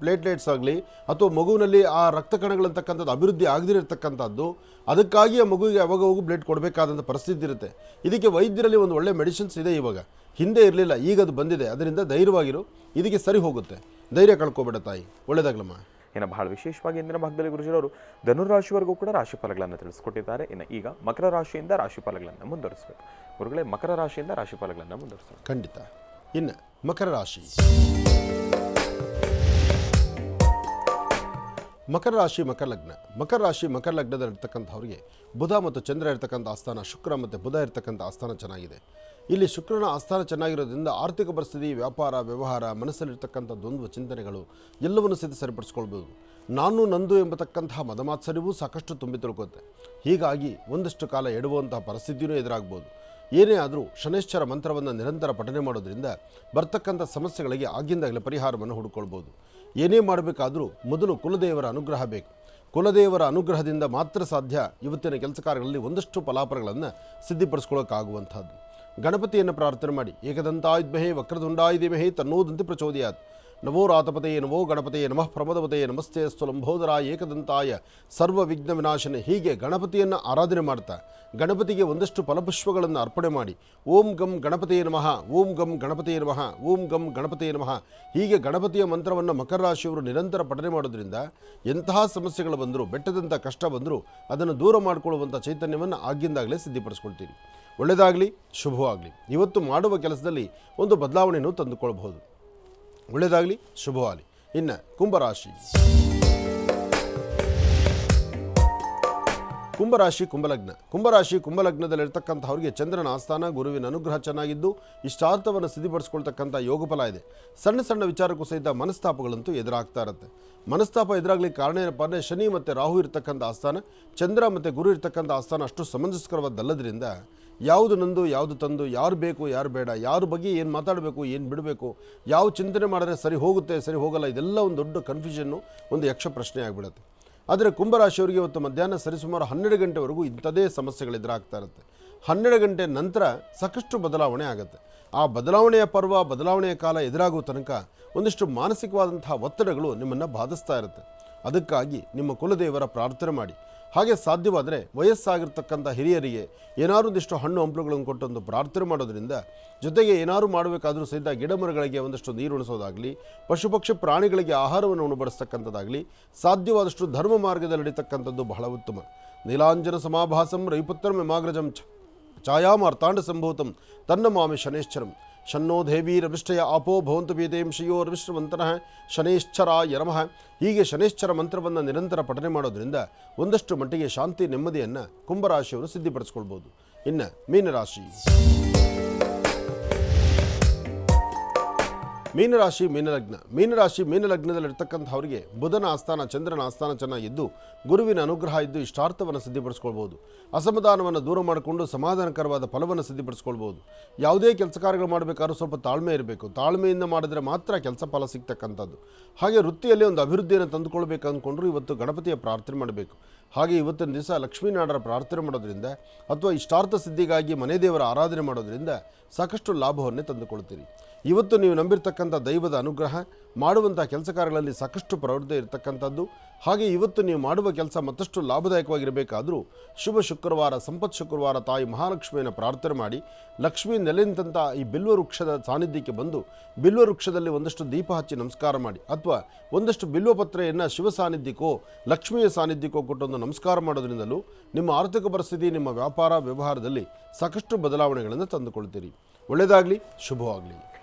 ಪ್ಲೇಟ್ಲೆಟ್ಸ್ ಆಗಲಿ ಅಥವಾ ಮಗುವಿನಲ್ಲಿ ಆ ರಕ್ತ ಕಣಗಳಂತಕ್ಕಂಥದ್ದು ಅಭಿವೃದ್ಧಿ ಆಗದಿರತಕ್ಕಂಥದ್ದು, ಅದಕ್ಕಾಗಿ ಆ ಮಗುವಿಗೆ ಅವಾಗ ಬ್ಲಡ್ ಕೊಡಬೇಕಾದಂಥ ಪರಿಸ್ಥಿತಿ ಇರುತ್ತೆ. ಇದಕ್ಕೆ ವೈದ್ಯರಲ್ಲಿ ಒಂದು ಒಳ್ಳೆ ಮೆಡಿಸಿನ್ಸ್ ಇದೆ. ಇವಾಗ ಹಿಂದೆ ಇರಲಿಲ್ಲ, ಈಗ ಅದು ಬಂದಿದೆ. ಅದರಿಂದ ಧೈರ್ಯವಾಗಿರು, ಇದಕ್ಕೆ ಸರಿ ಹೋಗುತ್ತೆ. ಧೈರ್ಯ ಕಳ್ಕೊಬೇಡ ತಾಯಿ, ಒಳ್ಳೆಯದಾಗ್ಲಮ್ಮ. ಇನ್ನು ಬಹಳ ವಿಶೇಷವಾಗಿ ಇಂದಿನ ಭಾಗದಲ್ಲಿ ಗುರುಜಿರವರು ಧನುರಾಶಿವರೆಗೂ ಕೂಡ ರಾಶಿಫಲಗಳನ್ನು ತಿಳಿಸ್ಕೊಟ್ಟಿದ್ದಾರೆ. ಇನ್ನು ಈಗ ಮಕರ ರಾಶಿಯಿಂದ ರಾಶಿಫಲಗಳನ್ನು ಮುಂದುವರಿಸಬೇಕು. ಗುರುಗಳೇ, ಮಕರ ರಾಶಿಯಿಂದ ರಾಶಿಫಲಗಳನ್ನು ಮುಂದುವರಿಸಬೇಕು. ಖಂಡಿತ. ಇನ್ನು ಮಕರ ರಾಶಿ. ಮಕರ ರಾಶಿ, ಮಕರ ಲಗ್ನ. ಮಕರ ರಾಶಿ, ಮಕರ ಲಗ್ನದಲ್ಲಿರ್ತಕ್ಕಂಥವ್ರಿಗೆ ಬುಧ ಮತ್ತು ಚಂದ್ರ ಇರ್ತಕ್ಕಂಥ ಆಸ್ಥಾನ, ಶುಕ್ರ ಮತ್ತು ಬುಧ ಇರ್ತಕ್ಕಂಥ ಆಸ್ಥಾನ ಚೆನ್ನಾಗಿದೆ. ಇಲ್ಲಿ ಶುಕ್ರನ ಆಸ್ಥಾನ ಚೆನ್ನಾಗಿರೋದ್ರಿಂದ ಆರ್ಥಿಕ ಪರಿಸ್ಥಿತಿ, ವ್ಯಾಪಾರ, ವ್ಯವಹಾರ, ಮನಸ್ಸಲ್ಲಿರ್ತಕ್ಕಂಥ ದ್ವಂದ್ವ ಚಿಂತನೆಗಳು ಎಲ್ಲವನ್ನು ಸರಿಪಡಿಸ್ಕೊಳ್ಬೋದು. ನಾನು ನಂದು ಎಂಬತಕ್ಕಂತಹ ಮದಮಾತ್ಸರ್ಯವೂ ಸಾಕಷ್ಟು ತುಂಬಿ ತಿಳ್ಕೊತ್ತೆ. ಹೀಗಾಗಿ ಒಂದಷ್ಟು ಕಾಲ ಎಡುವಂತಹ ಪರಿಸ್ಥಿತಿಯೂ ಎದುರಾಗ್ಬೋದು. ಏನೇ ಆದರೂ ಶನೈಶ್ಚರ ಮಂತ್ರವನ್ನು ನಿರಂತರ ಪಠನೆ ಮಾಡೋದ್ರಿಂದ ಬರ್ತಕ್ಕಂಥ ಸಮಸ್ಯೆಗಳಿಗೆ ಆಗಿಂದಾಗಲೇ ಪರಿಹಾರವನ್ನು ಹುಡುಕೊಳ್ಬೋದು. ಏನೇ ಮಾಡಬೇಕಾದರೂ ಮೊದಲು ಕುಲದೇವರ ಅನುಗ್ರಹ ಬೇಕು. ಕುಲದೇವರ ಅನುಗ್ರಹದಿಂದ ಮಾತ್ರ ಸಾಧ್ಯ ಇವತ್ತಿನ ಕೆಲಸ ಕಾರ್ಯಗಳಲ್ಲಿ ಒಂದಷ್ಟು ಫಲಾಫಲಗಳನ್ನು ಸಿದ್ಧಿಪಡಿಸ್ಕೊಳ್ಳೋಕ್ಕಾಗುವಂಥದ್ದು. ಗಣಪತಿಯನ್ನು ಪ್ರಾರ್ಥನೆ ಮಾಡಿ. ಏಕದಂತಾಯುಧ್ಮಹೇ ವಕ್ರದುಂಡಾಯ ಧೀಮಹಿ ತನ್ನೋದಂತೆ ಪ್ರಚೋದಯಾತ್. ನವೋ ರಾತಪತೆಯೇ ನಮೋ ಗಣಪತಿಯೇ ನಮಃ ಪ್ರಮದಪತೆಯೇ ನಮಸ್ತೆ ಅಸ್ತು ಲಂಬೋದರಾಯ ಏಕದಂತಾಯ ಸರ್ವ ವಿಘ್ನ ವಿನಾಶನೆ. ಹೀಗೆ ಗಣಪತಿಯನ್ನು ಆರಾಧನೆ ಮಾಡ್ತಾ ಗಣಪತಿಗೆ ಒಂದಷ್ಟು ಫಲಪುಷ್ಪಗಳನ್ನು ಅರ್ಪಣೆ ಮಾಡಿ ಓಂ ಗಂ ಗಣಪತಿಯೇ ನಮಃ, ಓಂ ಗಂ ಗಣಪತಿಯೇ ನಮಃ, ಓಂ ಗಂ ಗಣಪತಿಯೇ ನಮಃ, ಹೀಗೆ ಗಣಪತಿಯ ಮಂತ್ರವನ್ನು ಮಕರ ರಾಶಿಯವರು ನಿರಂತರ ಪಠನೆ ಮಾಡೋದ್ರಿಂದ ಎಂತಹ ಸಮಸ್ಯೆಗಳು ಬಂದರೂ, ಬೆಟ್ಟದಂಥ ಕಷ್ಟ ಬಂದರೂ ಅದನ್ನು ದೂರ ಮಾಡಿಕೊಳ್ಳುವಂಥ ಚೈತನ್ಯವನ್ನು ಆಗಿಂದಾಗಲೇ ಸಿದ್ಧಿಪಡಿಸ್ಕೊಳ್ತೀರಿ. ಒಳ್ಳೆಯದಾಗಲಿ, ಶುಭವಾಗಲಿ. ಇವತ್ತು ಮಾಡುವ ಕೆಲಸದಲ್ಲಿ ಒಂದು ಬದಲಾವಣೆಯನ್ನು ತಂದುಕೊಳ್ಬಹುದು. ಒಳ್ಳೆಯದಾಗಲಿ, ಶುಭವಾಗಲಿ. ಇನ್ನು ಕುಂಭರಾಶಿ. ಕುಂಭರಾಶಿ, ಕುಂಭಲಗ್ನ. ಕುಂಭರಾಶಿ, ಕುಂಭಲಗ್ನದಲ್ಲಿರ್ತಕ್ಕಂಥವ್ರಿಗೆ ಚಂದ್ರನ ಆಸ್ಥಾನ, ಗುರುವಿನ ಅನುಗ್ರಹ ಚೆನ್ನಾಗಿದ್ದು ಇಷ್ಟಾರ್ಥವನ್ನು ಸಿದ್ಧಿಪಡಿಸ್ಕೊಳ್ತಕ್ಕಂಥ ಯೋಗಫಲ ಇದೆ. ಸಣ್ಣ ಸಣ್ಣ ವಿಚಾರಕ್ಕೂ ಸಹಿತ ಮನಸ್ತಾಪಗಳಂತೂ ಎದುರಾಗ್ತಾ ಇರುತ್ತೆ. ಮನಸ್ತಾಪ ಎದುರಾಗಲಿಕ್ಕೆ ಕಾರಣ ಏನಪ್ಪ ಅಂದರೆ ಶನಿ ಮತ್ತು ರಾಹು ಇರ್ತಕ್ಕಂಥ ಆಸ್ಥಾನ, ಚಂದ್ರ ಮತ್ತು ಗುರು ಇರ್ತಕ್ಕಂಥ ಆಸ್ಥಾನ ಅಷ್ಟು ಸಮಂಜಸ್ಕರವಾದಲ್ಲದ್ರಿಂದ ಯಾವುದು ನಂದು ಯಾವುದು ತಂದು, ಯಾರು ಬೇಕು ಯಾರು ಬೇಡ, ಯಾರ ಬಗ್ಗೆ ಏನು ಮಾತಾಡಬೇಕು ಏನು ಬಿಡಬೇಕು, ಯಾವ ಚಿಂತನೆ ಮಾಡಿದ್ರೆ ಸರಿ ಹೋಗುತ್ತೆ ಸರಿ ಹೋಗಲ್ಲ, ಇದೆಲ್ಲ ಒಂದು ದೊಡ್ಡ ಕನ್ಫ್ಯೂಷನ್ನು, ಒಂದು ಯಕ್ಷ ಪ್ರಶ್ನೆ ಆಗಿಬಿಡುತ್ತೆ. ಆದರೆ ಕುಂಭರಾಶಿಯವರಿಗೆ ಇವತ್ತು ಮಧ್ಯಾಹ್ನ ಸರಿಸುಮಾರು 12 ಗಂಟೆವರೆಗೂ ಇಂಥದೇ ಸಮಸ್ಯೆಗಳು ಎದುರಾಗ್ತಾ ಇರುತ್ತೆ. 12 ಗಂಟೆ ನಂತರ ಸಾಕಷ್ಟು ಬದಲಾವಣೆ ಆಗುತ್ತೆ. ಆ ಬದಲಾವಣೆಯ ಪರ್ವ, ಬದಲಾವಣೆಯ ಕಾಲ ಎದುರಾಗುವ ತನಕ ಒಂದಿಷ್ಟು ಮಾನಸಿಕವಾದಂತಹ ಒತ್ತಡಗಳು ನಿಮ್ಮನ್ನು ಬಾಧಿಸ್ತಾ ಇರುತ್ತೆ. ಅದಕ್ಕಾಗಿ ನಿಮ್ಮ ಕುಲದೇವರ ಪ್ರಾರ್ಥನೆ ಮಾಡಿ. ಹಾಗೆ ಸಾಧ್ಯವಾದರೆ ವಯಸ್ಸಾಗಿರ್ತಕ್ಕಂಥ ಹಿರಿಯರಿಗೆ ಏನಾದ್ರು ಒಂದಿಷ್ಟು ಹಣ್ಣು ಹಂಪಲುಗಳನ್ನು ಕೊಟ್ಟೊಂದು ಪ್ರಾರ್ಥನೆ ಮಾಡೋದ್ರಿಂದ, ಜೊತೆಗೆ ಏನಾದ್ರು ಮಾಡಬೇಕಾದ್ರೂ ಸಹಿತ ಗಿಡ ಮರಗಳಿಗೆ ಒಂದಷ್ಟು ನೀರು ಉಣಿಸೋದಾಗಲಿ, ಪಶು ಪಕ್ಷಿ ಪ್ರಾಣಿಗಳಿಗೆ ಆಹಾರವನ್ನು ಉಣಬಡಿಸ್ತಕ್ಕಂಥದ್ದಾಗಲಿ, ಸಾಧ್ಯವಾದಷ್ಟು ಧರ್ಮ ಮಾರ್ಗದಲ್ಲಿ ನಡೀತಕ್ಕಂಥದ್ದು ಬಹಳ ಉತ್ತಮ. ನೀಲಾಂಜನ ಸಮಾಭಾಸಂ ರವಿಪುತ್ರಂ ಯಮಾಗ್ರಜಂ ಛಾಯಾಮಾರ್ತಾಂಡ ಸಂಭೂತಂ ತನ್ನ ಮಾಮಿ ಶನೇಶ್ಚರಂ ಶನ್ನೋ ದೇವೀರವಿಷ್ಟಯ ಆಪೋ ಭವಂತು ವೇದೇಂ ಶ್ರೇಯೋರ್ವಿಶ್ರವಂತನಃ ಶನೇಶ್ಚರಾಯ ನಮಃ. ಹೀಗೆ ಶನೇಶ್ಚರ ಮಂತ್ರವನ್ನು ನಿರಂತರ ಪಠನೆ ಮಾಡೋದ್ರಿಂದ ಒಂದಷ್ಟು ಮಟ್ಟಿಗೆ ಶಾಂತಿ ನೆಮ್ಮದಿಯನ್ನು ಕುಂಭರಾಶಿಯವರು ಸಿದ್ಧಿಪಡಿಸ್ಕೊಳ್ಬೋದು. ಇನ್ನು ಮೀನರಾಶಿ. ಮೀನರಾಶಿ ಮೀನಲಗ್ನ. ಮೀನಲಗ್ನದಲ್ಲಿರ್ತಕ್ಕಂಥವರಿಗೆ ಬುಧನ ಆಸ್ಥಾನ, ಚಂದ್ರನ ಆಸ್ಥಾನ ಚೆನ್ನಾಗಿದ್ದು ಗುರುವಿನ ಅನುಗ್ರಹ ಇದ್ದು ಇಷ್ಟಾರ್ಥವನ್ನು ಸಿದ್ಧಿಪಡಿಸ್ಕೊಳ್ಬೋದು. ಅಸಮಾಧಾನವನ್ನು ದೂರ ಮಾಡಿಕೊಂಡು ಸಮಾಧಾನಕರವಾದ ಫಲವನ್ನು ಸಿದ್ಧಿಪಡಿಸ್ಕೊಳ್ಬೋದು. ಯಾವುದೇ ಕೆಲಸ ಕಾರ್ಯಗಳು ಮಾಡಬೇಕಾದ್ರೂ ಸ್ವಲ್ಪ ತಾಳ್ಮೆ ಇರಬೇಕು. ತಾಳ್ಮೆಯಿಂದ ಮಾಡಿದ್ರೆ ಮಾತ್ರ ಕೆಲಸ ಫಲ ಸಿಗ್ತಕ್ಕಂಥದ್ದು. ಹಾಗೆ ವೃತ್ತಿಯಲ್ಲಿ ಒಂದು ಅಭಿವೃದ್ಧಿಯನ್ನು ತಂದುಕೊಳ್ಬೇಕು ಅಂದ್ಕೊಂಡ್ರು ಇವತ್ತು ಗಣಪತಿಯ ಪ್ರಾರ್ಥನೆ ಮಾಡಬೇಕು. ಹಾಗೆ ಇವತ್ತಿನ ದಿವಸ ಲಕ್ಷ್ಮೀನಾರಾಯಣರ ಪ್ರಾರ್ಥನೆ ಮಾಡೋದ್ರಿಂದ ಅಥವಾ ಇಷ್ಟಾರ್ಥ ಸಿದ್ಧಿಗಾಗಿ ಮನೆ ದೇವರ ಆರಾಧನೆ ಮಾಡೋದ್ರಿಂದ ಸಾಕಷ್ಟು ಲಾಭವನ್ನೇ ತಂದುಕೊಳ್ತೀರಿ. ಇವತ್ತು ನೀವು ನಂಬಿರ್ತಕ್ಕಂಥ ದೈವದ ಅನುಗ್ರಹ, ಮಾಡುವಂಥ ಕೆಲಸ ಕಾರ್ಯಗಳಲ್ಲಿ ಸಾಕಷ್ಟು ಪ್ರವೃತ್ತಿ ಇರತಕ್ಕಂಥದ್ದು. ಹಾಗೆ ಇವತ್ತು ನೀವು ಮಾಡುವ ಕೆಲಸ ಮತ್ತಷ್ಟು ಲಾಭದಾಯಕವಾಗಿರಬೇಕಾದರೂ ಶುಭ ಶುಕ್ರವಾರ, ಸಂಪತ್ ಶುಕ್ರವಾರ ತಾಯಿ ಮಹಾಲಕ್ಷ್ಮಿಯನ್ನು ಪ್ರಾರ್ಥನೆ ಮಾಡಿ, ಲಕ್ಷ್ಮೀ ನೆಲೆಂತಹ ಈ ಬಿಲ್ವ ವೃಕ್ಷದ ಸಾನ್ನಿಧ್ಯಕ್ಕೆ ಬಂದು ಬಿಲ್ವ ವೃಕ್ಷದಲ್ಲಿ ಒಂದಷ್ಟು ದೀಪ ಹಚ್ಚಿ ನಮಸ್ಕಾರ ಮಾಡಿ, ಅಥವಾ ಒಂದಷ್ಟು ಬಿಲ್ವಪತ್ರೆಯನ್ನು ಶಿವ ಸಾನ್ನಿಧ್ಯಕ್ಕೋ ಲಕ್ಷ್ಮಿಯ ಸಾನ್ನಿಧ್ಯಕ್ಕೋ ಕೊಟ್ಟೊಂದು ನಮಸ್ಕಾರ ಮಾಡೋದ್ರಿಂದಲೂ ನಿಮ್ಮ ಆರ್ಥಿಕ ಪರಿಸ್ಥಿತಿ, ನಿಮ್ಮ ವ್ಯಾಪಾರ ವ್ಯವಹಾರದಲ್ಲಿ ಸಾಕಷ್ಟು ಬದಲಾವಣೆಗಳನ್ನು ತಂದುಕೊಳ್ತೀರಿ. ಒಳ್ಳೆಯದಾಗಲಿ, ಶುಭವಾಗಲಿ.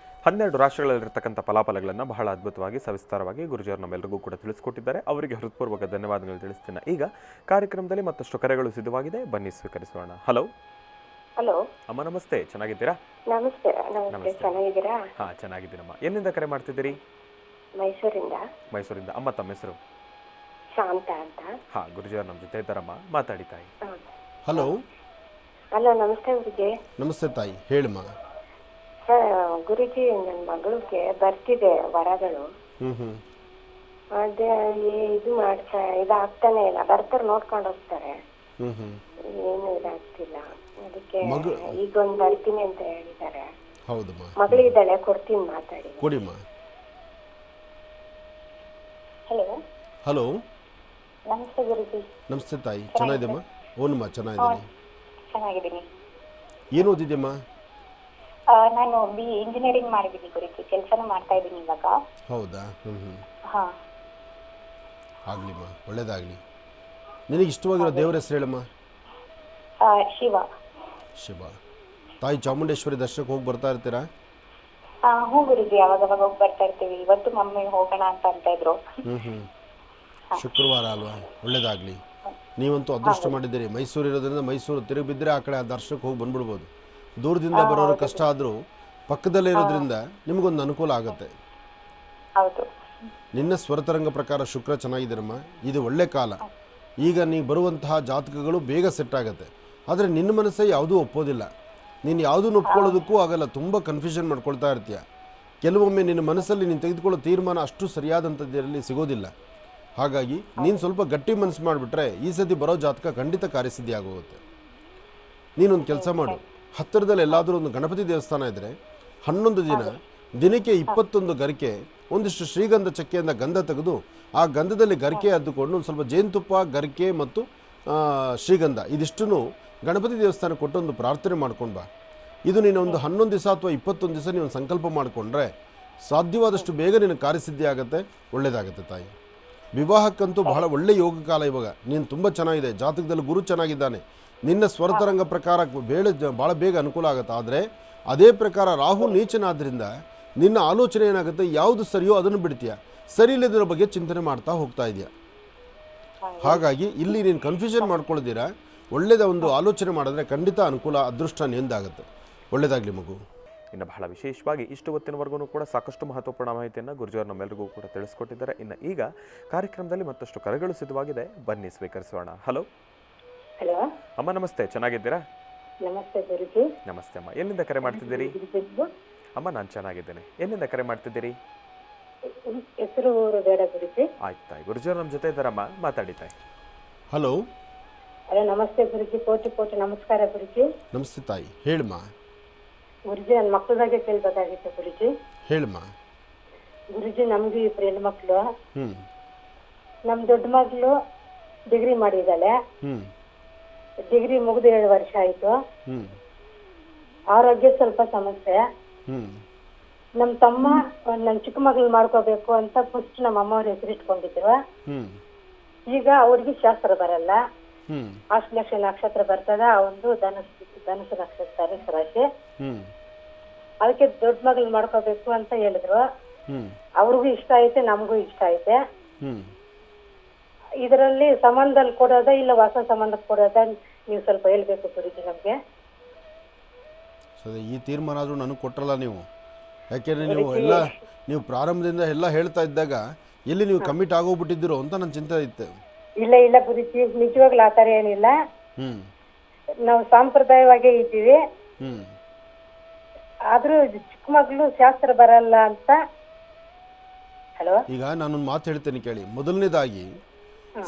12 ರಾಶಿಗಳಲ್ಲಿರ್ತಕ್ಕಂಥ ಫಲಾಫಲಗಳನ್ನು ಬಹಳ ಅದ್ಭುತವಾಗಿ ಸವಿಸ್ತಾರವಾಗಿ ಗುರುಜಿಯವರು ನಮ್ಮೆಲ್ಲರಿಗೂ ಕೂಡ ತಿಳಿಸ್ಕೊಟ್ಟಿದ್ದಾರೆ. ಅವರಿಗೆ ಹೃತ್ಪೂರ್ವಕ ಧನ್ಯವಾದಗಳು ತಿಳಿಸ್ತೀನಿ. ಈಗ ಕಾರ್ಯಕ್ರಮದಲ್ಲಿ ಮತ್ತಷ್ಟು ಕರೆಗಳು ಸಿದ್ಧವಾಗಿದೆ, ಬನ್ನಿ ಸ್ವೀಕರಿಸೋಣ. ಹಲೋ ಹಲೋ ಅಮ್ಮ, ನಮಸ್ತೆ. ಚೆನ್ನಾಗಿದ್ದೀರಾ? ನಮಸ್ತೆ. ನಮಸ್ತೆ. ಚೆನ್ನಾಗಿದ್ದೀರಾ? ಹಾಂ, ಚೆನ್ನಾಗಿದ್ದೀನಮ್ಮ. ಎಲ್ಲಿಂದ ಕರೆ ಮಾಡ್ತಿದ್ದೀರಿ? ಮೈಸೂರಿಂದ. ಅಮ್ಮ, ತಮ್ಮ ಹೆಸರು? ಶಾಂತ ಅಂತ. ಹಾಂ, ಗುರುಜಿಯವರು ನಮ್ಮ ಜೊತೆ ಇದ್ದಾರಮ್ಮ, ಮಾತಾಡಿ ತಾಯಿ. ಹಲೋ. ಹಲೋ, ನಮಸ್ತೆ ಗುರುಜಿ. ನಮಸ್ತೆ ತಾಯಿ, ಹೇಳಿಮ್ಮ. ಗುರುಜಿ, ನನ್ನ ಮಗಳಿಗೆ ಬರ್ತಿದೆ ವರಗಳು. ಅದೇ ಇದು ಇದಾಗ್ತಾನೆ ಇಲ್ಲ. ಬರ್ತಾರೆ, ನೋಡ್ಕೊಂಡು ಹೋಗ್ತಾರೆ, ಏನು ಇದಾಗ್ತಿಲ್ಲ. ಅದಕ್ಕೆ ಈಗ ಒಂದು ಬರ್ತೀನಿ ಅಂತ ಹೇಳಿದ್ದಾರೆ. ಹೌದಮ್ಮ. ಮಗಳಿದ್ದಾಳೆ, ಕೊಡ್ತೀನಿ, ಮಾತಾಡಿ. ಕೊಡಿಮ್ಮ. ಹಲೋ. ಹಲೋ, ನಮಸ್ತೆ ಗುರುಜಿ. ನಮಸ್ತೆ ತಾಯಿ, ಚೆನ್ನಾಗಿದೆಮ್ಮ? ಓನಮ್ಮ, ಚೆನ್ನಾಗಿದ್ದೀನಿ. ಚೆನ್ನಾಗಿದ್ದೀನಿ. ಏನು ಓದಿದ್ಯಮ್ಮ? ನಾನು ಇಂಜಿನಿಯರಿಂಗ್ ಮಾಡಿದ್ದೀನಿ ಗುರುಜಿ, ಕೆಲಸನೂ ಮಾಡ್ತಾ ಇದ್ದೀನಿ ಇವಾಗ. ಹೌದಾ? ಹಾ. ಆಗ್ಲಿಮ್ಮ, ಒಳ್ಳೇದಾಗಲಿ. ನಿನಗೆ ಇಷ್ಟವಾಗಿರೋ ದೇವರ ಹೆಸರು ಹೇಳಮ್ಮ. ಶಿವ. ಶಿವ. ತಾಯಿ ಚಾಮುಂಡೇಶ್ವರಿ ದರ್ಶನಕ್ಕೆ ಹೋಗಿ ಬರ್ತಾ ಇರ್ತೀರಾ? ಹ್ಞೂ ಗುರುಜಿ, ಅವಾಗ ಹೋಗಿ ಬರ್ತಾ ಇರ್ತೀವಿ. ಇವತ್ತು ಮಮ್ಮಿ ಹೋಗೋಣ ಅಂತ ಇದ್ರು. ಶುಕ್ರವಾರ ಅಲ್ವಾ? ಒಳ್ಳೇದಾಗಲಿ. ನೀವಂತೂ ಅದೃಷ್ಟ ಮಾಡಿದ್ದೀರಿ. ಮೈಸೂರು ಇರೋದ್ರಿಂದ ಮೈಸೂರು ತಿರುಗಿ ಬಿದ್ದರೆ ಆ ಕಡೆ ಆ ದರ್ಶನಕ್ಕೆ ಹೋಗಿ ಬಂದ್ಬಿಡ್ಬೋದು. ದೂರದಿಂದ ಬರೋರು ಕಷ್ಟ ಆದರೂ ಪಕ್ಕದಲ್ಲೇ ಇರೋದ್ರಿಂದ ನಿಮಗೊಂದು ಅನುಕೂಲ ಆಗುತ್ತೆ. ಹೌದು. ನಿನ್ನ ಸ್ವರತರಂಗ ಪ್ರಕಾರ ಶುಕ್ರ ಚೆನ್ನಾಗಿದ್ದೀರಮ್ಮ. ಇದು ಒಳ್ಳೆ ಕಾಲ. ಈಗ ನೀವು ಬರುವಂತಹ ಜಾತಕಗಳು ಬೇಗ ಸೆಟ್ ಆಗುತ್ತೆ. ಆದರೆ ನಿನ್ನ ಮನಸ್ಸೇ ಯಾವುದೂ ಒಪ್ಪೋದಿಲ್ಲ. ನೀನು ಯಾವುದನ್ನು ಒಪ್ಕೊಳ್ಳೋದಕ್ಕೂ ಆಗಲ್ಲ. ತುಂಬ ಕನ್ಫ್ಯೂಷನ್ ಮಾಡ್ಕೊಳ್ತಾ ಇರ್ತೀಯ. ಕೆಲವೊಮ್ಮೆ ನಿನ್ನ ಮನಸ್ಸಲ್ಲಿ ನೀನು ತೆಗೆದುಕೊಳ್ಳೋ ತೀರ್ಮಾನ ಅಷ್ಟು ಸರಿಯಾದಂಥದ್ದಿರಲಿ ಸಿಗೋದಿಲ್ಲ. ಹಾಗಾಗಿ ನೀನು ಸ್ವಲ್ಪ ಗಟ್ಟಿ ಮನಸ್ಸು ಮಾಡಿಬಿಟ್ರೆ ಈ ಸತಿ ಬರೋ ಜಾತಕ ಖಂಡಿತ ಕಾರ್ಯಸಿದ್ಧಿ ಆಗೋಗುತ್ತೆ. ನೀನೊಂದು ಕೆಲಸ ಮಾಡು, ಹತ್ತಿರದಲ್ಲಿ ಎಲ್ಲಾದರೂ ಒಂದು ಗಣಪತಿ ದೇವಸ್ಥಾನ ಇದ್ದರೆ 11 ದಿನಕ್ಕೆ 21 ಗರಿಕೆ ಒಂದಿಷ್ಟು ಶ್ರೀಗಂಧ ಚಕ್ಕೆಯಿಂದ ಗಂಧ ತೆಗೆದು ಆ ಗಂಧದಲ್ಲಿ ಗರಿಕೆ ಅದ್ದುಕೊಂಡು ಒಂದು ಸ್ವಲ್ಪ ಜೇನುತುಪ್ಪ, ಗರಿಕೆ ಮತ್ತು ಶ್ರೀಗಂಧ ಇದಿಷ್ಟನ್ನು ಗಣಪತಿ ದೇವಸ್ಥಾನಕ್ಕೆ ಕೊಟ್ಟೊಂದು ಪ್ರಾರ್ಥನೆ ಮಾಡ್ಕೊಂಡು ಬಾ. ಇದು ನೀನು ಒಂದು 11 ದಿವಸ ಅಥವಾ 21 ದಿವಸ ನೀವು ಸಂಕಲ್ಪ ಮಾಡಿಕೊಂಡ್ರೆ ಸಾಧ್ಯವಾದಷ್ಟು ಬೇಗ ನಿನ್ನ ಕಾರ್ಯಸಿದ್ಧಿ ಆಗುತ್ತೆ. ಒಳ್ಳೆಯದಾಗುತ್ತೆ ತಾಯಿ. ವಿವಾಹಕ್ಕಂತೂ ಬಹಳ ಒಳ್ಳೆ ಯೋಗ ಕಾಲ ಇವಾಗ. ನೀನು ತುಂಬ ಚೆನ್ನಾಗಿದೆ, ಜಾತಕದಲ್ಲಿ ಗುರು ಚೆನ್ನಾಗಿದ್ದಾನೆ. ನಿನ್ನ ಸ್ವರತರಂಗ ಪ್ರಕಾರ ಭಾಳ ಬೇಗ ಅನುಕೂಲ ಆಗುತ್ತೆ. ಆದರೆ ಅದೇ ಪ್ರಕಾರ ರಾಹು ನೀಚನಾದ್ರಿಂದ ನಿನ್ನ ಆಲೋಚನೆ ಏನಾಗುತ್ತೆ, ಯಾವುದು ಸರಿಯೋ ಅದನ್ನು ಬಿಡ್ತೀಯ, ಸರಿ ಇಲ್ಲದರ ಬಗ್ಗೆ ಚಿಂತನೆ ಮಾಡ್ತಾ ಹೋಗ್ತಾ ಇದೆಯಾ. ಹಾಗಾಗಿ ಇಲ್ಲಿ ನೀನು ಕನ್ಫ್ಯೂಷನ್ ಮಾಡ್ಕೊಳ್ದಿರ ಒಳ್ಳೆಯದ ಒಂದು ಆಲೋಚನೆ ಮಾಡಿದ್ರೆ ಖಂಡಿತ ಅನುಕೂಲ, ಅದೃಷ್ಟ ನಿಂದಾಗುತ್ತೆ. ಒಳ್ಳೆಯದಾಗಲಿ ಮಗು. ಇನ್ನು ಬಹಳ ವಿಶೇಷವಾಗಿ ಇಷ್ಟು ಹೊತ್ತಿನವರೆಗೂ ಕೂಡ ಸಾಕಷ್ಟು ಮಹತ್ವಪೂರ್ಣ ಮಾಹಿತಿಯನ್ನು ಗುರುಜಿಯವರು ನಮ್ಮೆಲ್ಲರಿಗೂ ಕೂಡ ತಿಳಿಸ್ಕೊಟ್ಟಿದ್ದಾರೆ. ಇನ್ನು ಈಗ ಕಾರ್ಯಕ್ರಮದಲ್ಲಿ ಮತ್ತಷ್ಟು ಕರೆಗಳು ಸಿದ್ಧವಾಗಿದೆ, ಬನ್ನಿ ಸ್ವೀಕರಿಸೋಣ. ಹಲೋ. ಹಲೋ ಅಮ್ಮ, ನಮಸ್ತೆ. ಚೆನ್ನಾಗಿದ್ದೀರಾ? ನಮಸ್ತೆ ಗುರುಜಿ. ನಮಸ್ತೆ ಅಮ್ಮ. ಎಲ್ಲಿಂದ ಕರೆ ಮಾಡ್ತಿದ್ದೀರಿ? ಅಮ್ಮ, ನಾನು ಚೆನ್ನಾಗಿದ್ದೇನೆ. ಎಲ್ಲಿಂದ ಕರೆ ಮಾಡ್ತಿದ್ದೀರಿ? ಹೆಸರು ಊರು ಬೇಡ ಗುರುಜಿ. ಆಯ್ತು ತಾಯಿ. ಗುರುಜಿಯವರು ನಮ್ಮ ಜೊತೆ ಇದ್ದಾರಮ್ಮ, ಮಾತಾಡಿ ತಾಯಿ. ಹಲೋ. ಅದೇ ನಮಸ್ತೆ ಗುರುಜಿ, ಕೋಟಿ ಕೋಟಿ ನಮಸ್ಕಾರ ಗುರುಜಿ. ನಮಸ್ತೆ ತಾಯಿ, ಹೇಳಮ್ಮ. ಗುರುಜಿ, ನನ್ನ ಮಕ್ಳ ಬಗ್ಗೆ ಕೇಳ್ಬೇಕಾಗಿತ್ತು ಗುರುಜಿ. ಹೇಳಮ್ಮ. ಗುರುಜಿ, ನಮ್ಗೆ ಇಬ್ರು ಹೆಣ್ಮಕ್ಳು. ಹ್ಞೂ ನಮ್ಮ ದೊಡ್ಡ ಮಗಳು ಡಿಗ್ರಿ ಮಾಡಿದ್ದಾಳೆ. ಹ್ಞೂ ಡಿಗ್ರಿ ಮುಗಿದು 2 ವರ್ಷ ಆಯಿತು. ಹ್ಞೂ ಆರೋಗ್ಯ ಸ್ವಲ್ಪ ಸಮಸ್ಯೆ. ಹ್ಞೂ ನಮ್ಮ ತಮ್ಮ ನನ್ನ ಚಿಕ್ಕ ಮಗಳು ಮಾಡ್ಕೋಬೇಕು ಅಂತ ಫಸ್ಟ್ ನಮ್ಮ ಅಮ್ಮವ್ರ ಹೆಸರಿಟ್ಕೊಂಡಿದ್ರು. ಹ್ಞೂ ಈಗ ಅವ್ರಿಗೆ ಶಾಸ್ತ್ರ ಬರಲ್ಲ. ಹ್ಞೂ ಆಶ್ಲೇಷ ನಕ್ಷತ್ರ ಬರ್ತದ, ಒಂದು ಧನುಸು ನಕ್ಷತ್ರ, ಧನುಸು ರಾಶಿ. ಹ್ಞೂ ಅದಕ್ಕೆ ದೊಡ್ಡ ಮಗಳು ಮಾಡ್ಕೋಬೇಕು ಅಂತ ಹೇಳಿದ್ರು. ಹ್ಞೂ ಅವ್ರಿಗೂ ಇಷ್ಟ ಐತೆ, ನಮಗೂ ಇಷ್ಟ ಐತೆ. ಹ್ಞೂ ಇದರಲ್ಲಿ ಸಂಬಂಧದಲ್ಲಿ ಕೊಡೋದ ಇಲ್ಲ ಹೊಸ ಸಂಬಂಧ ಕೊಡೋದ, ನೀವು ಸ್ವಲ್ಪ ಹೇಳ್ಬೇಕು ಗುರುಜಿ ನಮ್ಗೆ. ಸರಿ, ಈ ತೀರ್ಮಾನ ಆದರೂ ನನಗೆ ಕೊಟ್ಟರಲ್ಲ ನೀವು. ಯಾಕೆಂದರೆ ನೀವು ಪ್ರಾರಂಭದಿಂದ ಎಲ್ಲ ಹೇಳ್ತಾ ಇದ್ದಾಗ ಎಲ್ಲಿ ನೀವು ಕಮಿಟ್ ಆಗೋಗ್ಬಿಟ್ಟಿದ್ದೀರೋ ಅಂತ ನನ್ನ ಚಿಂತೆ ಇತ್ತು. ಇಲ್ಲ ಗುರುಜಿ, ನಿಜವಾಗ್ಲೂ ಆ ಥರ ಏನಿಲ್ಲ. ಹ್ಞೂ ನಾವು ಸಾಂಪ್ರದಾಯವಾಗೇ ಇದ್ದೀವಿ. ಹ್ಞೂ ಆದ್ರೂ ಚಿಕ್ಕ ಮಗಳು ಶಾಸ್ತ್ರ ಬರಲ್ಲ ಅಂತ. ಹಲೋ, ಈಗ ನಾನೊಂದು ಮಾತು ಹೇಳ್ತೇನೆ ಕೇಳಿ. ಮೊದಲನೇದಾಗಿ,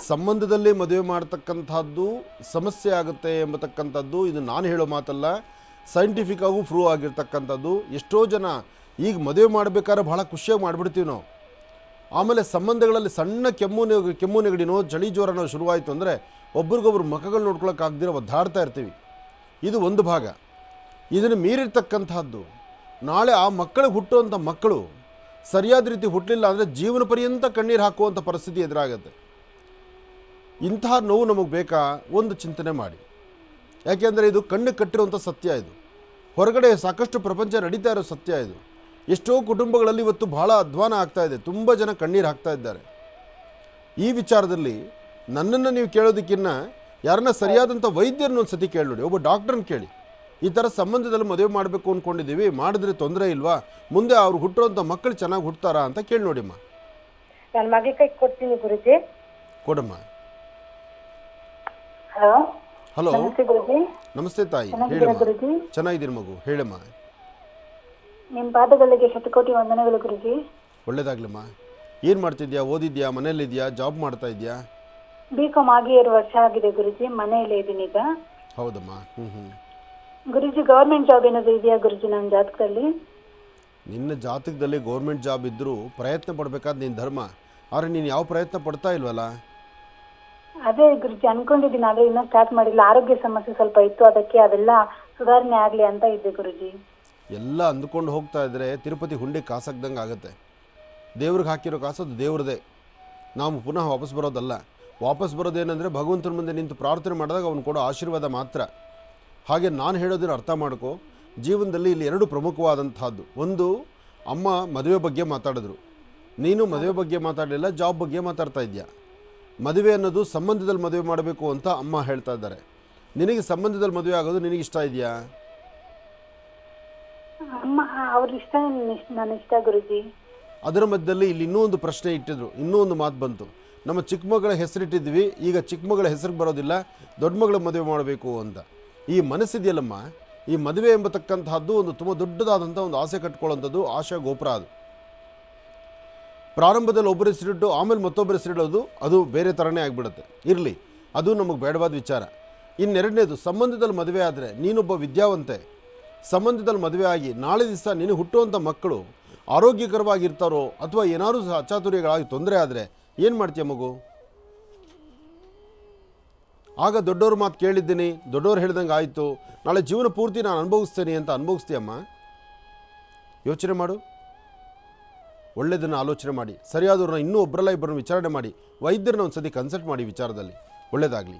ಸಂಬಂಧದಲ್ಲಿ ಮದುವೆ ಮಾಡ್ತಕ್ಕಂಥದ್ದು ಸಮಸ್ಯೆ ಆಗುತ್ತೆ ಎಂಬತಕ್ಕಂಥದ್ದು ಇದು ನಾನು ಹೇಳೋ ಮಾತಲ್ಲ, ಸೈಂಟಿಫಿಕ್ ಆಗೂ ಪ್ರೂವ್ ಆಗಿರ್ತಕ್ಕಂಥದ್ದು. ಎಷ್ಟೋ ಜನ ಈಗ ಮದುವೆ ಮಾಡಬೇಕಾದ್ರೆ ಭಾಳ ಖುಷಿಯಾಗಿ ಮಾಡಿಬಿಡ್ತೀವಿ ನಾವು. ಆಮೇಲೆ ಸಂಬಂಧಗಳಲ್ಲಿ ಸಣ್ಣ ಕೆಮ್ಮು ನೆಗಡಿನೋ ಚಳಿ ಜ್ವರನೋ ಶುರುವಾಯಿತು ಅಂದರೆ ಒಬ್ರಿಗೊಬ್ರು ಮುಖಗಳು ನೋಡ್ಕೊಳಕ್ಕಾಗ್ದಿರೋ ಒದ್ದಾಡ್ತಾ ಇರ್ತೀವಿ. ಇದು ಒಂದು ಭಾಗ. ಇದನ್ನು ಮೀರಿರ್ತಕ್ಕಂಥದ್ದು, ನಾಳೆ ಆ ಮಕ್ಕಳಿಗೆ ಹುಟ್ಟುವಂಥ ಮಕ್ಕಳು ಸರಿಯಾದ ರೀತಿ ಹುಟ್ಟಲಿಲ್ಲ ಅಂದರೆ ಜೀವನ ಪರ್ಯಂತ ಕಣ್ಣೀರು ಹಾಕುವಂಥ ಪರಿಸ್ಥಿತಿ ಎದುರಾಗುತ್ತೆ. ಇಂತಹ ನೋವು ನಮಗೆ ಬೇಕಾ? ಒಂದು ಚಿಂತನೆ ಮಾಡಿ. ಯಾಕೆಂದರೆ ಇದು ಕಣ್ಣು ಕಟ್ಟಿರುವಂಥ ಸತ್ಯ. ಇದು ಹೊರಗಡೆ ಸಾಕಷ್ಟು ಪ್ರಪಂಚ ನಡೀತಾ ಇರೋ ಸತ್ಯ. ಇದು ಎಷ್ಟೋ ಕುಟುಂಬಗಳಲ್ಲಿ ಇವತ್ತು ಭಾಳ ಅಧ್ವಾನ ಆಗ್ತಾ ಇದೆ, ತುಂಬ ಜನ ಕಣ್ಣೀರು ಹಾಕ್ತಾ ಇದ್ದಾರೆ. ಈ ವಿಚಾರದಲ್ಲಿ ನನ್ನನ್ನು ನೀವು ಕೇಳೋದಕ್ಕಿಂತ ಯಾರನ್ನ ಸರಿಯಾದಂಥ ವೈದ್ಯರನ್ನ ಒಂದು ಸತಿ ಕೇಳಿ ನೋಡಿ, ಒಬ್ಬ ಡಾಕ್ಟ್ರನ್ನ ಕೇಳಿ. ಈ ಥರ ಸಂಬಂಧದಲ್ಲಿ ಮದುವೆ ಮಾಡಬೇಕು ಅಂದ್ಕೊಂಡಿದ್ದೀವಿ, ಮಾಡಿದ್ರೆ ತೊಂದರೆ ಇಲ್ವಾ, ಮುಂದೆ ಅವ್ರು ಹುಟ್ಟುವಂಥ ಮಕ್ಕಳು ಚೆನ್ನಾಗಿ ಹುಡ್ತಾರಾ ಅಂತ ಕೇಳಿ ನೋಡಿಮ್ಮ. ನನ್ನ ಮಗಳ ಕೈ ಕೊಡ್ತೀನಿ ಗುರುಜಿ. ಕೊಡಮ್ಮ. ಹಲೋ ಹಲೋ, ನಮಸ್ತೆ ಗುರುಜಿ. ನಮಸ್ತೆ ತಾಯಿ, ಚೆನ್ನಾಗಿದ್ದೀರಾ ಹೇಳಮ್ಮ. ಗುರುಜಿ? ಚೆನ್ನಾಗಿದ್ದೀನಿ ಮಗು, ಹೇಳಮ್ಮ. ನಿಮ್ಮ ಪಾದಗಳಿಗೆ ಶತಕೋಟಿ ವಂದನೆಗಳು ಗುರುಜಿ. ಒಳ್ಳೇದಾಗ್ಲಮ್ಮ. ಏನು ಮಾಡ್ತಿದ್ಯಾ? ಓದಿದ್ಯಾ? ಮನೇಲಿದ್ಯಾ? ಜಾಬ್ ಮಾಡ್ತಾ ಇದೆಯಾ? B.Com ಆಗಿ 2 ವರ್ಷ ಆಗಿದೆ ಗುರುಜಿ, ಮನೆಯಲ್ಲೇ ಇದ್ದೀನಿ ಈಗ. ಹೌದಮ್ಮ. ಗುರುಜಿ, ಗೌರ್ಮೆಂಟ್ ಜಾಬ್ ಏನಾದ್ರು ಇದೆಯಾ ಗುರುಜಿ ನನ್ನ ಜಾತಕದಲ್ಲಿ? ನಿನ್ನ ಜಾತಕದಲ್ಲಿ ಗೌರ್ಮೆಂಟ್ ಜಾಬ್ ಇದ್ದರೂ ಪ್ರಯತ್ನ ಪಡಬೇಕಾದ ನಿನ್ನ ಧರ್ಮ. ಆದರೆ ನೀನು ಯಾವ ಪ್ರಯತ್ನ ಪಡ್ತಾ ಇಲ್ವಲ್ಲ? ಅದೇ ಗುರುಜಿ ಅನ್ಕೊಂಡಿದ್ದೀನಿ, ಆದರೆ ಇನ್ನೂ ಸ್ಟಾರ್ಟ್ ಮಾಡಿಲ್ಲ. ಆರೋಗ್ಯ ಸಮಸ್ಯೆ ಸ್ವಲ್ಪ ಇತ್ತು, ಅದಕ್ಕೆ ಅದೆಲ್ಲ ಸುಧಾರಣೆ ಆಗಲಿ ಅಂತ ಇದ್ದೆ ಗುರುಜಿ. ಎಲ್ಲ ಅಂದ್ಕೊಂಡು ಹೋಗ್ತಾ ಇದ್ದರೆ ತಿರುಪತಿ ಹುಂಡಿ ಕಾಸಾಗ್ದಂಗೆ ಆಗುತ್ತೆ. ದೇವ್ರಿಗೆ ಹಾಕಿರೋ ಕಾಸು ಅದು ದೇವ್ರದೇ. ನಾವು ಪುನಃ ವಾಪಸ್ ಬರೋದಲ್ಲ. ವಾಪಸ್ ಬರೋದೇನೆಂದರೆ ಭಗವಂತನ ಮುಂದೆ ನಿಂತು ಪ್ರಾರ್ಥನೆ ಮಾಡಿದಾಗ ಅವನು ಕೊಡೋ ಆಶೀರ್ವಾದ ಮಾತ್ರ. ಹಾಗೆ ನಾನು ಹೇಳೋದನ್ನು ಅರ್ಥ ಮಾಡ್ಕೊ. ಜೀವನದಲ್ಲಿ ಇಲ್ಲಿ 2 ಪ್ರಮುಖವಾದಂಥದ್ದು. ಒಂದು, ಅಮ್ಮ ಮದುವೆ ಬಗ್ಗೆ ಮಾತಾಡಿದ್ರು, ನೀನು ಮದುವೆ ಬಗ್ಗೆ ಮಾತಾಡಲಿಲ್ಲ, ಜಾಬ್ ಬಗ್ಗೆ ಮಾತಾಡ್ತಾ ಇದೆಯಾ. ಮದುವೆ ಅನ್ನೋದು ಸಂಬಂಧದಲ್ಲಿ ಮದುವೆ ಮಾಡಬೇಕು ಅಂತ ಅಮ್ಮ ಹೇಳ್ತಾ ಇದ್ದಾರೆ. ನಿನಗೆ ಸಂಬಂಧದಲ್ಲಿ ಮದುವೆ ಆಗೋದು ನಿನಗೆ ಇಷ್ಟ ಇದೆಯಾ? ಅಮ್ಮ ಅವ್ರ ಇಷ್ಟ, ನನ್ನ ಇಷ್ಟ ಗುರುಜಿ. ಅದರ ಮಧ್ಯದಲ್ಲಿ ಇಲ್ಲಿ ಇನ್ನೂ ಒಂದು ಪ್ರಶ್ನೆ ಇಟ್ಟಿದ್ರು, ಇನ್ನೂ ಒಂದು ಮಾತು ಬಂತು. ನಮ್ಮ ಚಿಕ್ಕ ಮಗಳ ಹೆಸರಿಟ್ಟಿದ್ವಿ, ಈಗ ಚಿಕ್ಕ ಮಗಳ ಹೆಸರಿಗೆ ಬರೋದಿಲ್ಲ, ದೊಡ್ಡ ಮಗಳ ಮದುವೆ ಮಾಡಬೇಕು ಅಂತ. ಈ ಮನಸ್ಸಿದೆಯಲ್ಲಮ್ಮ, ಈ ಮದುವೆ ಎಂಬತಕ್ಕಂತಹದ್ದು ಒಂದು ತುಂಬ ದೊಡ್ಡದಾದಂಥ ಒಂದು ಆಸೆ ಕಟ್ಕೊಳ್ಳೋಂಥದ್ದು, ಆಶಾ ಗೋಪುರ. ಅದು ಪ್ರಾರಂಭದಲ್ಲಿ ಒಬ್ಬರ ಹೆಸರಿಟ್ಟು ಆಮೇಲೆ ಮತ್ತೊಬ್ಬರ ಹೆಸರಿಡೋದು, ಅದು ಬೇರೆ ಥರನೇ ಆಗಿಬಿಡುತ್ತೆ. ಇರಲಿ, ಅದು ನಮಗೆ ಬೇಡವಾದ ವಿಚಾರ. ಇನ್ನೆರಡನೇದು, ಸಂಬಂಧದಲ್ಲಿ ಮದುವೆ ಆದರೆ ನೀನೊಬ್ಬ ವಿದ್ಯಾವಂತೆ, ಸಂಬಂಧದಲ್ಲಿ ಮದುವೆ ಆಗಿ ನಾಳೆ ದಿವಸ ನೀನು ಹುಟ್ಟುವಂಥ ಮಕ್ಕಳು ಆರೋಗ್ಯಕರವಾಗಿರ್ತಾರೋ ಅಥವಾ ಏನಾದರೂ ಅಚಾತುರ್ಯಗಳಾಗಿ ತೊಂದರೆ ಆದರೆ ಏನು ಮಾಡ್ತೀಯ ಮಗು? ಆಗ ದೊಡ್ಡವ್ರ ಮಾತು ಕೇಳಿದ್ದೀನಿ, ದೊಡ್ಡವ್ರು ಹೇಳ್ದಂಗೆ ಆಯಿತು, ನಾಳೆ ಜೀವನ ಪೂರ್ತಿ ನಾನು ಅನುಭವಿಸ್ತೇನೆ ಅಂತ ಅನುಭವಿಸ್ತೀಯಮ್ಮ? ಯೋಚನೆ ಮಾಡು, ಒಳ್ಳೆಯದನ್ನು ಆಲೋಚನೆ ಮಾಡಿ. ಸರಿಯಾದವ್ರನ್ನ ಇನ್ನೂ ಒಬ್ಬರಲ್ಲ ಇಬ್ಬರನ್ನ ವಿಚಾರಣೆ ಮಾಡಿ, ವೈದ್ಯರನ್ನ ಒಂದು ಸತಿ ಕನ್ಸಲ್ಟ್ ಮಾಡಿ ವಿಚಾರದಲ್ಲಿ. ಒಳ್ಳೆಯದಾಗಲಿ.